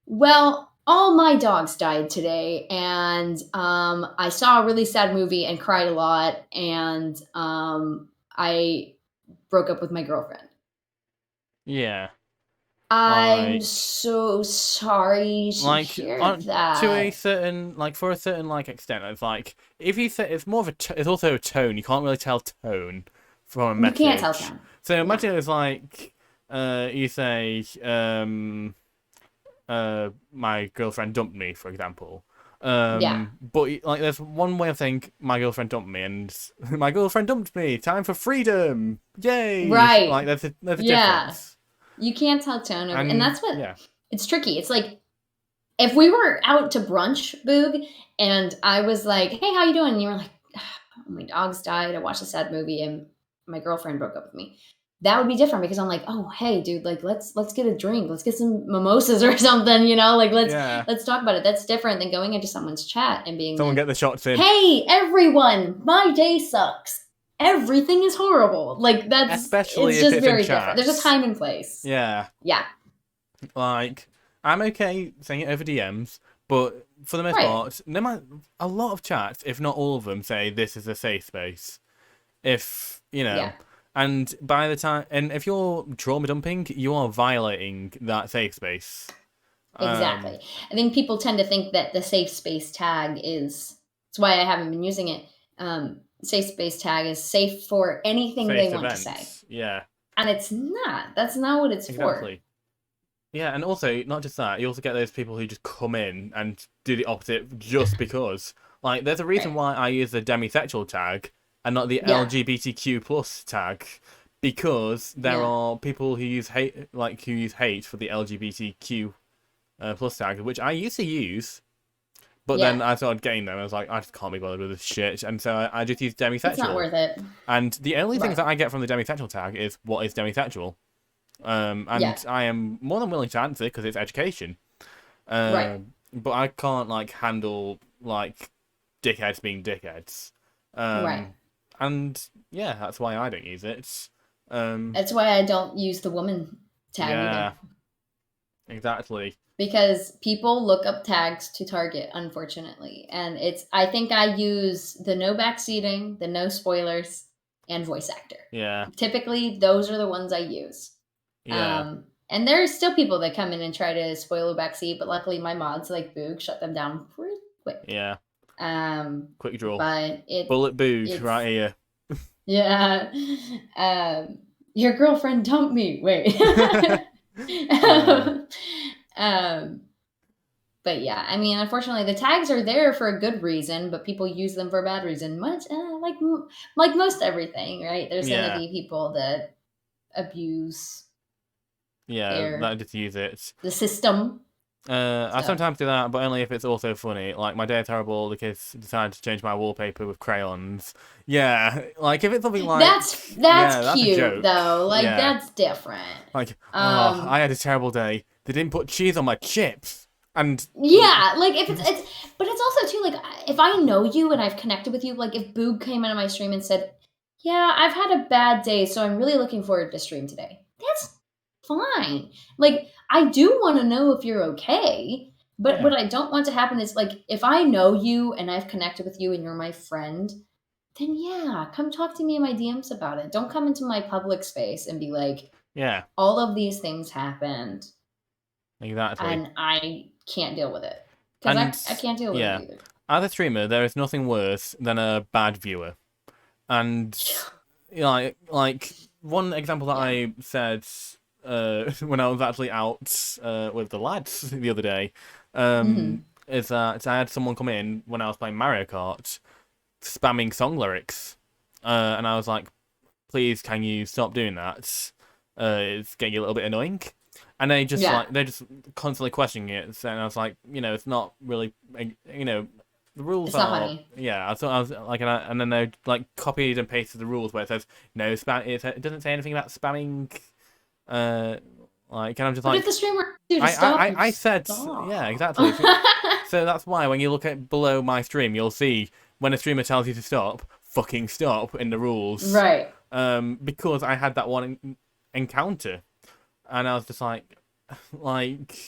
Well, all my dogs died today, and I saw a really sad movie and cried a lot, and I broke up with my girlfriend. Yeah. I'm Like, so sorry to like hear on to a that. certain like for a certain like extent, it's like if you say it's more of a it's also a tone. You can't really tell tone from a You can't tell message. time. So No. imagine it's like you say my girlfriend dumped me, for example. Yeah. But like there's one way of saying my girlfriend dumped me and my girlfriend dumped me. Time for freedom. Yay! Like Right. there's a Yeah. difference. You can't tell tone over, and And that's what yeah. it's tricky. It's like if we were out to brunch, Boog, and I was like, "Hey, how you doing?" and you were like, "Oh, my dogs died. I watched a sad movie, and my girlfriend broke up with me." That would be different because I'm like, "Oh, hey, dude, like let's get a drink. Let's get some mimosas or something, like Yeah. let's talk about it." That's different than going into someone's chat and being Someone like, get the shots in. "Hey, everyone, my day sucks. Everything is horrible." Like Especially it's if just it's in very different. There's a chats. time and place. Yeah. Yeah. Like, I'm okay saying it over DMs, but for the most Right. part, no matter a lot of chats, if not all of them, say this is a safe space. If you Yeah. know, and by the time, and if you're trauma dumping, you are violating that safe space. Um, Exactly. I think people tend to think that the safe space tag is. That's why I haven't been using it. Safe space tag is safe for anything they safe want to say, events. Yeah, and it's not. That's not what it's for. exactly. Yeah, and also not just that, you also get those people who just come in and do the opposite just because. Like, there's a reason Right. why I use the demisexual tag and not the Yeah. LGBTQ plus tag, because there Yeah. are people who use hate for the LGBTQ plus tag, which I used to use, but Yeah. then I started getting them. I was like, I just can't be bothered with this shit, and so I just use It's not demisexual. worth it. And the only things Right. that I get from the demisexual tag is what is demisexual. Yeah. And I am more than willing to answer because it's education. Right. But I can't like handle like dickheads being dickheads. Right. And yeah, that's why I don't use it. That's why I don't use the woman tag either. Yeah, exactly. Because people look up tags to target, unfortunately. And I think I use the no backseating, the no spoilers, and voice actor. Yeah, Typically, those are the ones I use. yeah, And there are still people that come in and try to spoil a backseat, but luckily my mods like Boog shut them down pretty quick. yeah. Quick draw. But Bullet boog it's right here. yeah. Your girlfriend dumped me. Wait. Uh, um, but yeah, I mean, unfortunately, the tags are there for a good reason, but people use them for a bad reason. Much like most everything, right? There's going to yeah, be people that abuse yeah. their That just use it. the system. I So sometimes do that, but only if it's also funny. Like my day is terrible. The kids decided to change my wallpaper with crayons. Yeah, like if it's something like that's that's a cute joke. though. Like Yeah, that's different. like oh, Um, I had a terrible day. They didn't put cheese on my chips, and Yeah, like if but it's also too like if I know you and I've connected with you, like if Boog came into my stream and said, "Yeah, I've had a bad day, so I'm really looking forward to stream today." That's fine. Like I do want to know if you're okay, but yeah, what I don't want to happen is like if I know you and I've connected with you and you're my friend, then yeah, come talk to me in my DMs about it. Don't come into my public space and be like, yeah, all of these things happened exactly. and I can't deal with it because And I can't deal with it yeah, either. as a streamer, there is nothing worse than a bad viewer. And you know, like one example that Yeah. I said when I was actually out with the lads the other day Hmm. is that I had someone come in when I was playing Mario Kart spamming song lyrics, and I was like, "Please, can you stop doing that? It's getting a little bit annoying." And they're just constantly questioning it, and I was like, it's not really, the rules It's not are funny. yeah. I thought I was like, and then they like copied and pasted the rules where it says no spam. It doesn't say anything about spamming. Like, and I'm just But if like, the streamer you to stop, you I said, yeah, stop. exactly. So that's why when you look at below my stream, you'll see when a streamer tells you to stop, fucking stop in the rules. Right. Because I had that one encounter, and I was just like,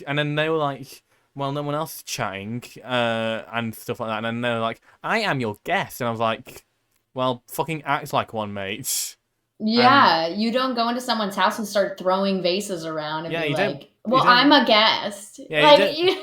and then they were like, well, no one else is chatting, and stuff like that, and then they were like, I am your guest, and I was like, well, fucking act like one, mate. Yeah, you don't go into someone's house and start throwing vases around and Yeah, be you don't. like, "Well, I'm a guest." Yeah, Like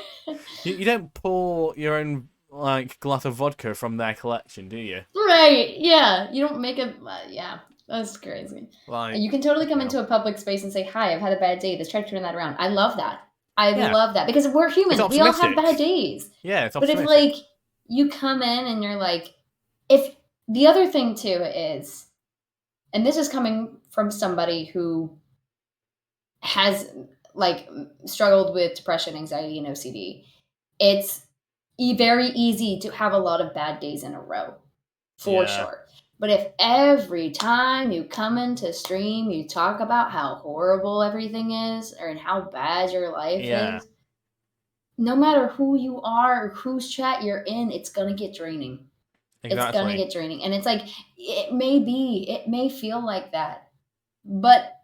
you don't pour your own like glass of vodka from their collection, do you? right? Yeah, you don't make a. Yeah, that's crazy. Like, You can totally come no. into a public space and say, "Hi, I've had a bad day. Let's try to turn that around." I love that. I Yeah. love that because we're human. It's We all have optimistic. bad days. Yeah, it's But if optimistic. like you come in and you're like, if the other thing too is, and this is coming from somebody who has like struggled with depression, anxiety, and OCD, it's very easy to have a lot of bad days in a row, for Yeah. sure. But if every time you come into stream, you talk about how horrible everything is or and how bad your life is, no matter who you are or whose chat you're in, it's gonna get draining. Exactly. It's gonna get draining. And it's like, it may feel like that. But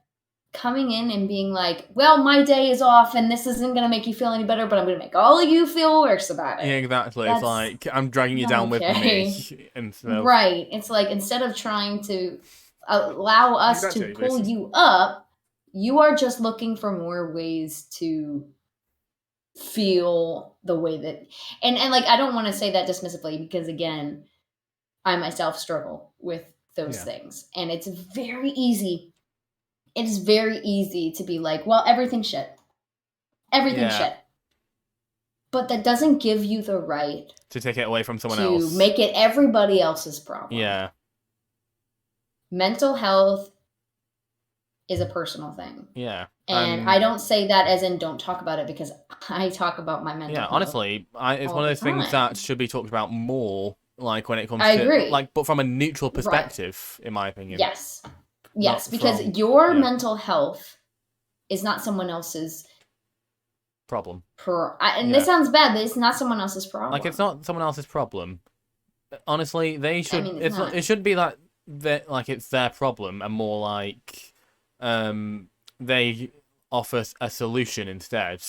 coming in and being like, well, my day is off and this isn't going to make you feel any better, but I'm going to make all of you feel worse about it. Yeah, exactly. That's it's like, I'm dragging you down with me. And so, right. It's like, instead of trying to allow us to pull you up, you are just looking for more ways to feel the way that, and like, I don't want to say that dismissively because, again, I myself struggle with those things. And it's very easy. It's very easy to be like, well, everything's shit. Everything's shit. But that doesn't give you the right to take it away from someone else. To make it everybody else's problem. Yeah. Mental health is a personal thing. Yeah. And I don't say that as in don't talk about it, because I talk about my mental health. Yeah, honestly, it's one of those things that should be talked about more, like when it comes to agree. like, but from a neutral perspective, in my opinion. Yes. Yes, because your mental health is not someone else's problem. And this sounds bad, but it's not someone else's problem. Like, it's not someone else's problem. Honestly, they should. It should be like that. Like, it's their problem, and more like, they offer a solution instead.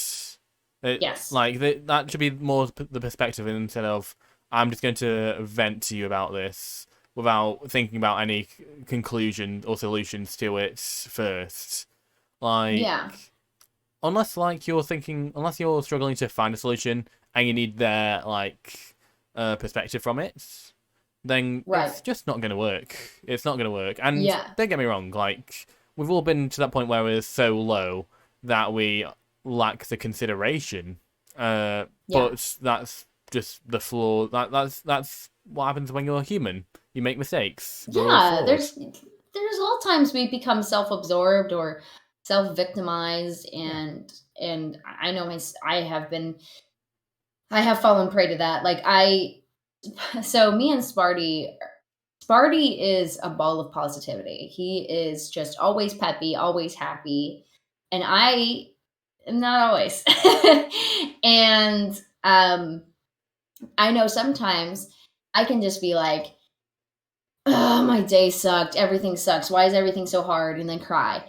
Yes. Like that should be more the perspective instead of, I'm just going to vent to you about this without thinking about any conclusion or solutions to it first. Like, unless you're struggling to find a solution and you need their perspective from it, then it's just not going to work. It's not going to work. And don't get me wrong, like, we've all been to that point where we're so low that we lack the consideration. But that's just the flaw. That's what happens when you're human. You make mistakes. Yeah, there's all times we become self-absorbed or self-victimized, and I know I have fallen prey to that. Like, so me and Sparty is a ball of positivity. He is just always peppy, always happy, and I am not always. And I know sometimes I can just be like, oh, my day sucked. Everything sucks. Why is everything so hard? And then cry.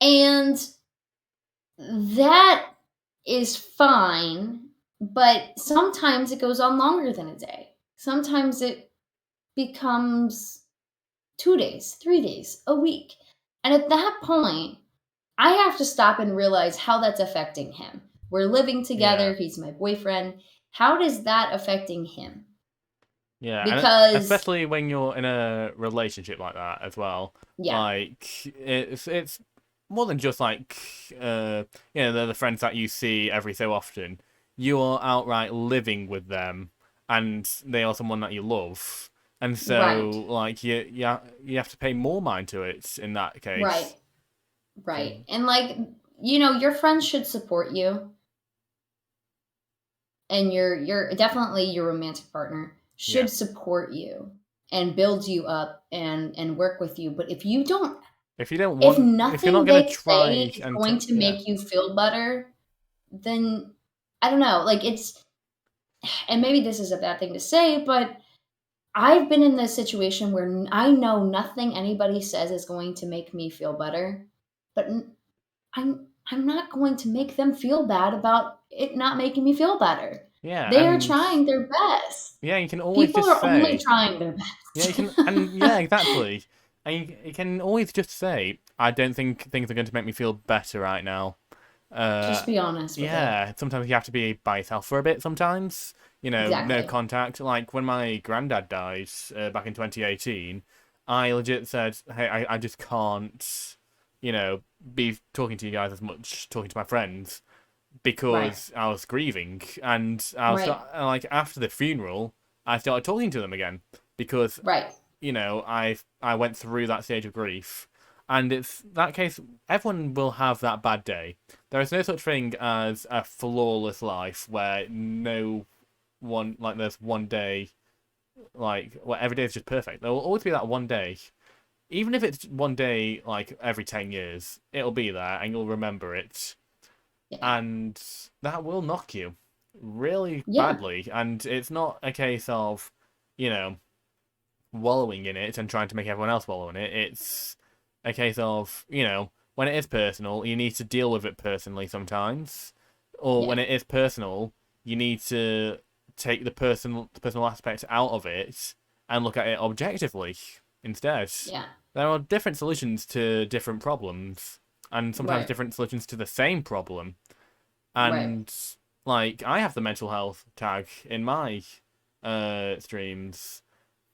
And that is fine, but sometimes it goes on longer than a day. Sometimes it becomes 2 days, 3 days, a week. And at that point, I have to stop and realize how that's affecting him. We're living together. He's my boyfriend. How is that affecting him? Yeah, because especially when you're in a relationship like that as well. Yeah. Like, it's more than just like they're the friends that you see every so often. You're outright living with them, and they are someone that you love. And so like you have to pay more mind to it in that case. Right. And like, your friends should support you. and you're definitely your romantic partner should support you and build you up and work with you. But if you don't, If you don't if want, if you're not nothing gonna they say try is and going to make you feel better, then I don't know. Like it's, and maybe this is a bad thing to say, but I've been in this situation where I know nothing anybody says is going to make me feel better, but I'm not going to make them feel bad about it not making me feel better. yeah, They are and trying their best. yeah, you can always People just are only say, trying their yeah, you best. can, and yeah, exactly, and you can always just say, I don't think things are going to make me feel better right now. Just be honest with it. Yeah, sometimes you have to be by yourself for a bit. Sometimes, no Exactly. contact. Like when my granddad died back in 2018, I legit said, "Hey, I just can't, be talking to you guys as much, talking to my friends Right. because I was grieving." And Right. like after the funeral, I started talking to them again because Right. I went through that stage of grief, and it's that case. Everyone will have that bad day. There is no such thing as a flawless life where no one like there's one day where every day is just perfect. There will always be that one day, even if it's one day like every 10 years. It'll be there, and you'll remember it, Yeah. and that will knock you really Yeah. badly. And it's not a case of, you know wallowing in it and trying to make everyone else wallow in it. It's a case of, when it is personal, you need to deal with it personally sometimes. Or Yeah. when it is personal, you need to take the personal aspect out of it and look at it objectively instead. Yeah. There are different solutions to different problems, and sometimes Right. different solutions to the same problem. Right. And like I have the mental health tag in my streams.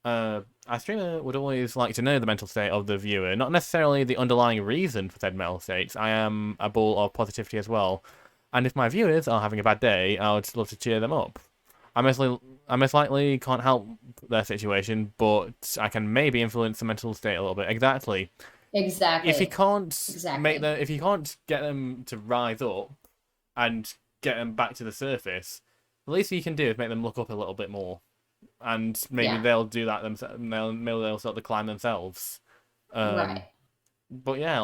A streamer would always like to know the mental state of the viewer, not necessarily the underlying reason for said mental states. I am a ball of positivity as well, and if my viewers are having a bad day, I would love to cheer them up. I most likely can't help their situation, but I can maybe influence the mental state a little bit. Exactly. If you Exactly. can't Exactly. if you can't get them to rise up and get them back to the surface, the least you can do is make them look up a little bit more, and maybe Yeah. they'll do that themselves. Maybe they'll start to climb themselves. Right. But yeah,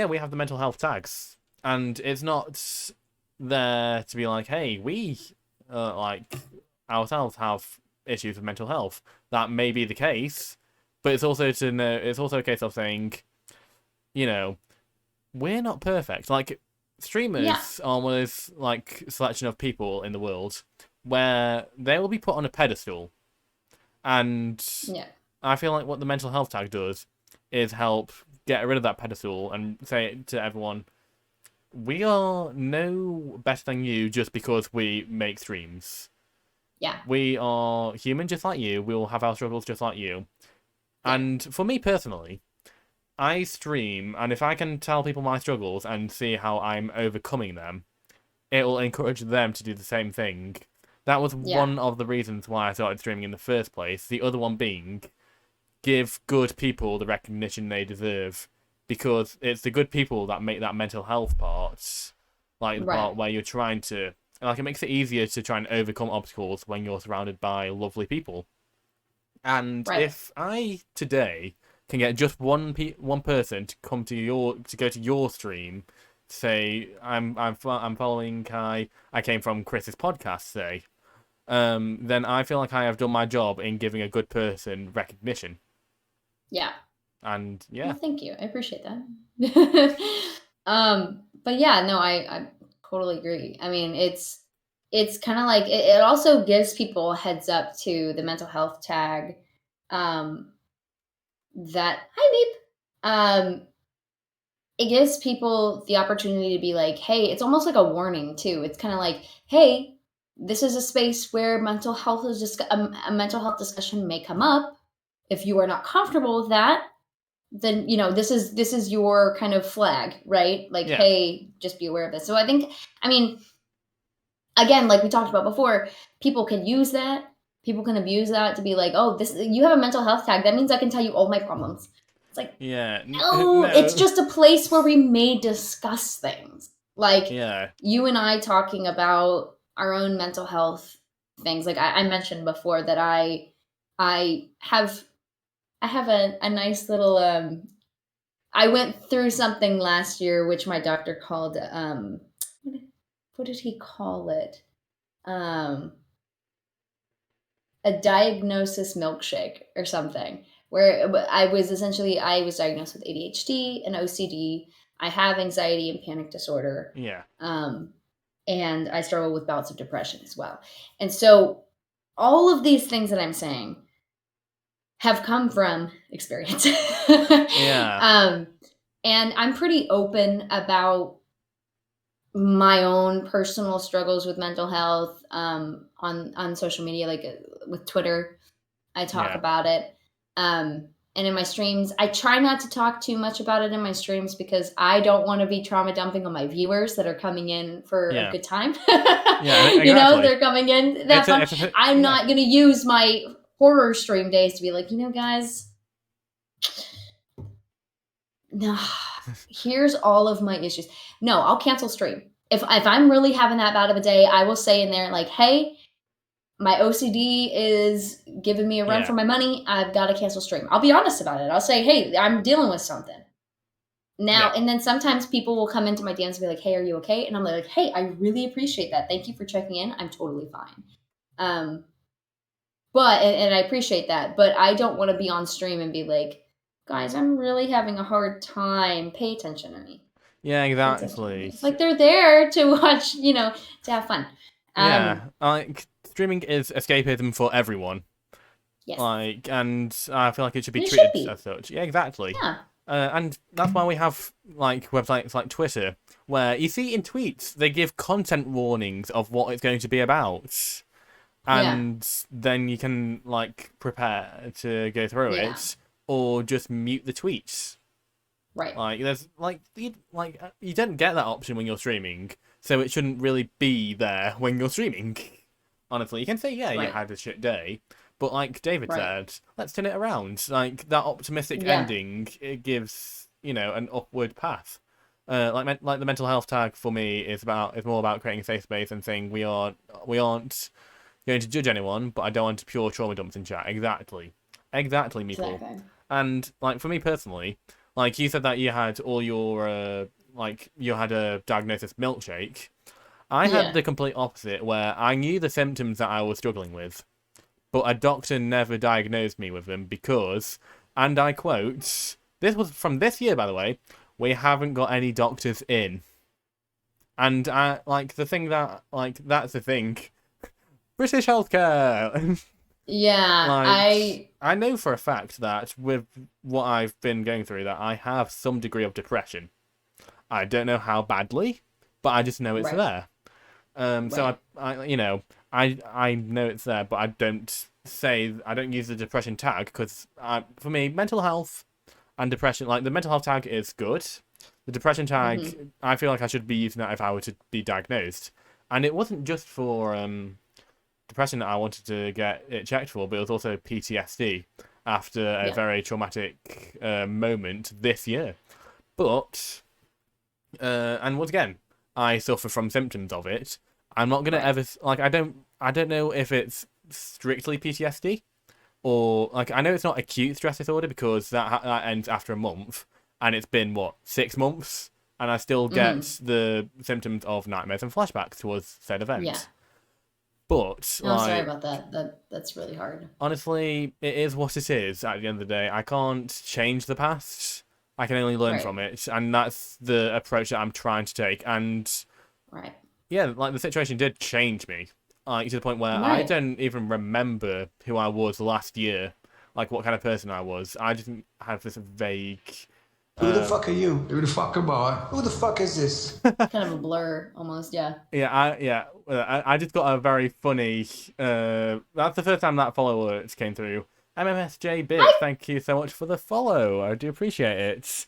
we have the mental health tags, and it's not there to be like, hey, we like ourselves have issues with mental health. That may be the case, but it's also to know. It's also a case of saying, you know, we're not perfect. Like Yeah. streamers are one of those selection of people in the world where they will be put on a pedestal, and Yeah. I feel like what the mental health tag does is help get rid of that pedestal and say to everyone, we are no better than you just because we make streams. Yeah. We are human just like you. We will have our struggles just like you. Yeah. And for me personally, I stream, and if I can tell people my struggles and see how I'm overcoming them, it will encourage them to do the same thing. That was Yeah. one of the reasons why I started streaming in the first place. The other one being, give good people the recognition they deserve, because it's the good people that make that mental health part, like the Right. part where you're trying to, it makes it easier to try and overcome obstacles when you're surrounded by lovely people. And Right. if I today can get just one person to go to your stream, say I'm following I came from Chris's podcast, say, then I feel like I have done my job in giving a good person recognition. Yeah. And yeah, Well, thank you. I appreciate that. But yeah, no, I totally agree. I mean, it's kind of like it also gives people a heads up to the mental health tag. Um, that hi beep. It gives people the opportunity to be like, hey, it's almost like a warning too. It's kind of like, hey, this is a space where mental health is just a mental health discussion may come up. If you are not comfortable with that, then this is your kind of flag, right? Like, yeah, hey, just be aware of this. So I think, I mean, again, like we talked about before, people can use that. People can abuse that to be like, oh, this you have a mental health tag. That means I can tell you all my problems. It's like, yeah, no, it's no, just a place where we may discuss things. Like yeah, you and I talking about our own mental health things. Like I mentioned before that I have a nice little I went through something last year which my doctor called what did he call it? A diagnosis milkshake or something, where I was diagnosed with ADHD and OCD. I have anxiety and panic disorder. Yeah. And I struggle with bouts of depression as well. And so all of these things that I'm saying have come from experience. Yeah. And I'm pretty open about my own personal struggles with mental health on social media, like with Twitter. I talk about it. And in my streams, I try not to talk too much about it in my streams because I don't want to be trauma dumping on my viewers that are coming in for a good time. Exactly. You know, they're coming in that fun. I'm not going to use my horror stream days to be like, you know, guys, no, here's all of my issues. No, I'll cancel stream. If I'm really having that bad of a day, I will say in there like, hey, my OCD is giving me a run for my money. I've got to cancel stream. I'll be honest about it. I'll say, hey, I'm dealing with something. Now, and then sometimes people will come into my DMs and be like, hey, are you okay? And I'm like, hey, I really appreciate that. Thank you for checking in. I'm totally fine. But I appreciate that. But I don't want to be on stream and be like, guys, I'm really having a hard time. Pay attention to me. Yeah, exactly. It's like they're there to watch, you know, to have fun. Like streaming is escapism for everyone. Yes. Like, and I feel like it should be treated as such. Yeah, exactly. Yeah. And that's why we have like websites like Twitter, where you see in tweets they give content warnings of what it's going to be about, and then you can like prepare to go through it, or just mute the tweets. Right. Like there's you don't get that option when you're streaming, so it shouldn't really be there when you're streaming. Honestly, you can say you had a shit day. But like David said, let's turn it around. Like that optimistic ending, it gives an upward path. Like the mental health tag for me is more about creating a safe space and saying we aren't going to judge anyone, but I don't want pure trauma dumps in chat. Exactly, Meeple. Exactly. And like for me personally, like you said that you had all your you had a diagnosis milkshake. I had the complete opposite, where I knew the symptoms that I was struggling with. But a doctor never diagnosed me with them because, and I quote, this was from this year, by the way, we haven't got any doctors in. And that's the thing. British healthcare. Yeah, I know for a fact that with what I've been going through, that I have some degree of depression. I don't know how badly, but I just know it's there. So I know it's there, but I don't use the depression tag because for me, mental health and depression, like the mental health tag is good. The depression tag, I feel like I should be using that if I were to be diagnosed. And it wasn't just for depression that I wanted to get it checked for, but it was also PTSD after a very traumatic moment this year. But, and once again, I suffer from symptoms of it. I'm not gonna ever I don't know if it's strictly PTSD or I know it's not acute stress disorder because that ends after a month and it's been 6 months and I still get the symptoms of nightmares and flashbacks towards said event. Yeah. But I'm sorry about that. That's really hard. Honestly, it is what it is. At the end of the day, I can't change the past. I can only learn from it, and that's the approach that I'm trying to take. And yeah, the situation did change me, to the point where I don't even remember who I was last year, what kind of person I was. I just have this vague. Who the fuck are you? Who the fuck am I? Who the fuck is this? Kind of a blur, almost. Yeah. Yeah. I just got a very funny. That's the first time that follow alert came through. MMSJ Bit, thank you so much for the follow. I do appreciate it.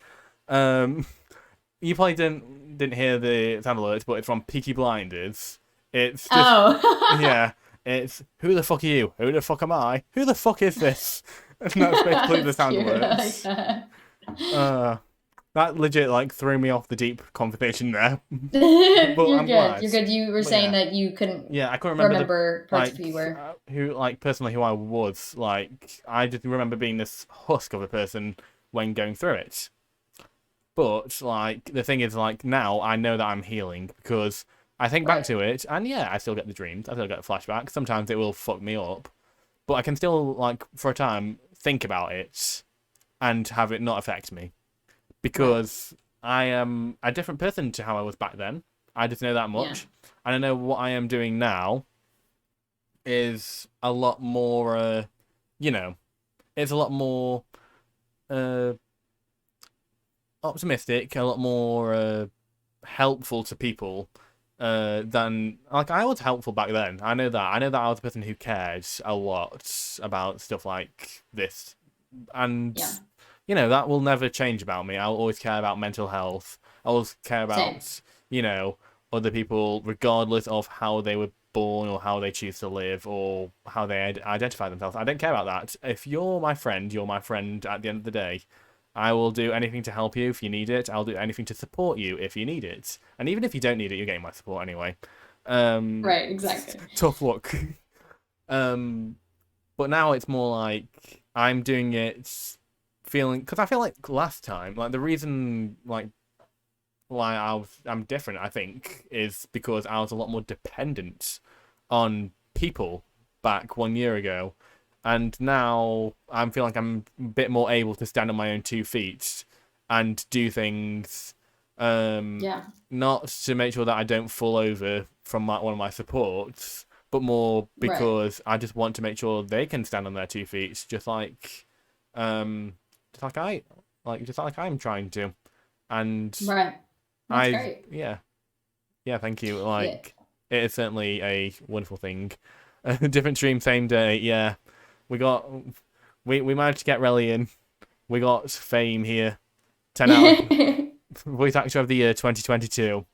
You probably didn't hear the sound alert, but it's from Peaky Blinders. It's just, yeah. It's who the fuck are you? Who the fuck am I? Who the fuck is this? And that's basically the sound alert. That legit like threw me off the deep conversation there. But You're I'm good. glad. You're good. You were But saying yeah. that you couldn't Yeah, I couldn't remember remember parts of like who you were. who like personally who I was. Like I just remember being this husk of a person when going through it. But like the thing is, like now I know that I'm healing because I think back Right. to it, and yeah, I still get the dreams. I still get the flashbacks. Sometimes it will fuck me up, but I can still like for a time think about it and have it not affect me because I am a different person to how I was back then. I just know that much, and I know what I am doing now is a lot more. You know, it's a lot more uh, optimistic, a lot more helpful to people than like I was helpful back then. I know that. I know that I was a person who cared a lot about stuff like this, and Yeah. you know that will never change about me. I'll always care about mental health. I always care Same. about other people, regardless of how they were born or how they choose to live or how they identify themselves. I don't care about that. If you're my friend, you're my friend at the end of the day. I will do anything to help you if you need it. I'll do anything to support you if you need it. And even if you don't need it, you're getting my support anyway. Right, exactly. Tough luck. But now it's more like I'm doing it feeling because I feel like last time, like the reason like why I'm different, I think, is because I was a lot more dependent on people back 1 year ago, and now I feel like I'm a bit more able to stand on my own 2 feet and do things. Yeah. Not to make sure that I don't fall over from one of my supports, but more Right. because I just want to make sure they can stand on their 2 feet, just like I'm trying to, and Right. That's great. yeah, thank you. Yeah. Like it is certainly a wonderful thing. Different stream, same day. Yeah, we managed to get Rellie in. We got fame here. 10 hour voice actor of the year 2022.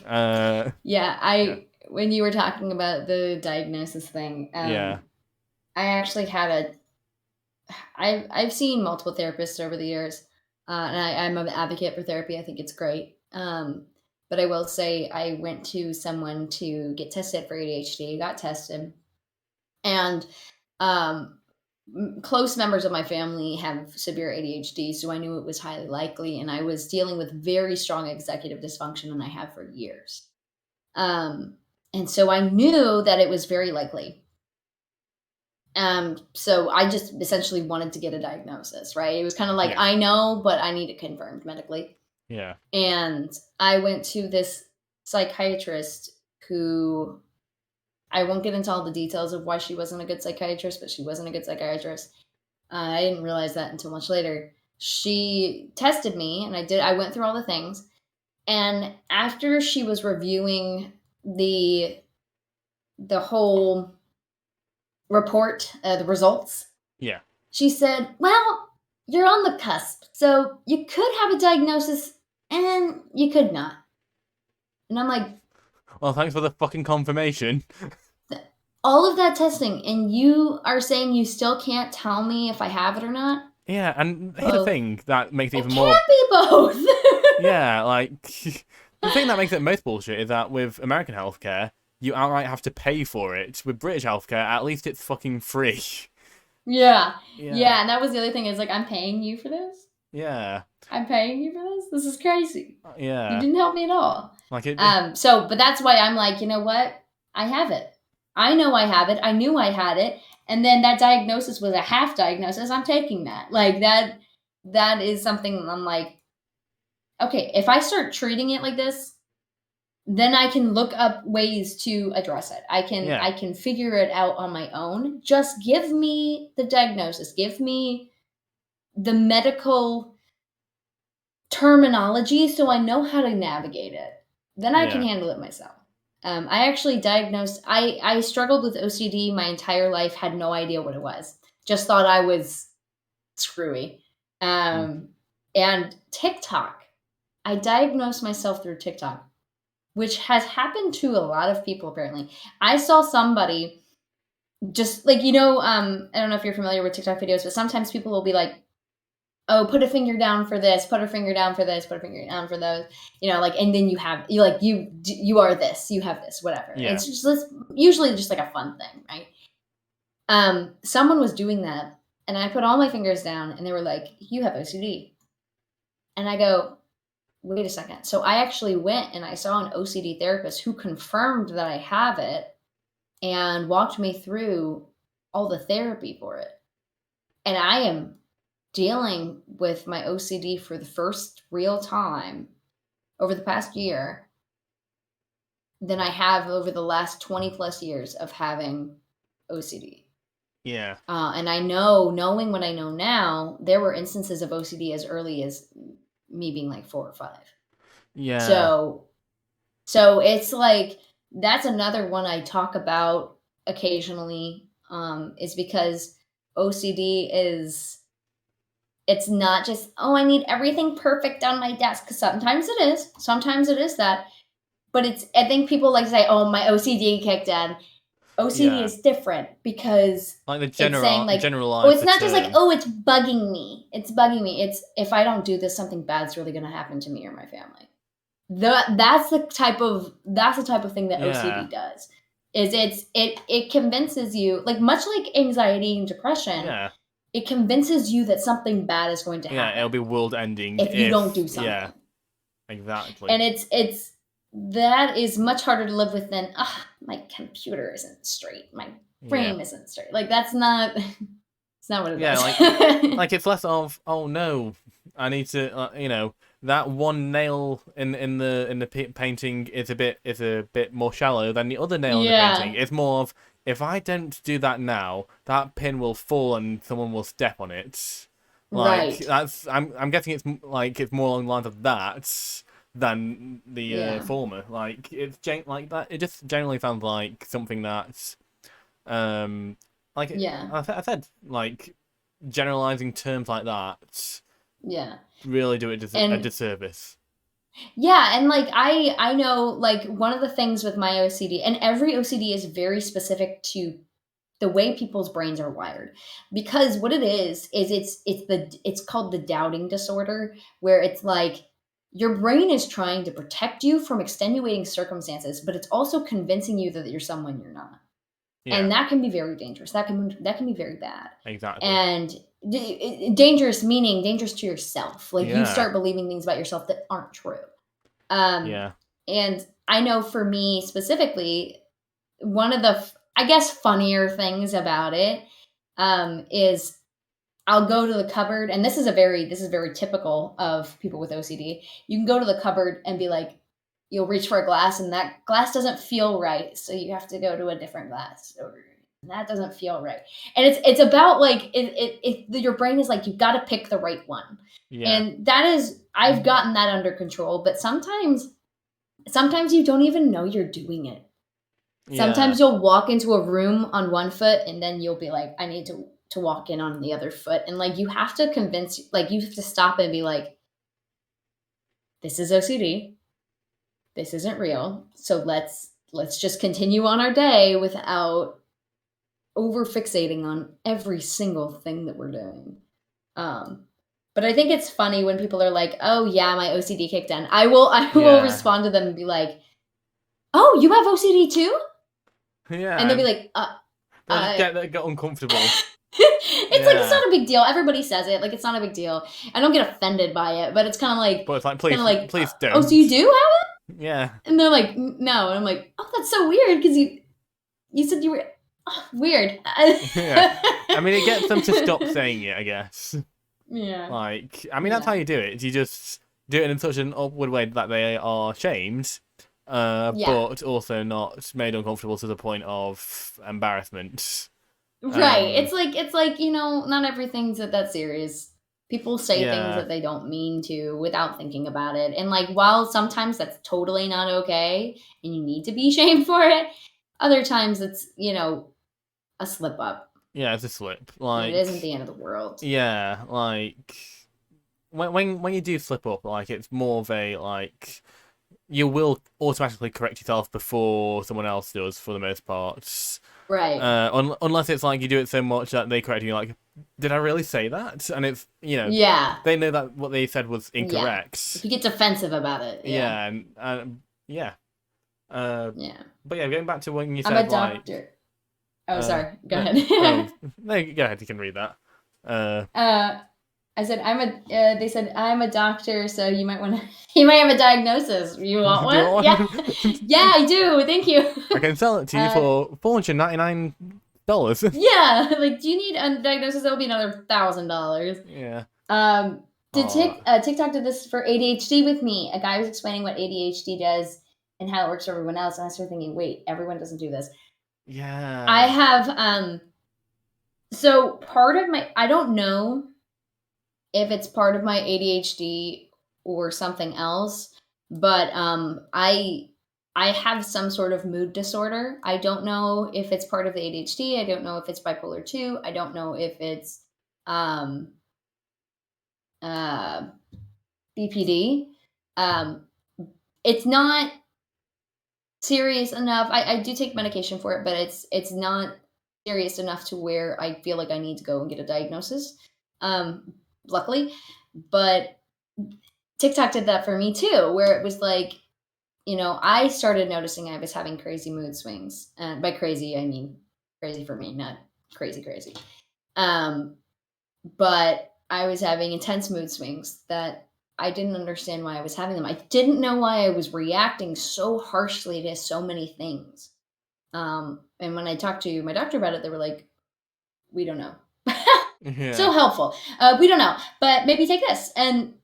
Yeah, when you were talking about the diagnosis thing, Yeah. I actually had I've seen multiple therapists over the years, and I'm an advocate for therapy. I think it's great. But I will say I went to someone to get tested for ADHD. Got tested, and um, close members of my family have severe ADHD, so I knew it was highly likely. And I was dealing with very strong executive dysfunction, and I have for years. Um, and so I knew that it was very likely. So I just essentially wanted to get a diagnosis, right? It was kind of like, Yeah. I know, but I need it confirmed medically. Yeah. And I went to this psychiatrist who I won't get into all the details of why she wasn't a good psychiatrist, but she wasn't a good psychiatrist. I didn't realize that until much later. She tested me and I went through all the things. And after she was reviewing the whole report, the results, Yeah. she said, "Well, you're on the cusp, so you could have a diagnosis and you could not." And I'm like, Well, thanks for the fucking confirmation. all of that testing, and you are saying you still can't tell me if I have it or not? Yeah, and here's the Both. thing that makes it It even more. can't be both. Yeah, like the thing that makes it most bullshit is that with American healthcare, you outright have to pay for it. With British healthcare, at least it's fucking free. Yeah. Yeah. Yeah, and that was the other thing is like, I'm paying you for this? Yeah. I'm paying you for this? This is crazy. You Yeah. didn't help me at all. Like it. But that's why I'm like, you know what? I have it. I know I have it. I knew I had it. And then that diagnosis was a half diagnosis. I'm taking that. Like that is something I'm like, okay, if I start treating it like this, then I can look up ways to address it. I can figure it out on my own. Just give me the diagnosis. Give me the medical terminology so I know how to navigate it. Then I can handle it myself. I actually diagnosed, I struggled with OCD my entire life, had no idea what it was. Just thought I was screwy. And TikTok, I diagnosed myself through TikTok, which has happened to a lot of people apparently. I saw somebody just like, I don't know if you're familiar with TikTok videos, but sometimes people will be like, oh, put a finger down for this, put a finger down for this, put a finger down for those, like, and then you are this, you have this, whatever. Yeah. It's just usually just like a fun thing, right? Someone was doing that, and I put all my fingers down, and they were like, you have OCD. And I go, wait a second. So I actually went and I saw an OCD therapist who confirmed that I have it and walked me through all the therapy for it. And I am dealing with my OCD for the first real time over the past year than I have over the last 20 plus years of having OCD. Yeah. And I know, knowing what I know now, there were instances of OCD as early as me being like 4 or 5. Yeah. So it's like, that's another one I talk about occasionally, is because OCD it's not just, oh, I need everything perfect on my desk. Because sometimes it is that. But I think people like to say, oh, my OCD kicked in. OCD is different because like the it's saying like, generalized. oh, it's not just like, oh, it's bugging me. It's bugging me. It's, if I don't do this, something bad's really going to happen to me or my family. That's the type of thing that OCD does. Is it convinces you, like, much like anxiety and depression. Yeah. It convinces you that something bad is going to happen. Yeah, it'll be world ending if you don't do something. Yeah, exactly. And it's that is much harder to live with than, my computer isn't straight, my frame isn't straight. Like, that's not. It's not what it is. Yeah, like it's less of, oh no, I need to, that one nail in the painting is a bit more shallow than the other nail in the painting. It's more of, if I don't do that now, that pin will fall and someone will step on it. Like, that's, I'm guessing it's more along the lines of that than the former. Like, it's like that. It just generally sounds like something that's, I said, like, generalizing terms like that. Yeah. Really do it a disservice. Yeah, and like I know, like, one of the things with my OCD, and every OCD is very specific to the way people's brains are wired, because what it is it's called the doubting disorder, where it's like your brain is trying to protect you from extenuating circumstances, but it's also convincing you that you're someone you're not. Yeah. And that can be very dangerous. That can be very bad. Exactly. And dangerous meaning dangerous to yourself. Like, you start believing things about yourself that aren't true. And I know for me specifically, one of the, I guess, funnier things about it is I'll go to the cupboard, and this is very typical of people with OCD. You can go to the cupboard and be like, you'll reach for a glass, and that glass doesn't feel right, so you have to go to a different glass, or that doesn't feel right. And it's about, like, your brain is like, you've got to pick the right one. Yeah. And that is, I've gotten that under control, but sometimes you don't even know you're doing it. Yeah. Sometimes you'll walk into a room on one foot, and then you'll be like, I need to walk in on the other foot. And, like, you have to you have to stop and be like, this is OCD. This isn't real. So let's just continue on our day without over fixating on every single thing that we're doing. But I think it's funny when people are like, oh yeah, my OCD kicked in. I will respond to them and be like, oh, you have OCD too? Yeah. And they'll be like, get uncomfortable. It's like, it's not a big deal. Everybody says it. Like, it's not a big deal. I don't get offended by it, but it's kind of like, but it's like, please don't. Oh, so you do have it? Yeah. And they're like, no. And I'm like, oh, that's so weird, because you said you were weird. Yeah. I mean, it gets them to stop saying it, I guess. Yeah. Like, I mean, that's how you do it. You just do it in such an upward way that they are shamed, but also not made uncomfortable to the point of embarrassment. Right. It's like, not everything's that serious. People say things that they don't mean to without thinking about it. And, like, while sometimes that's totally not okay and you need to be shamed for it, other times it's, a slip up. Yeah, it's a slip. Like, it isn't the end of the world. Yeah, like, when you do slip up, like, it's more of a, like, you will automatically correct yourself before someone else does, for the most part. Right. Unless it's like you do it so much that they correct you, like, did I really say that? And it's, Yeah. they know that what they said was Yeah. incorrect. He gets offensive about it. Yeah, yeah. Yeah. But yeah, going back to when you I'm said a doctor. Sorry. Go no, ahead. no, go ahead. You can read that. I said they said I'm a doctor, so you might want to. You might have a diagnosis. You want Do you one? want Yeah, one? yeah, I do. Thank you. I can sell it to you for $499. Yeah, like, do you need a diagnosis? That'll be another $1,000. Yeah. TikTok did this for ADHD with me. A guy was explaining what ADHD does and how it works for everyone else, and I started thinking, wait, everyone doesn't do this. Yeah. I have so part of my, I don't know if it's part of my ADHD or something else, but I have some sort of mood disorder. I don't know if it's part of the ADHD. I don't know if it's bipolar 2. I don't know if it's um uh BPD. It's not serious enough. I do take medication for it, but it's not serious enough to where I feel like I need to go and get a diagnosis. Luckily, but TikTok did that for me too, where it was like, I started noticing I was having crazy mood swings. And by crazy, I mean crazy for me, not crazy, crazy. But I was having intense mood swings that I didn't understand why I was having them. I didn't know why I was reacting so harshly to so many things. And when I talked to my doctor about it, they were like, we don't know. Yeah. So helpful. We don't know, but maybe take this. And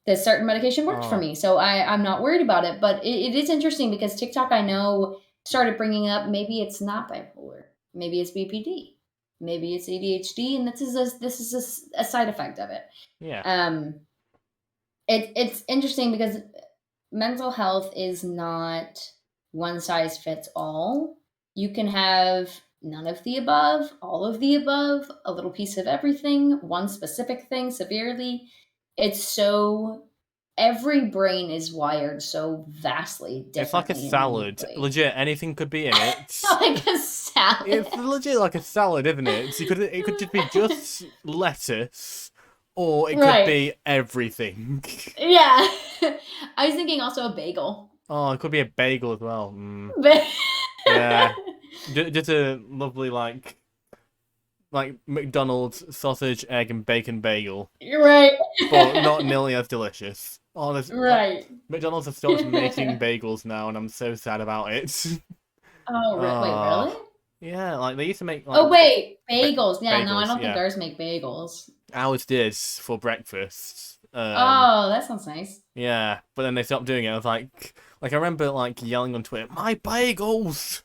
this certain medication worked for me. So I'm not worried about it. But it is interesting because TikTok, I know, started bringing up maybe it's not bipolar. Maybe it's BPD. Maybe it's ADHD. And this is a side effect of it. Yeah. It's interesting because mental health is not one size fits all. You can have none of the above, all of the above, a little piece of everything, one specific thing severely. It's so, every brain is wired so vastly differently. It's like a salad. Uniquely. Legit, anything could be in it. Like a salad. It's legit like a salad, isn't it? So it could just be just lettuce, or it could be everything. Yeah. I was thinking also a bagel. Oh, it could be a bagel as well. Yeah. Just a lovely, like McDonald's sausage, egg, and bacon bagel. Right. But not nearly as delicious. Oh, there's right. McDonald's have stopped making bagels now, and I'm so sad about it. Oh, wait, really? Yeah, like they used to make. Like, oh wait, bagels. Yeah, bagels, no, I don't think ours make bagels. Ours did for breakfast. Oh, that sounds nice. Yeah, but then they stopped doing it. I was like I remember like yelling on Twitter, "My bagels!"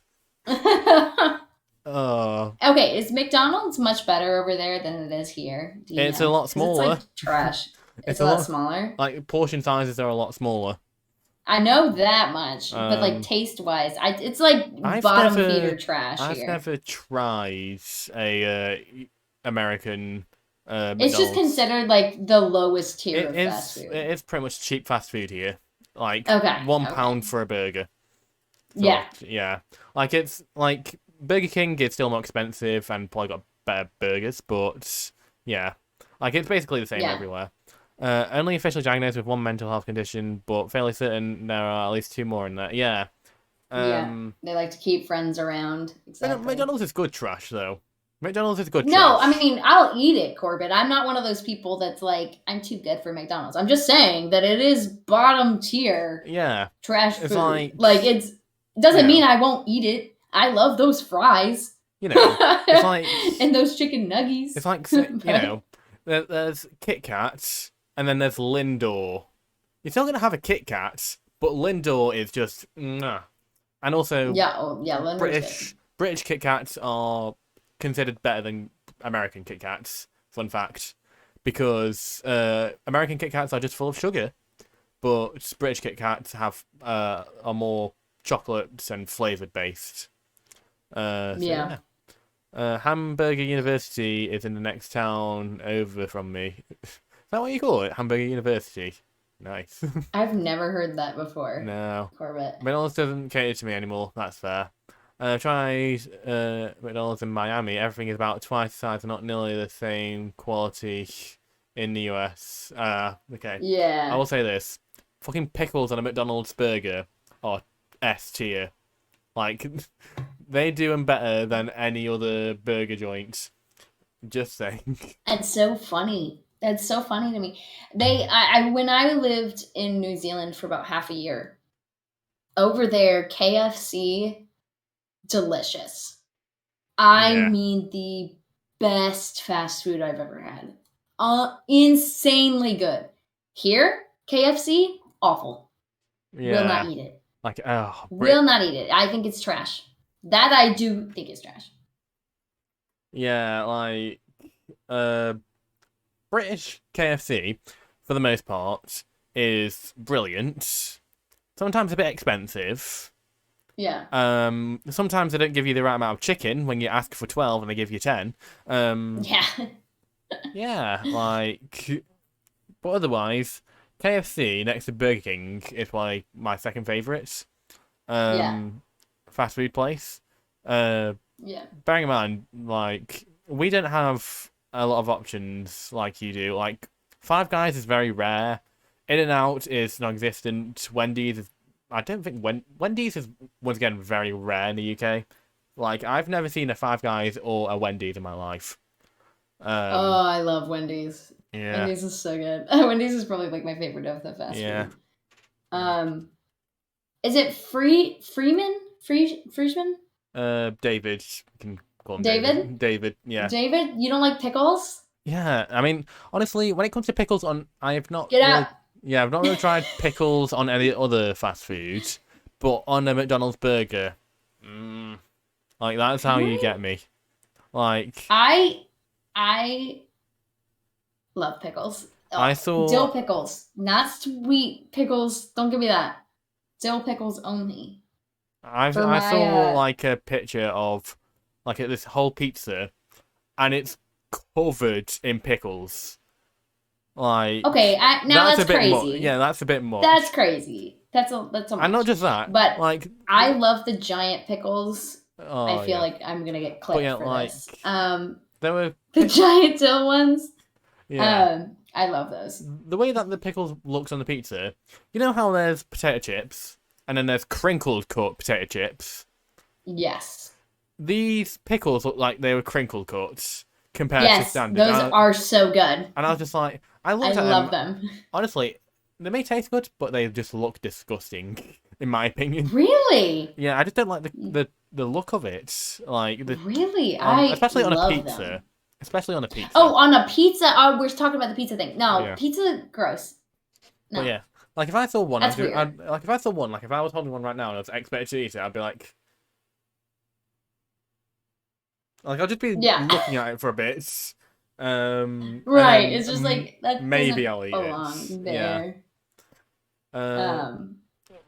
Okay, is McDonald's much better over there than it is here? It's a lot smaller. It's like trash. It's a lot smaller. Like portion sizes are a lot smaller. I know that much, but like taste wise, it's like bottom feeder trash here. I've never tried a American. It's just considered like the lowest tier of fast food. It's pretty much cheap fast food here. Like £1 for a burger. So, yeah. Like it's like Burger King is still more expensive and probably got better burgers, but yeah, like it's basically the same everywhere. Only officially diagnosed with one mental health condition, but fairly certain there are at least 2 more in there. Yeah. They like to keep friends around. Exactly. McDonald's is good trash, though. McDonald's is good trash. No, I mean, I'll eat it, Corbett. I'm not one of those people that's like, I'm too good for McDonald's. I'm just saying that it is bottom tier trash food. Like it doesn't mean I won't eat it. I love those fries. It's like... and those chicken nuggies. It's like, there's Kit Kats, and then there's Lindor. You're still going to have a Kit Kat, but Lindor is just... Nah. And also, British Kit Kats are considered better than American Kit Kats. Fun fact. Because American Kit Kats are just full of sugar, but British Kit Kats are more chocolates and flavoured based. Hamburger University is in the next town over from me. Is that what you call it? Hamburger University? Nice. I've never heard that before. No. Corbett. McDonald's doesn't cater to me anymore. That's fair. Try McDonald's in Miami. Everything is about twice the size and not nearly the same quality in the US. Okay. I Yeah. will say this. Fucking pickles on a McDonald's burger are S tier. Like, they do them better than any other burger joint. Just saying. That's so funny. That's so funny to me. When I lived in New Zealand for about half a year, over there, KFC, delicious. I Yeah. mean, the best fast food I've ever had. Insanely good. Here, KFC, awful. Will not Yeah. eat it. Like, Will not eat it. I think it's trash. That I do think is trash. yeah, like, British KFC, for the most part, is brilliant. Sometimes a bit expensive. Yeah. Sometimes they don't give you the right amount of chicken when you ask for 12 and they give you 10. Yeah. Yeah, like, but otherwise, KFC next to Burger King is probably my second favourite. Fast food place. Yeah. Bearing in mind, like, we don't have a lot of options like you do. Like, Five Guys is very rare. In-N-Out is non-existent. Wendy's is... I don't think Wendy's is, once again, very rare in the UK. Like, I've never seen a Five Guys or a Wendy's in my life. I love Wendy's. Yeah. Wendy's is so good. Wendy's is probably like my favorite of the fast food. Is it Freeman? Friesman? David. You can call him David? David, yeah. David, you don't like pickles? Yeah, I mean, honestly, when it comes to pickles I have not Get really, out. Yeah, I've not really tried pickles on any other fast food, but on a McDonald's burger, like, that's how you get me. Like, I love pickles. I saw... dill pickles, not sweet pickles. Don't give me that. Dill pickles only. I For my, saw like a picture of like this whole pizza, and it's covered in pickles. Like, okay, now that's a bit crazy. Yeah, that's a bit much. That's crazy. That's a much. And not just that, but like, I love the giant pickles. I feel yeah. like I'm gonna get clipped yeah, for like, this. There were The giant dill ones. Yeah. I love those. The way that the pickles looks on the pizza, you know how there's potato chips, and then there's crinkled cut potato chips? Yes. These pickles look like they were crinkled cuts compared to Yes, standard. those are so good. And I was just like, I love them. Honestly, they may taste good, but they just look disgusting, in my opinion. Really? Yeah, I just don't like the look of it. Like, really, especially on love a pizza. them. Especially on a pizza. Oh, on a pizza? Oh, we're talking about the pizza thing. No, Yeah. pizza, gross. No. But yeah, like, if I saw one, That's weird. if I saw one, like, if I was holding one right now and I was expected to eat it, I'd be like, I'll just be looking at it for a bit. Right, it's just like, that maybe doesn't I'll eat belong it. there. Yeah.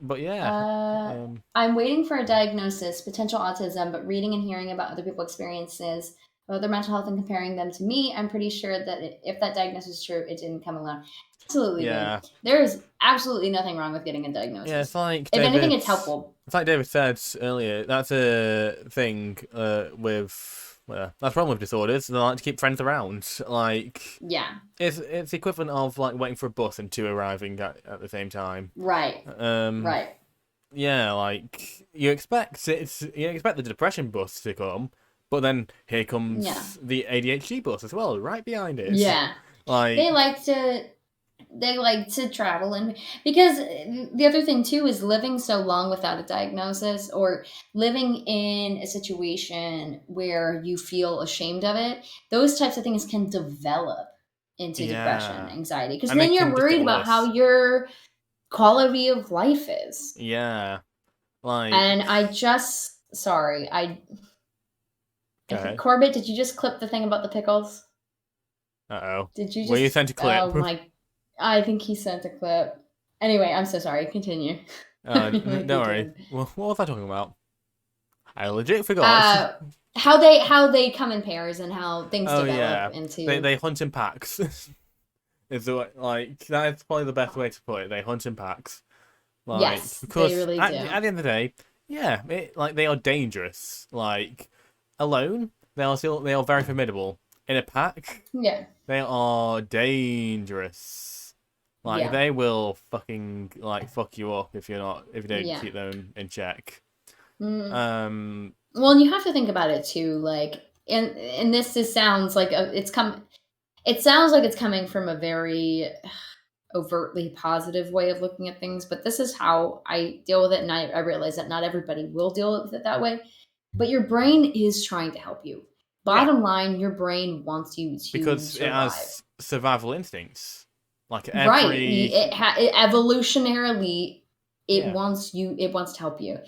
But yeah. I'm waiting for a diagnosis, potential autism, but reading and hearing about other people's experiences about their mental health and comparing them to me, I'm pretty sure that if that diagnosis is true, it didn't come alone. Absolutely. Yeah. There is absolutely nothing wrong with getting a diagnosis. Yeah, it's like if anything, it's helpful. It's like David said earlier. That's a thing with that's the problem with disorders. They like to keep friends around. Like, yeah, it's equivalent of like waiting for a bus and two arriving at the same time. Right. Right. Yeah, like you expect the depression bus to come, but then here comes the ADHD bus as well, right behind it. Yeah. Like, they like to travel, and because the other thing too is living so long without a diagnosis or living in a situation where you feel ashamed of it, those types of things can develop into depression, anxiety, because then you're worried about how your quality of life is. Yeah. Like, and Corbett, did you just clip the thing about the pickles? Uh-oh. Did you just... Were you sent a clip? Oh my... I think he sent a clip. Anyway, I'm so sorry. Continue. Don't worry. What was I talking about? I legit forgot. How they come in pairs and how things develop into... They hunt in packs. Like, that's probably the best way to put it. They hunt in packs. Like, yes, because they really do. At the end of the day, Yeah, like they are dangerous. Like alone, they are very formidable. In a pack, Yeah. they are dangerous. Like Yeah. they will fucking like fuck you up if you don't Yeah. keep them in check. Mm. Um, Well, and you have to think about it too. Like, and this sounds like it's come. It sounds like it's coming from a very overtly positive way of looking at things, but this is how I deal with it, and I realize that not everybody will deal with it that way. But your brain is trying to help you. yeah, Bottom line, your brain wants you to because it survive. has survival instincts. Like Right. every Evolutionarily, it yeah, wants you. It wants to help you.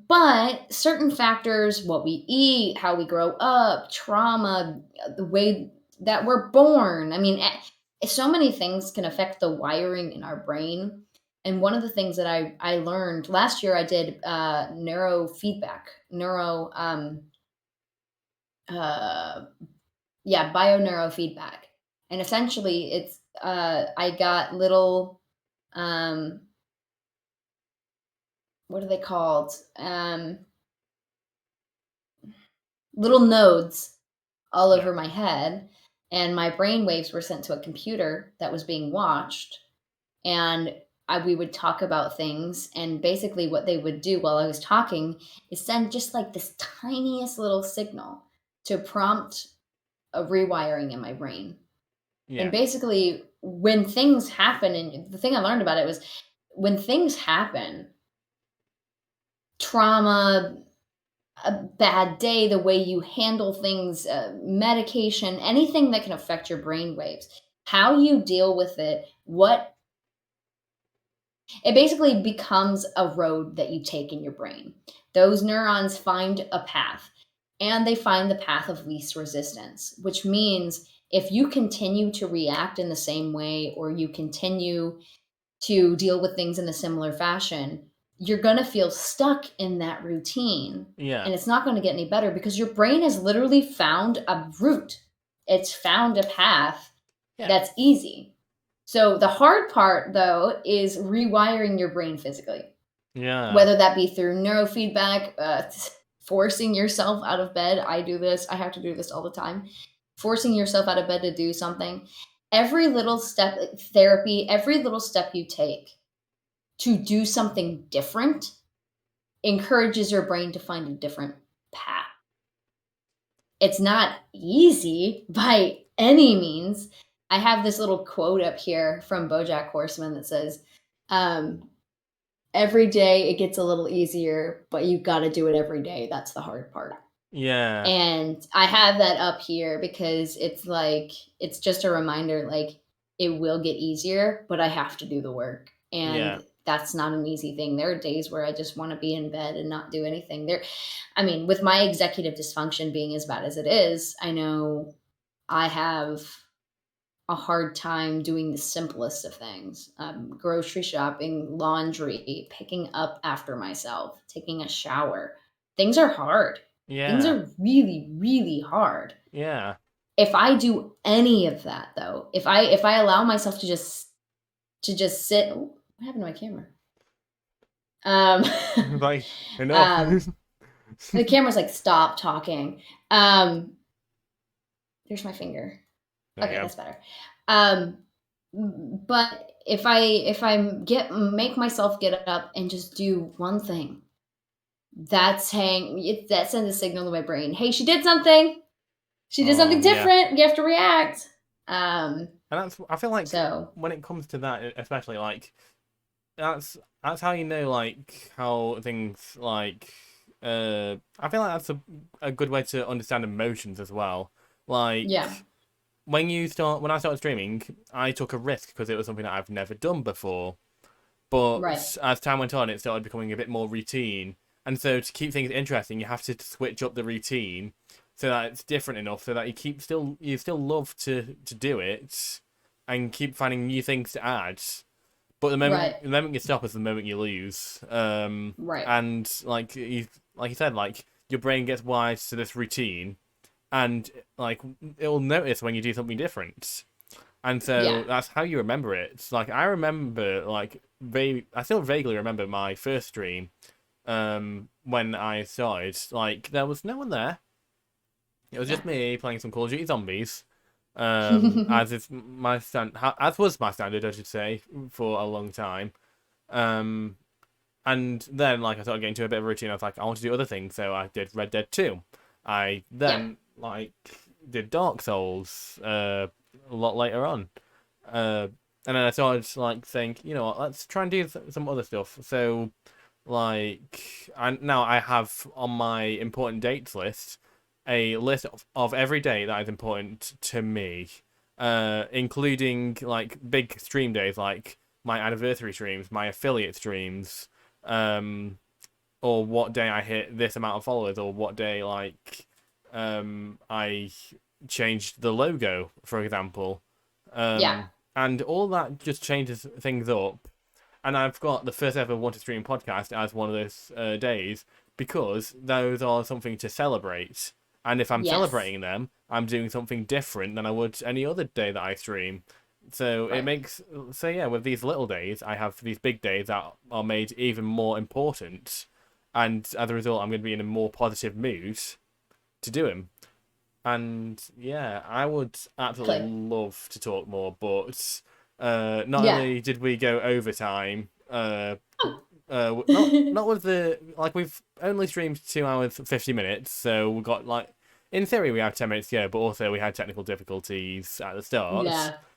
But certain factors, what we eat, how we grow up, trauma, the way that we're born. I mean, so many things can affect the wiring in our brain. And one of the things that I learned last year, I did neurofeedback, uh, yeah, bioneurofeedback. And essentially, it's I got little, um, what are they called? Little nodes all yeah, over my head, and my brain waves were sent to a computer that was being watched, and we would talk about things, and basically what they would do while I was talking is send just like this tiniest little signal to prompt a rewiring in my brain. And yeah, basically when things happen, and the thing I learned about it was when things happen, trauma, a bad day, the way you handle things, medication, anything that can affect your brain waves, how you deal with it, what it basically becomes a road that you take in your brain. Those neurons find a path, and they find the path of least resistance, which means if you continue to react in the same way, or you continue to deal with things in a similar fashion, you're going to feel stuck in that routine. yeah, And it's not going to get any better because your brain has literally found a route. It's found a path yeah, that's easy. So the hard part, though, is rewiring your brain physically, yeah, whether that be through neurofeedback, forcing yourself out of bed. I do this, I have to do this all the time. Forcing yourself out of bed to do something. Every little step, therapy, every little step you take to do something different encourages your brain to find a different path. It's not easy by any means. I have this little quote up here from BoJack Horseman that says, um, every day it gets a little easier, but you got to do it every day. That's the hard part. yeah, And I have that up here because it's like, it's just a reminder, like, it will get easier, but I have to do the work. yeah, And that's not an easy thing. There are days where I just want to be in bed and not do anything. I mean, with my executive dysfunction being as bad as it is, I know I have a hard time doing the simplest of things, grocery shopping, laundry, picking up after myself, taking a shower. Things are hard. Things yeah, are really, really hard. yeah. If I do any of that, though, if I allow myself to just sit, oh, what happened to my camera? Um, Like enough. um, the camera's like, stop talking. Um, there's my finger. There you Okay, go. that's better. Um, but if I make myself get up and just do one thing, that sends a signal to my brain. Hey, she did something. She did something Yeah. different. We have to react. Um, And I feel like so when it comes to that, especially like that's how you know like how things like I feel like that's a good way to understand emotions as well. yeah, Like when I started streaming, I took a risk because it was something that I've never done before. right, But as time went on, it started becoming a bit more routine. And so to keep things interesting, you have to switch up the routine so that it's different enough so that you still love to do it and keep finding new things to add. But right, the moment you stop is the moment you lose. right. And like you said, like your brain gets wise to this routine, and like it'll notice when you do something different. And so Yeah, that's how you remember it. It's like I remember, I still vaguely remember my first stream. when I started. Like, there was no one there. It was just me playing some Call of Duty Zombies. As was my standard, I should say, for a long time. And then, like, I started getting to a bit of a routine. I was like, I want to do other things, so I did Red Dead 2. I then, like, did Dark Souls a lot later on. And then I started, like, saying, you know what, let's try and do some other stuff. So, like, now I have on my important dates list a list of every day that is important to me, including, like, big stream days, like my anniversary streams, my affiliate streams, or what day I hit this amount of followers, or what day, like, I changed the logo, for example. And all that just changes things up. And I've got the first ever Want to Stream podcast as one of those days, because those are something to celebrate. And if I'm celebrating them, I'm doing something different than I would any other day that I stream. So it makes, so yeah, with these little days, I have these big days that are made even more important. And as a result, I'm going to be in a more positive mood to do them. And yeah, I would absolutely love to talk more, but not only did we go overtime, not with the, like, we've only streamed 2 hours 50 minutes, so we got, like, in theory we have 10 minutes to go, but also we had technical difficulties at the start.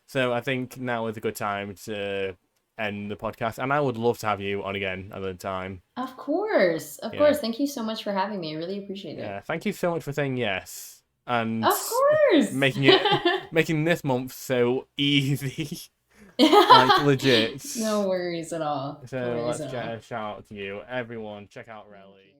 So I think now is a good time to end the podcast, and I would love to have you on again another time. Of course. Thank you so much for having me. I really appreciate it. Yeah, thank you so much for saying yes. And of course, making this month so easy. Like, legit. No worries at all. So let's get a shout out to you. Everyone, check out Rellie.